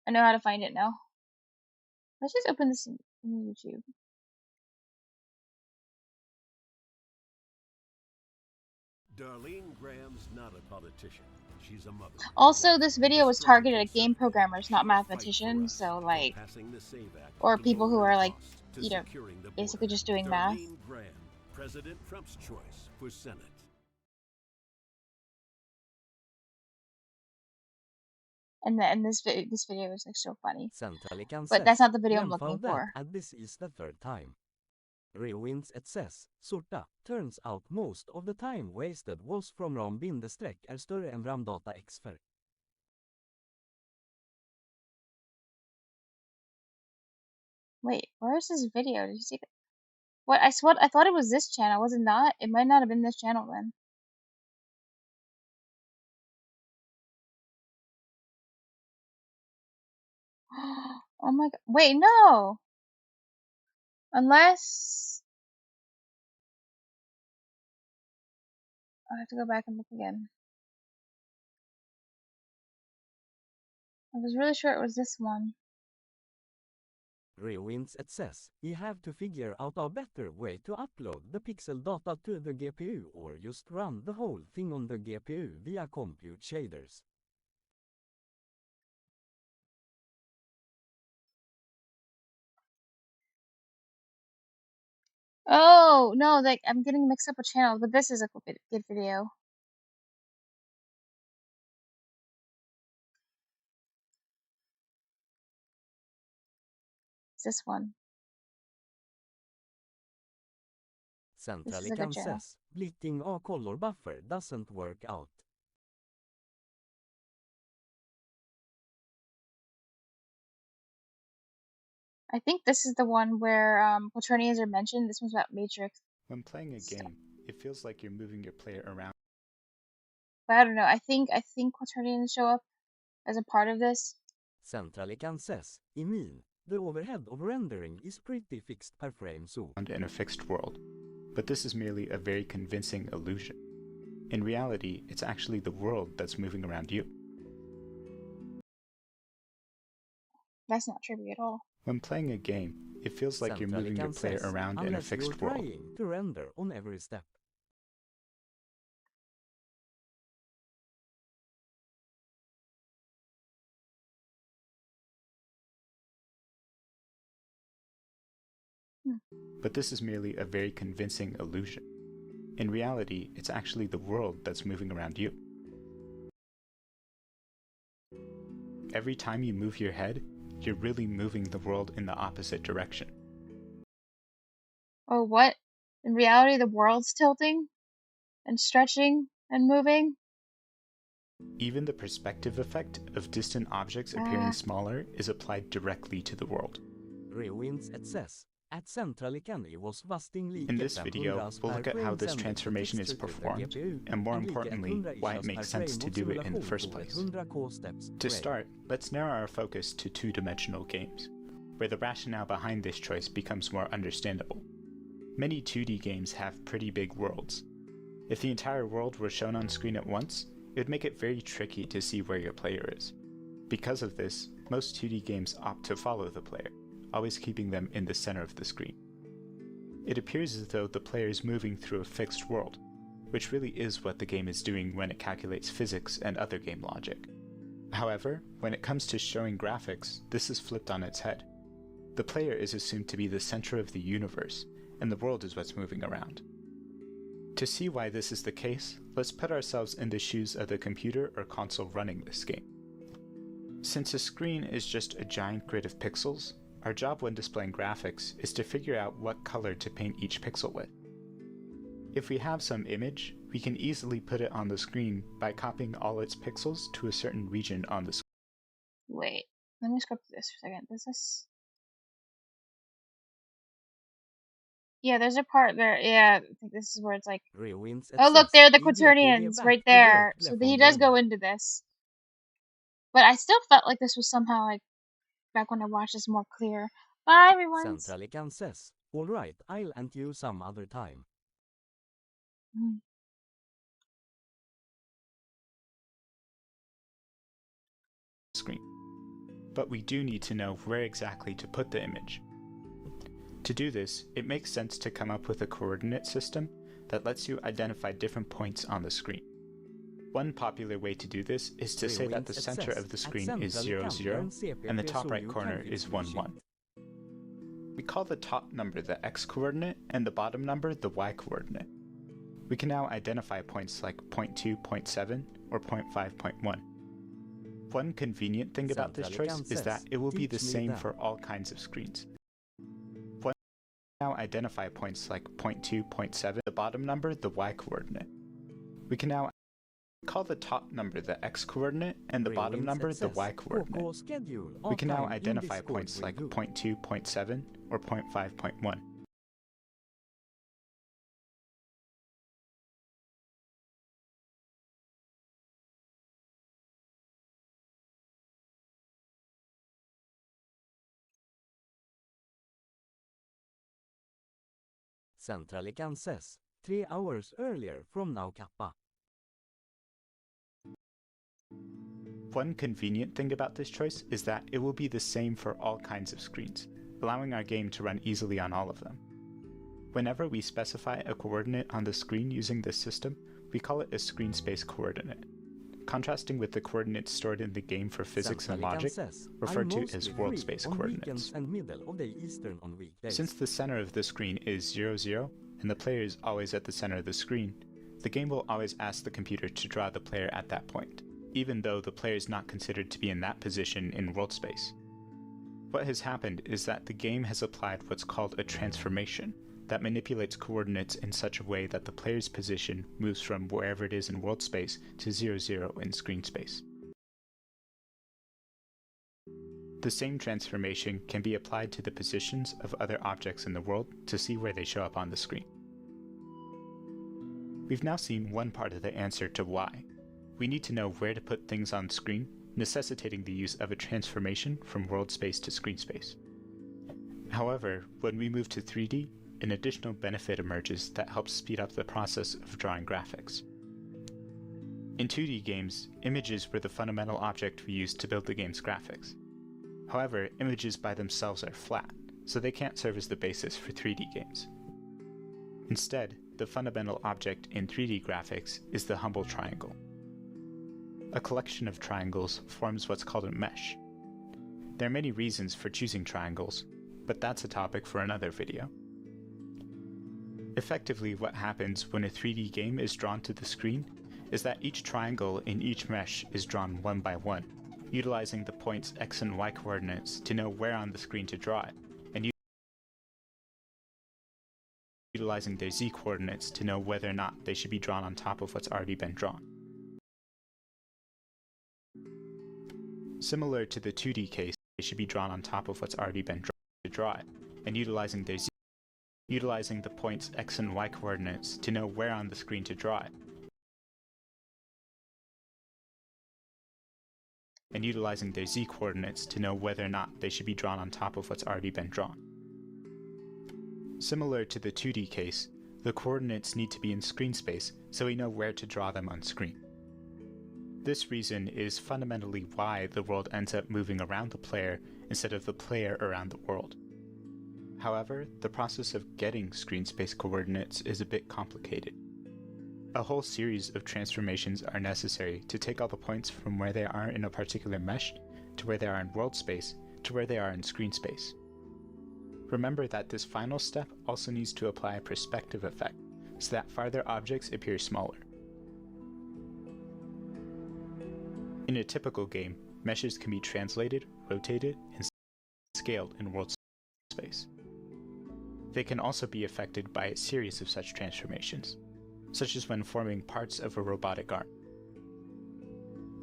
I know how to find it now. Let's just open this in YouTube.
Darlene Graham's not a politician. She's a mother.
Also, this video was targeted at game programmers, not mathematicians, so, like, or people who are, like, you know, basically just doing math.
Darlene Graham, President Trump's choice for Senate.
And this video is, like, so funny. But that's not the video I'm looking for.
And this is the third time. Rewinds it says, sorta, turns out most of the time wasted was from ram-bindestreck är större än ramdata xfer.
Wait, where is this video? Did you see that? What? I thought it was this channel. Was it not? It might not have been this channel then. Oh my god. Wait, no! Unless... I have to go back and look again. I was really sure it was this one.
Rewinds it says, you have to figure out a better way to upload the pixel data to the GPU or just run the whole thing on the GPU via compute shaders.
Oh, no, like, I'm getting mixed up with channels, but this is a good video. It's this one.
Centralican says, blinking a color buffer doesn't work out.
I think this is the one where quaternions are mentioned. This one's about matrix.
When playing a game, it feels like you're moving your player around.
But I don't know. I think quaternions show up as a part of this.
Centralican says, I mean, the overhead of rendering is pretty fixed per frame so.
In a fixed world. But this is merely a very convincing illusion. In reality, it's actually the world that's moving around you.
That's not true at all.
When playing a game, it feels like you're moving your player around in a fixed world.
To render on every step.
But this is merely a very convincing illusion. In reality, it's actually the world that's moving around you. Every time you move your head, you're really moving the world in the opposite direction.
Oh, what? In reality, the world's tilting and stretching and moving?
Even the perspective effect of distant objects appearing smaller is applied directly to the world.
Rewinds it says, at Centralican was
in this video, we'll look at how this transformation is performed, and more importantly, why it makes sense to do it in the first place. To start, let's narrow our focus to two-dimensional games, where the rationale behind this choice becomes more understandable. Many 2D games have pretty big worlds. If the entire world were shown on screen at once, it would make it very tricky to see where your player is. Because of this, most 2D games opt to follow the player, always keeping them in the center of the screen. It appears as though the player is moving through a fixed world, which really is what the game is doing when it calculates physics and other game logic. However, when it comes to showing graphics, this is flipped on its head. The player is assumed to be the center of the universe, and the world is what's moving around. To see why this is the case, let's put ourselves in the shoes of the computer or console running this game. Since a screen is just a giant grid of pixels, our job when displaying graphics is to figure out what color to paint each pixel with. If we have some image, we can easily put it on the screen by copying all its pixels to a certain region on the screen.
Wait, let me script this for a second. Does this... Yeah, there's a part there. Yeah, I think this is where it's like... Oh, look, there are the quaternions right there. So he does go into this. But I still felt like this was somehow, like, back when I watched this, more clear. Bye, everyone.
Centralican says, alright, I'll ant you some other time.
Screen. But we do need to know where exactly to put the image. To do this, it makes sense to come up with a coordinate system that lets you identify different points on the screen. One popular way to do this is to say that the center of the screen is 0, 0, and the top right corner is 1, 1. We call the top number the x-coordinate and the bottom number the y-coordinate. We can now identify points like 0.2, 0.7, or 0.5, 0.1. One convenient thing about this choice is that it will be the same for all kinds of screens. One can now identify points like 0.2, 0.7, the bottom number the y-coordinate. We can now call the top number the x-coordinate and the bottom number the y-coordinate. We can now identify points like 0.2, 0.7, or 0.5, 0.1.
Centralican says, 3 hours earlier from now, Kappa.
One convenient thing about this choice is that it will be the same for all kinds of screens, allowing our game to run easily on all of them. Whenever we specify a coordinate on the screen using this system, we call it a screen space coordinate, contrasting with the coordinates stored in the game for physics and logic, referred to as world space coordinates. Since the center of the screen is 0, 0, and the player is always at the center of the screen, the game will always ask the computer to draw the player at that point, even though the player is not considered to be in that position in world space. What has happened is that the game has applied what's called a transformation that manipulates coordinates in such a way that the player's position moves from wherever it is in world space to 0, 0 in screen space. The same transformation can be applied to the positions of other objects in the world to see where they show up on the screen. We've now seen one part of the answer to why. We need to know where to put things on screen, necessitating the use of a transformation from world space to screen space. However, when we move to 3D, an additional benefit emerges that helps speed up the process of drawing graphics. In 2D games, images were the fundamental object we used to build the game's graphics. However, images by themselves are flat, so they can't serve as the basis for 3D games. Instead, the fundamental object in 3D graphics is the humble triangle. A collection of triangles forms what's called a mesh. There are many reasons for choosing triangles, but that's a topic for another video. Effectively, what happens when a 3D game is drawn to the screen is that each triangle in each mesh is drawn one by one, utilizing the points x and y coordinates to know where on the screen to draw it, and utilizing their z coordinates to know whether or not they should be drawn on top of what's already been drawn. Similar to the 2D case, they should be drawn on top of what's already been drawn to draw it, and utilizing the points x and y coordinates to know where on the screen to draw it, and utilizing their z coordinates to know whether or not they should be drawn on top of what's already been drawn. Similar to the 2D case, the coordinates need to be in screen space so we know where to draw them on screen. This reason is fundamentally why the world ends up moving around the player instead of the player around the world. However, the process of getting screen space coordinates is a bit complicated. A whole series of transformations are necessary to take all the points from where they are in a particular mesh to where they are in world space to where they are in screen space. Remember that this final step also needs to apply a perspective effect, so that farther objects appear smaller. In a typical game, meshes can be translated, rotated, and scaled in world space. They can also be affected by a series of such transformations, such as when forming parts of a robotic arm.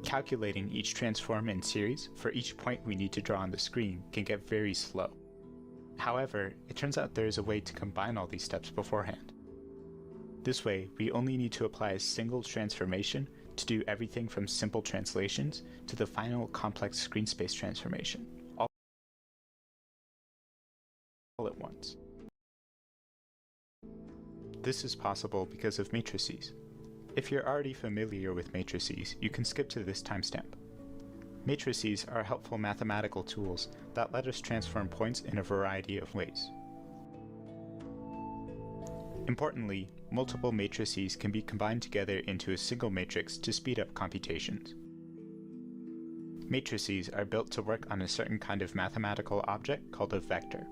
Calculating each transform in series for each point we need to draw on the screen can get very slow. However, it turns out there is a way to combine all these steps beforehand. This way, we only need to apply a single transformation to do everything from simple translations to the final complex screen space transformation, all at once. This is possible because of matrices. If you're already familiar with matrices, you can skip to this timestamp. Matrices are helpful mathematical tools that let us transform points in a variety of ways. Importantly, multiple matrices can be combined together into a single matrix to speed up computations. Matrices are built to work on a certain kind of mathematical object called a vector.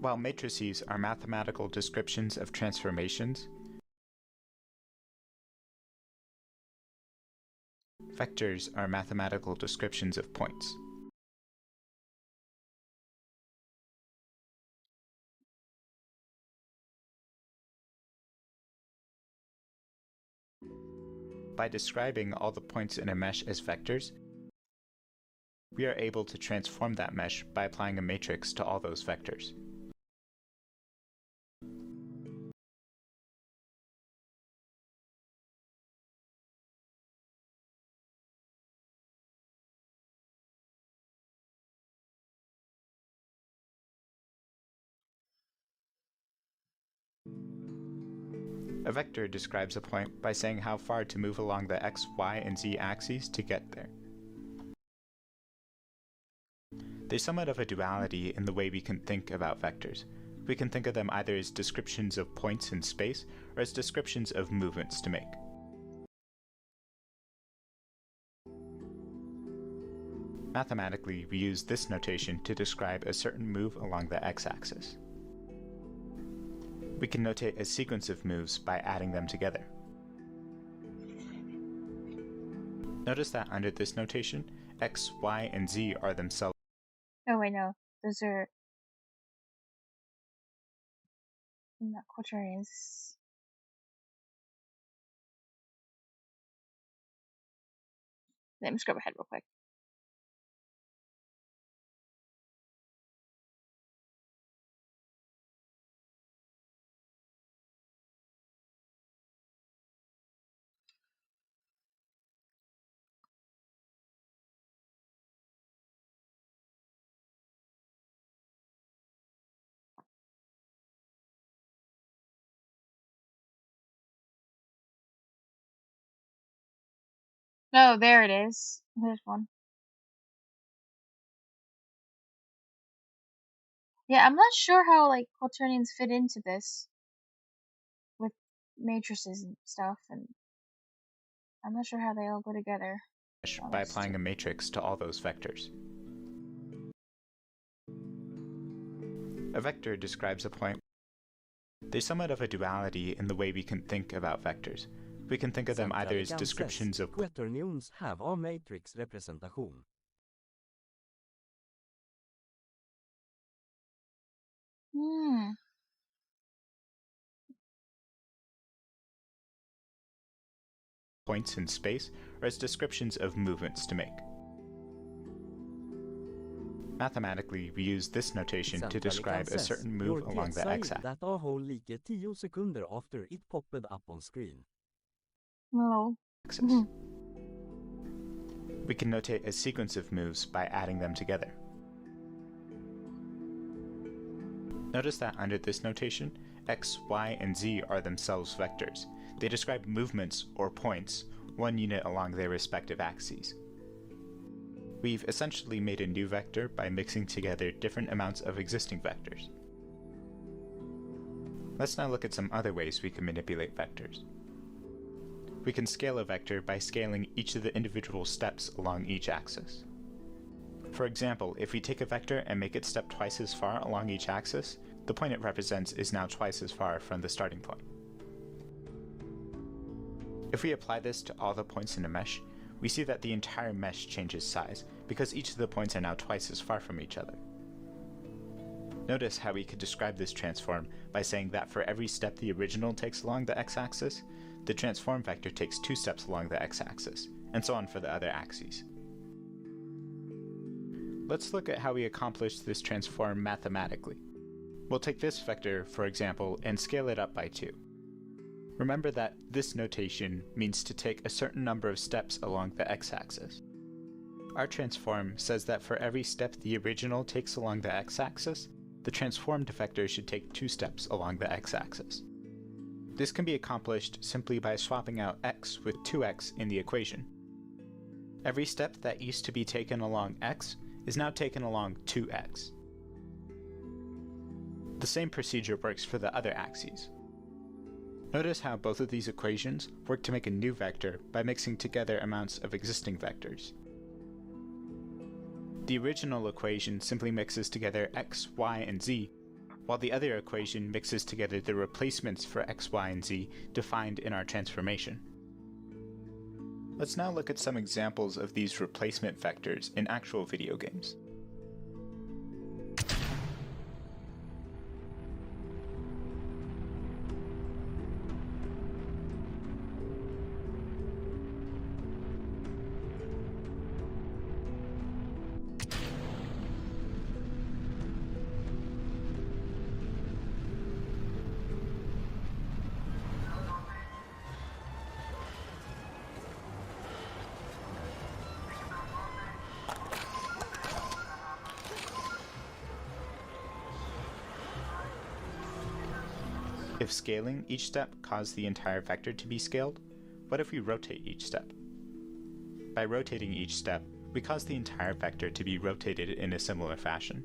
While matrices are mathematical descriptions of transformations, vectors are mathematical descriptions of points. By describing all the points in a mesh as vectors, we are able to transform that mesh by applying a matrix to all those vectors. A vector describes a point by saying how far to move along the x, y, and z axes to get there. There's somewhat of a duality in the way we can think about vectors. We can think of them either as descriptions of points in space or as descriptions of movements to make. Mathematically, we use this notation to describe a certain move along the x-axis. We can notate a sequence of moves by adding them together. Notice that under this notation, x, y, and z are themselves.
Oh wait, no. Those are not quaternions. Let me scrub ahead real quick. No, there it is. There's one. Yeah, I'm not sure how like quaternions fit into this with matrices and stuff, and I'm not sure how they all go together.
By applying a matrix to all those vectors. A vector describes a point. There's somewhat of a duality in the way we can think about vectors. We can think of them either as descriptions of
quaternions have a matrix representation.
Points in space or as descriptions of movements to make. Mathematically, we use this notation to describe a certain move along the x-axis.
That all like 10 sekunder after it popped up on screen.
No.
We can notate a sequence of moves by adding them together. Notice that under this notation, x, y, and z are themselves vectors. They describe movements, or points, one unit along their respective axes. We've essentially made a new vector by mixing together different amounts of existing vectors. Let's now look at some other ways we can manipulate vectors. We can scale a vector by scaling each of the individual steps along each axis. For example, if we take a vector and make it step twice as far along each axis, the point it represents is now twice as far from the starting point. If we apply this to all the points in a mesh, we see that the entire mesh changes size, because each of the points are now twice as far from each other. Notice how we could describe this transform by saying that for every step the original takes along the x-axis, the transform vector takes 2 steps along the x-axis, and so on for the other axes. Let's look at how we accomplish this transform mathematically. We'll take this vector, for example, and scale it up by 2. Remember that this notation means to take a certain number of steps along the x-axis. Our transform says that for every step the original takes along the x-axis, the transformed vector should take 2 steps along the x-axis. This can be accomplished simply by swapping out x with 2x in the equation. Every step that used to be taken along x is now taken along 2x. The same procedure works for the other axes. Notice how both of these equations work to make a new vector by mixing together amounts of existing vectors. The original equation simply mixes together x, y, and z, while the other equation mixes together the replacements for x, y, and z defined in our transformation. Let's now look at some examples of these replacement vectors in actual video games. If scaling each step caused the entire vector to be scaled, what if we rotate each step? By rotating each step, we cause the entire vector to be rotated in a similar fashion.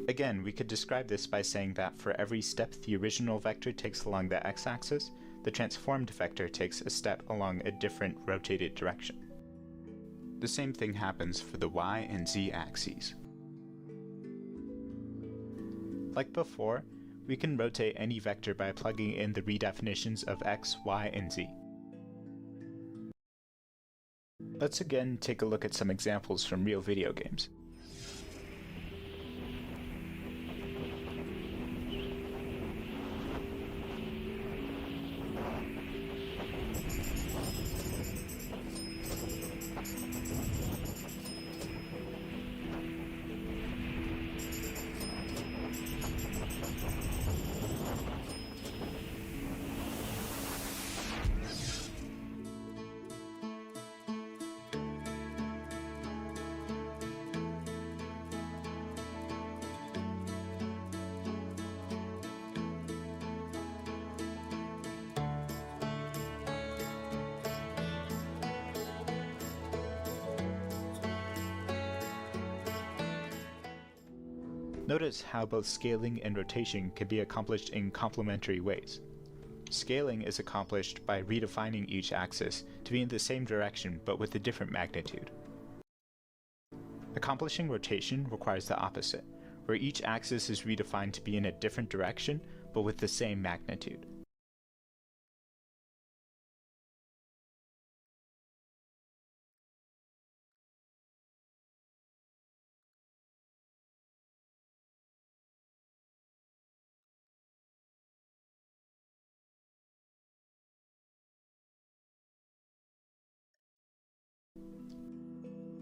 Again, we could describe this by saying that for every step the original vector takes along the x-axis, the transformed vector takes a step along a different rotated direction. The same thing happens for the y and z axes. Like before, we can rotate any vector by plugging in the redefinitions of x, y, and z. Let's again take a look at some examples from real video games. Notice how both scaling and rotation can be accomplished in complementary ways. Scaling is accomplished by redefining each axis to be in the same direction but with a different magnitude. Accomplishing rotation requires the opposite, where each axis is redefined to be in a different direction but with the same magnitude.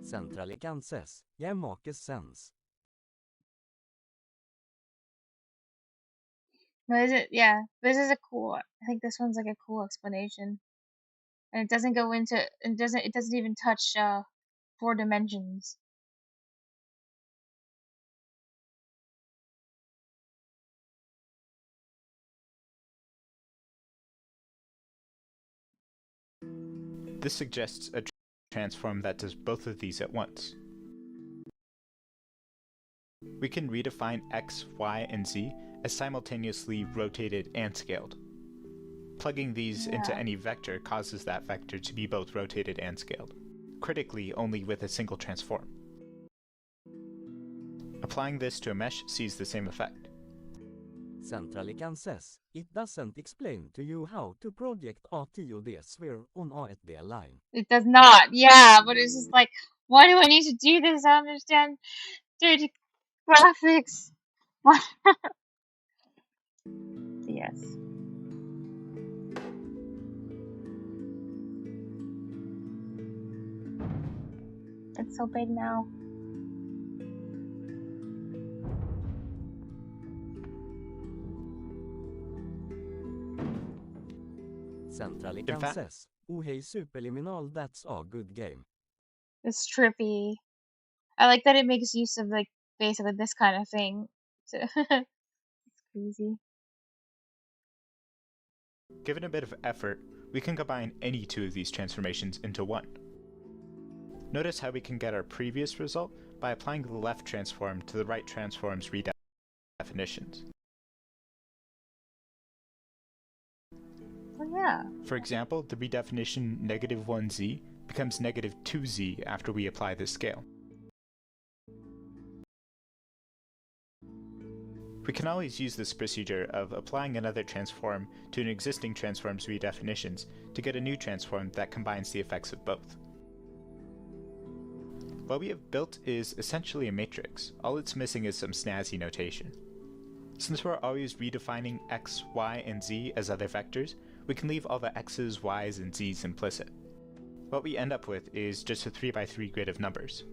Centralicances, jag makes sense.
But is it? Yeah, this is a cool. I think this one's like a cool explanation, and it doesn't go into. It doesn't even touch 4 dimensions.
This suggests a transform that does both of these at once. We can redefine x, y, and z as simultaneously rotated and scaled. Plugging these into any vector causes that vector to be both rotated and scaled, critically only with a single transform. Applying this to a mesh sees the same effect.
Centrally says, it doesn't explain to you how to project A10D sphere on A1D line.
It does not, yeah, but it's just like, why do I need to do this? I don't understand dirty graphics. What? Yes. It's so big now.
Centrally says, oh hey superliminal, that's a good game.
It's trippy. I like that it makes use of like basically this kind of thing. It's crazy.
Given a bit of effort, we can combine any two of these transformations into one. Notice how we can get our previous result by applying the left transform to the right transform's redefinitions.
Oh yeah.
For example, the redefinition -1z becomes -2z after we apply this scale. We can always use this procedure of applying another transform to an existing transform's redefinitions to get a new transform that combines the effects of both. What we have built is essentially a matrix. All it's missing is some snazzy notation. Since we're always redefining x, y, and z as other vectors, we can leave all the x's, y's, and z's implicit. What we end up with is just a 3x3 grid of numbers.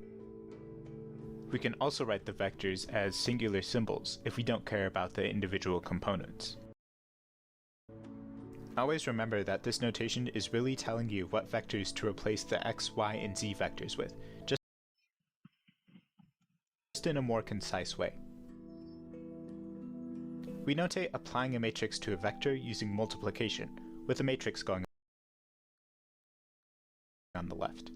We can also write the vectors as singular symbols if we don't care about the individual components. Always remember that this notation is really telling you what vectors to replace the x, y, and z vectors with, just in a more concise way. We notate applying a matrix to a vector using multiplication, with the matrix going on the left.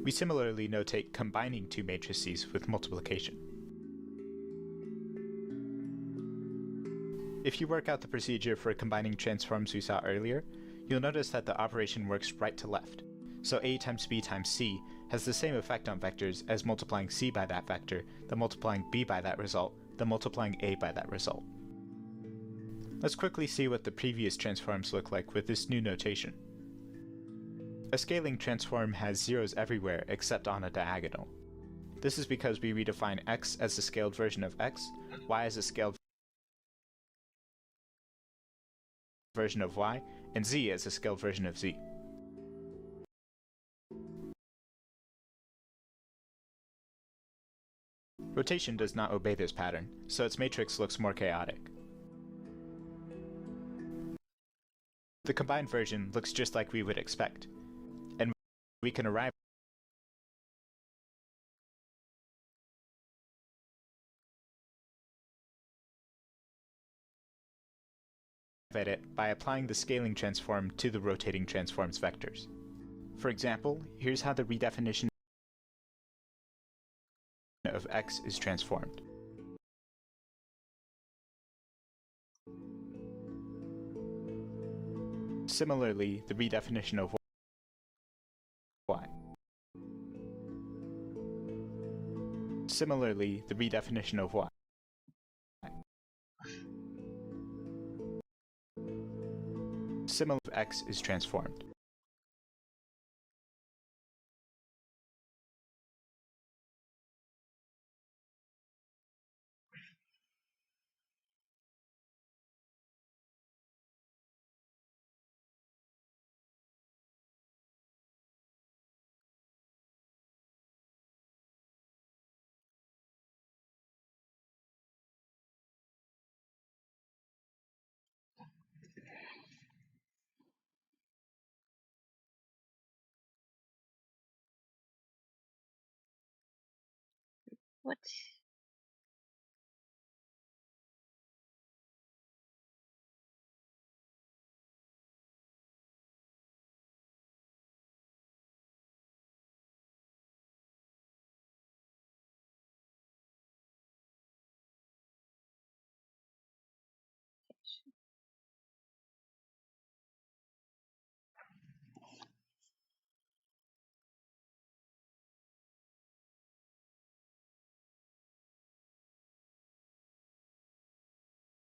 We similarly notate combining two matrices with multiplication. If you work out the procedure for combining transforms we saw earlier, you'll notice that the operation works right to left. So a times b times c has the same effect on vectors as multiplying c by that vector, then multiplying b by that result, then multiplying a by that result. Let's quickly see what the previous transforms look like with this new notation. A scaling transform has zeros everywhere except on a diagonal. This is because we redefine x as a scaled version of x, y as a scaled version of y, and z as a scaled version of z. Rotation does not obey this pattern, so its matrix looks more chaotic. The combined version looks just like we would expect, and we can arrive at it by applying the scaling transform to the rotating transform's vectors. For example, here's how the redefinition of x is transformed. Similarly, the redefinition of y. Similarly, the redefinition of y. Similarly, x is transformed.
What?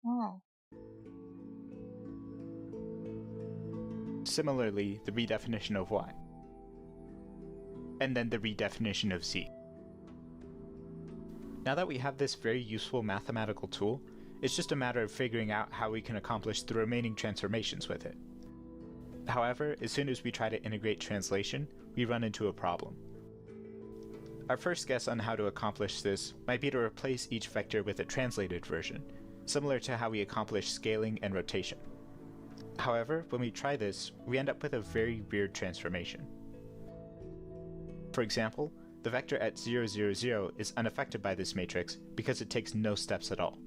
Oh.
Similarly, the redefinition of y. And then the redefinition of z. Now that we have this very useful mathematical tool, it's just a matter of figuring out how we can accomplish the remaining transformations with it. However, as soon as we try to integrate translation, we run into a problem. Our first guess on how to accomplish this might be to replace each vector with a translated version, similar to how we accomplish scaling and rotation. However, when we try this, we end up with a very weird transformation. For example, the vector at 0, 0, 0 is unaffected by this matrix because it takes no steps at all.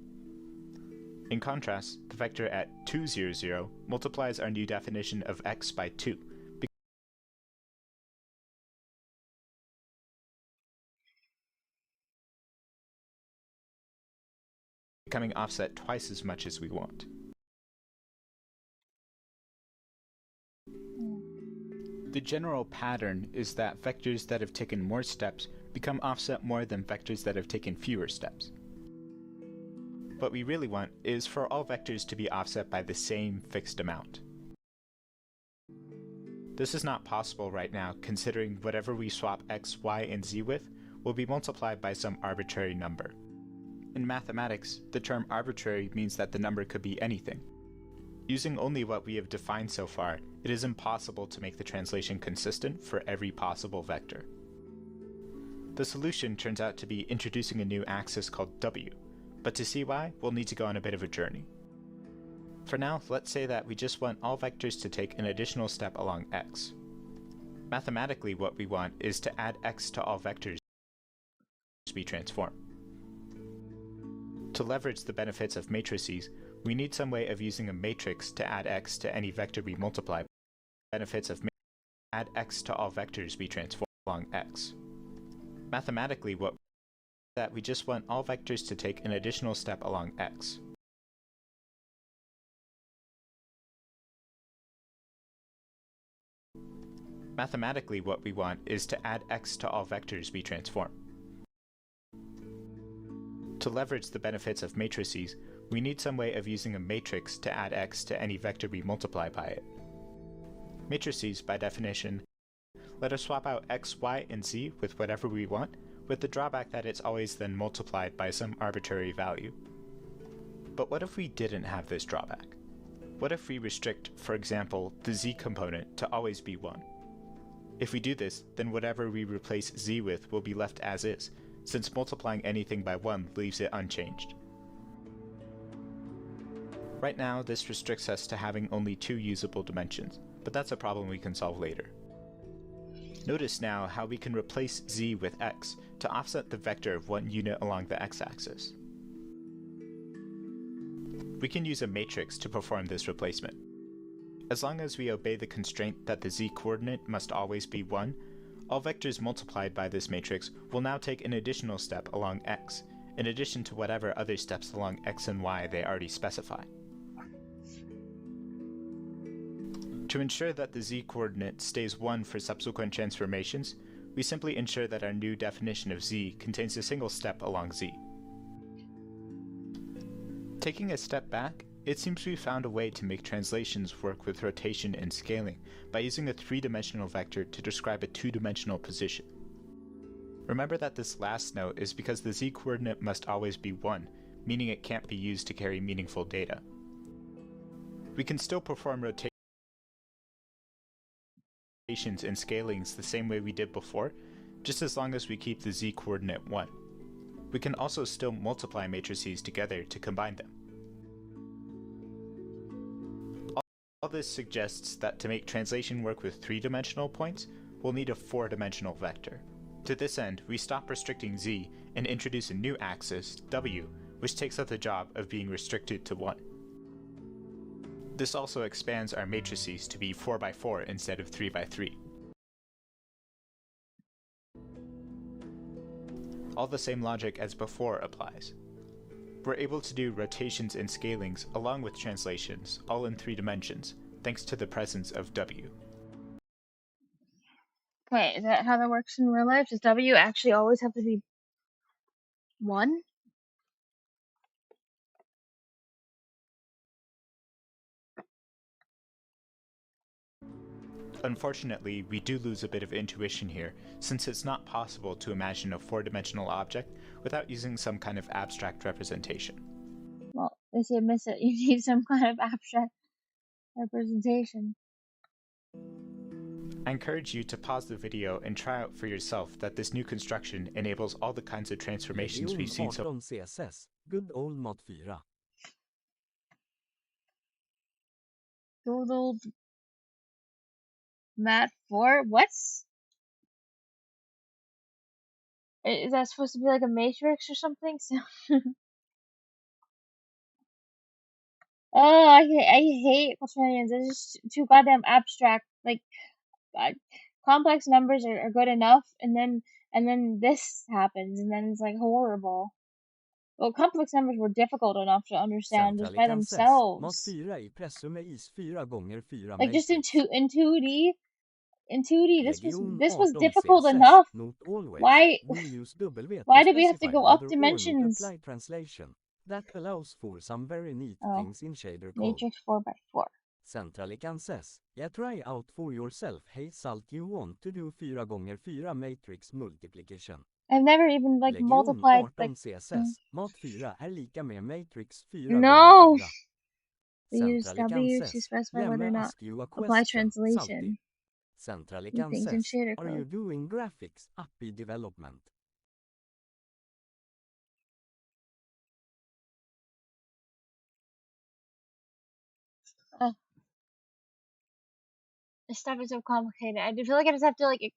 In contrast, the vector at 2, 0, 0 multiplies our new definition of x by 2, becoming offset twice as much as we want. The general pattern is that vectors that have taken more steps become offset more than vectors that have taken fewer steps. What we really want is for all vectors to be offset by the same fixed amount. This is not possible right now, considering whatever we swap x, y, and z with will be multiplied by some arbitrary number. In mathematics, the term arbitrary means that the number could be anything. Using only what we have defined so far, it is impossible to make the translation consistent for every possible vector. The solution turns out to be introducing a new axis called w, but to see why, we'll need to go on a bit of a journey. For now, let's say that we just want all vectors to take an additional step along x. Mathematically, what we want is to add x to all vectors we transform. To leverage the benefits of matrices, we need some way of using a matrix to add x to any vector we multiply. Benefits of add x to all vectors we transform along x. Mathematically, what that we just want all vectors to take an additional step along x. Mathematically, what we want is to add x to all vectors we transform. To leverage the benefits of matrices, we need some way of using a matrix to add x to any vector we multiply by it. Matrices, by definition, let us swap out x, y, and z with whatever we want, with the drawback that it's always then multiplied by some arbitrary value. But what if we didn't have this drawback? What if we restrict, for example, the z component to always be 1? If we do this, then whatever we replace z with will be left as is, since multiplying anything by 1 leaves it unchanged. Right now, this restricts us to having only 2 usable dimensions, but that's a problem we can solve later. Notice now how we can replace z with x to offset the vector of 1 unit along the x-axis. We can use a matrix to perform this replacement. As long as we obey the constraint that the z-coordinate must always be 1, all vectors multiplied by this matrix will now take an additional step along x, in addition to whatever other steps along x and y they already specify. To ensure that the z-coordinate stays 1 for subsequent transformations, we simply ensure that our new definition of z contains a single step along z. Taking a step back, it seems we found a way to make translations work with rotation and scaling by using a 3-dimensional vector to describe a 2-dimensional position. Remember that this last note is because the z-coordinate must always be 1, meaning it can't be used to carry meaningful data. We can still perform rotations and scalings the same way we did before, just as long as we keep the z-coordinate 1. We can also still multiply matrices together to combine them. All this suggests that to make translation work with 3-dimensional points, we'll need a 4-dimensional vector. To this end, we stop restricting z and introduce a new axis, w, which takes up the job of being restricted to 1. This also expands our matrices to be 4x4 instead of 3x3. All the same logic as before applies. We're able to do rotations and scalings along with translations, all in 3 dimensions, thanks to the presence of w.
Wait, is that how that works in real life? Does w actually always have to be 1?
Unfortunately, we do lose a bit of intuition here, since it's not possible to imagine a four-dimensional object without using some kind of abstract representation.
Well, they say miss it. You need some kind of abstract representation.
I encourage you to pause the video and try out for yourself that this new construction enables all the kinds of transformations we've seen so.
CSS. Good old Math 4.
Good old Math 4? What's? Is that supposed to be like a matrix or something? Oh, I hate quaternions. It's just too goddamn abstract. Like, complex numbers are good enough, and then this happens, and then it's like horrible. Well, complex numbers were difficult enough to understand just by themselves. Like just in 2D, this was difficult enough. Why did we have to go up dimensions?
That allows for some very neat things in shader code.
Matrix 4x4.
Centrally can says, yeah, try out for yourself. Hey Salt, you want to do 4x4 matrix multiplication.
I've never even like multiplied like
CSS. Math 4 är lika med matrix 4
No.
4.
We use W to specify whether or not apply translation.
Centrally can says, are you doing graphics, API development?
This stuff is so complicated. I feel like I just have to like,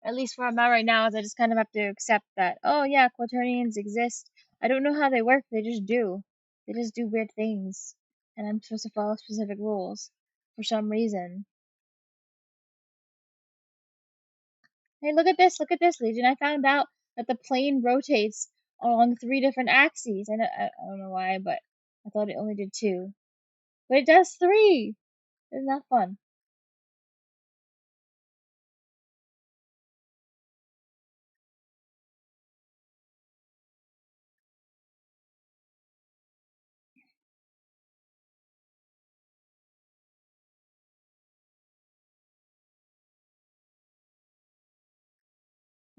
at least where I'm at right now, is I just kind of have to accept that, oh yeah, quaternions exist. I don't know how they work, they just do. They just do weird things. And I'm supposed to follow specific rules for some reason. Hey, look at this, Legion. I found out that the plane rotates along 3 different axes. And I don't know why, but I thought it only did 2. But it does 3! Isn't that fun?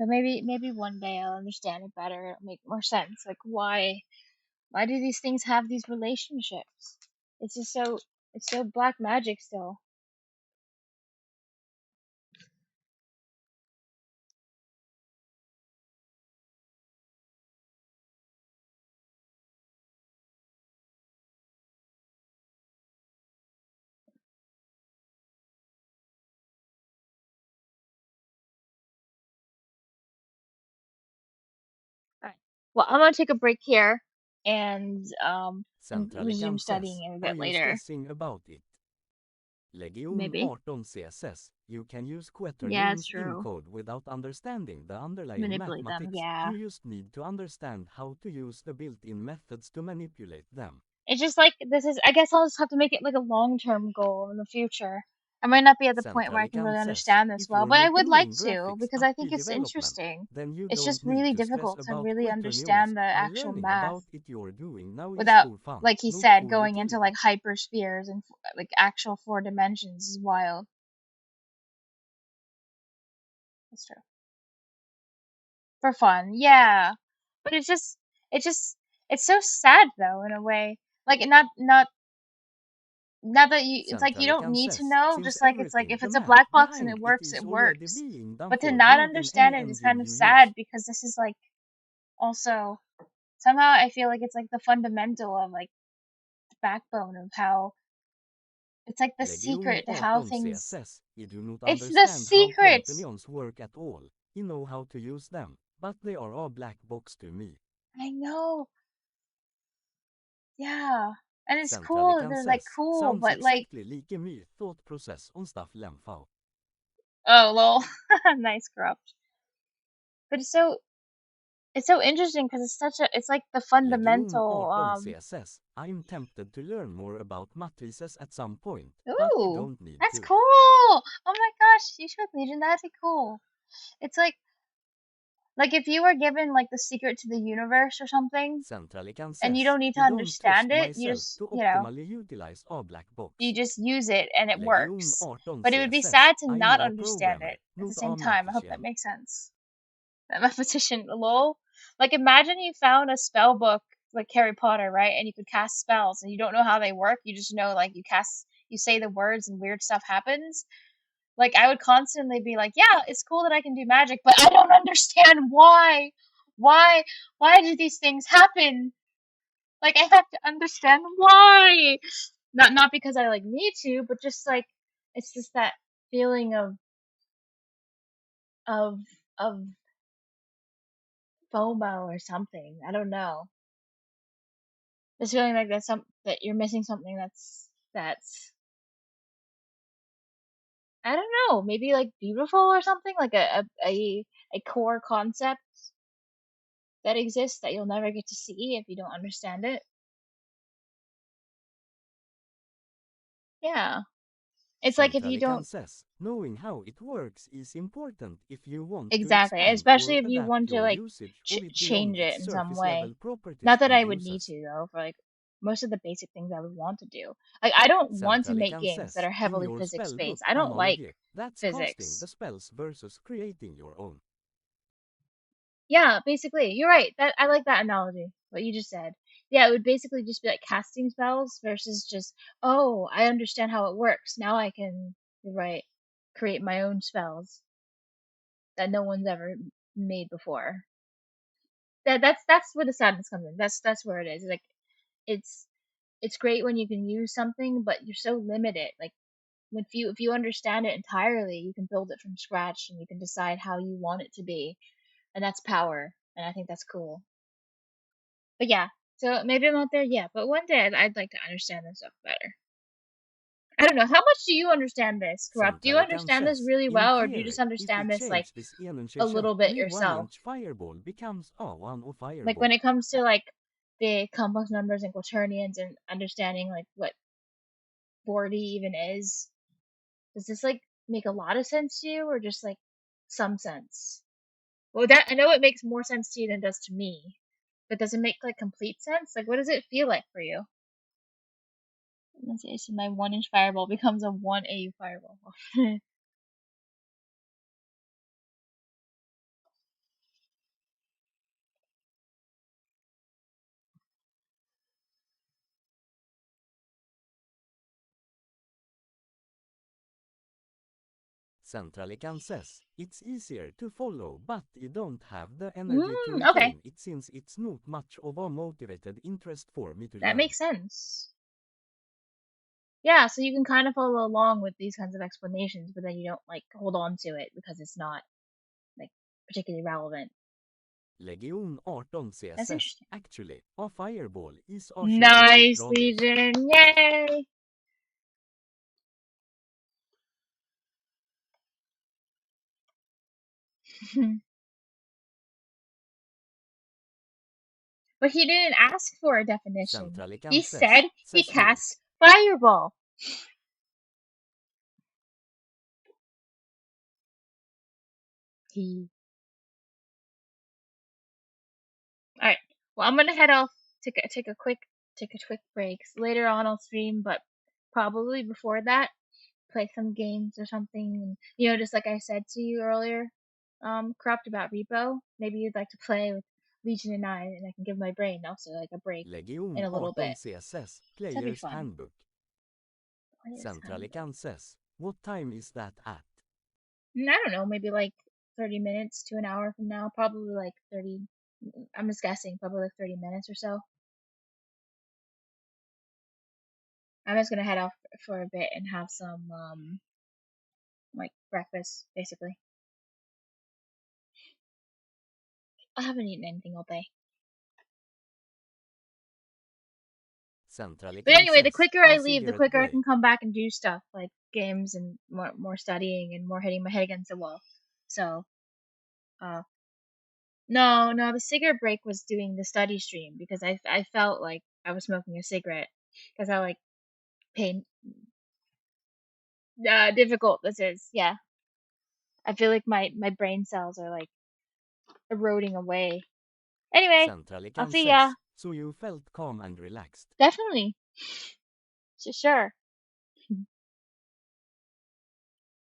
But maybe one day I'll understand it better. It'll make more sense. Like why do these things have these relationships? It's just it's so black magic still. Alright. Well, I'm gonna take a break here and resume studying a bit later.
About it? Legion
Maybe.
18 CSS. You can use quaternions in code without understanding the underlying
manipulate
mathematics.
Them, yeah.
You just need to understand how to use the built-in methods to manipulate them.
It's just like I guess I'll just have to make it like a long-term goal in the future. I might not be at the point where I can really understand this well, but I would like to because I think it's interesting. It's just really difficult to really understand the actual math without, like he said, going into like hyperspheres and like actual 4 dimensions is wild. That's true. For fun, yeah. But it's so sad though in a way. Like not that you, it's like you don't need to know, just like it's like if it's a black box and it works, it works. But to not understand it is kind of sad because this is like also somehow I feel like it's like the fundamental of like the backbone of how it's like the secret to how things. It's the secret.
Work at all. You know how to use them, but they are all black box to me.
I know. Yeah. And it's cool, they're like cool, but like
thought process on stuff lemfau.
Oh lol. Nice corrupt. But it's so interesting because it's like the fundamental
CSS. I'm tempted to learn more about matrices at some point.
Ooh,
but you don't need
that's
to.
cool. Oh my gosh, you should, Legion, that'd be cool. It's like Like if you were given like the secret to the universe or something, and you don't need to understand it, you just, you just use it and it works. But it would be sad to not understand it at the same time. I hope that makes sense. That mathematician, lol. Like imagine you found a spell book like Harry Potter, right? And you could cast spells and you don't know how they work. You just know like you say the words and weird stuff happens. Like I would constantly be like, yeah, it's cool that I can do magic, but I don't understand why. Why do these things happen? Like I have to understand why. Not because I like need to, but just like it's just that feeling of of of FOMO or something. I don't know. This feeling like that you're missing something that's I don't know, maybe like beautiful or something, like a core concept that exists that you'll never get to see if you don't understand it. Yeah. It's like if you don't
knowing how it works is important if you want
exactly,
to
especially if
or
you want to like change it in some way. Not that I would need to though, for like most of the basic things I would want to do. Like I don't want to make games that are heavily physics based. I don't like physics.
The spells versus creating your own.
Yeah, basically, you're right. That I like that analogy. What you just said. Yeah, it would basically just be like casting spells versus just, oh, I understand how it works. Now I can, you're right, create my own spells that no one's ever made before. That's where the sadness comes in. That's where it is. Like it's great when you can use something, but you're so limited. Like if you understand it entirely, you can build it from scratch and you can decide how you want it to be, and that's power. And I think that's cool. But yeah, so maybe I'm not there yet, but one day I'd like to understand this stuff better. I don't know. How much do you understand this, Corrupt? Do you understand this really well, or do you just understand this like a little bit yourself? Like when it comes to like the complex numbers and quaternions and understanding like what 40 even is, does this like make a lot of sense to you, or just like some sense? Well, that I know it makes more sense to you than it does to me, but does it make like complete sense? Like, what does it feel like for you? Let's see, I see my 1-inch fireball becomes a 1 AU fireball.
Centralican says, it's easier to follow, but you don't have the energy to retain it since it's not much of a motivated interest for me to learn.
That makes sense. Yeah, so you can kind of follow along with these kinds of explanations, but then you don't like hold on to it because it's not like particularly relevant.
Legion 18 says, actually, a fireball is a
nice, Legion! Yay! But he didn't ask for a definition. He said he casts fireball. Alright, well I'm gonna head off, take a quick break. Later on I'll stream, but probably before that, play some games or something. And, you know, just like I said to you earlier, Corrupt, about Repo. Maybe you'd like to play with Legion and I can give my brain also like a break in a little bit.
CSS, Player's Handbook. Centralican says, what time is that at?
I don't know, maybe like 30 minutes to an hour from now. Probably like 30, I'm just guessing, probably like 30 minutes or so. I'm just gonna head off for a bit and have some, like breakfast, basically. I haven't eaten anything all day. But anyway, the quicker I leave, the quicker I can come back and do stuff like games and more studying and more hitting my head against the wall. So, no, the cigarette break was doing the study stream because I felt like I was smoking a cigarette because how like difficult this is. Yeah, I feel like my brain cells are like eroding away. Anyway,
Centralic
I'll see ya.
So you felt calm and relaxed.
Definitely. Sure.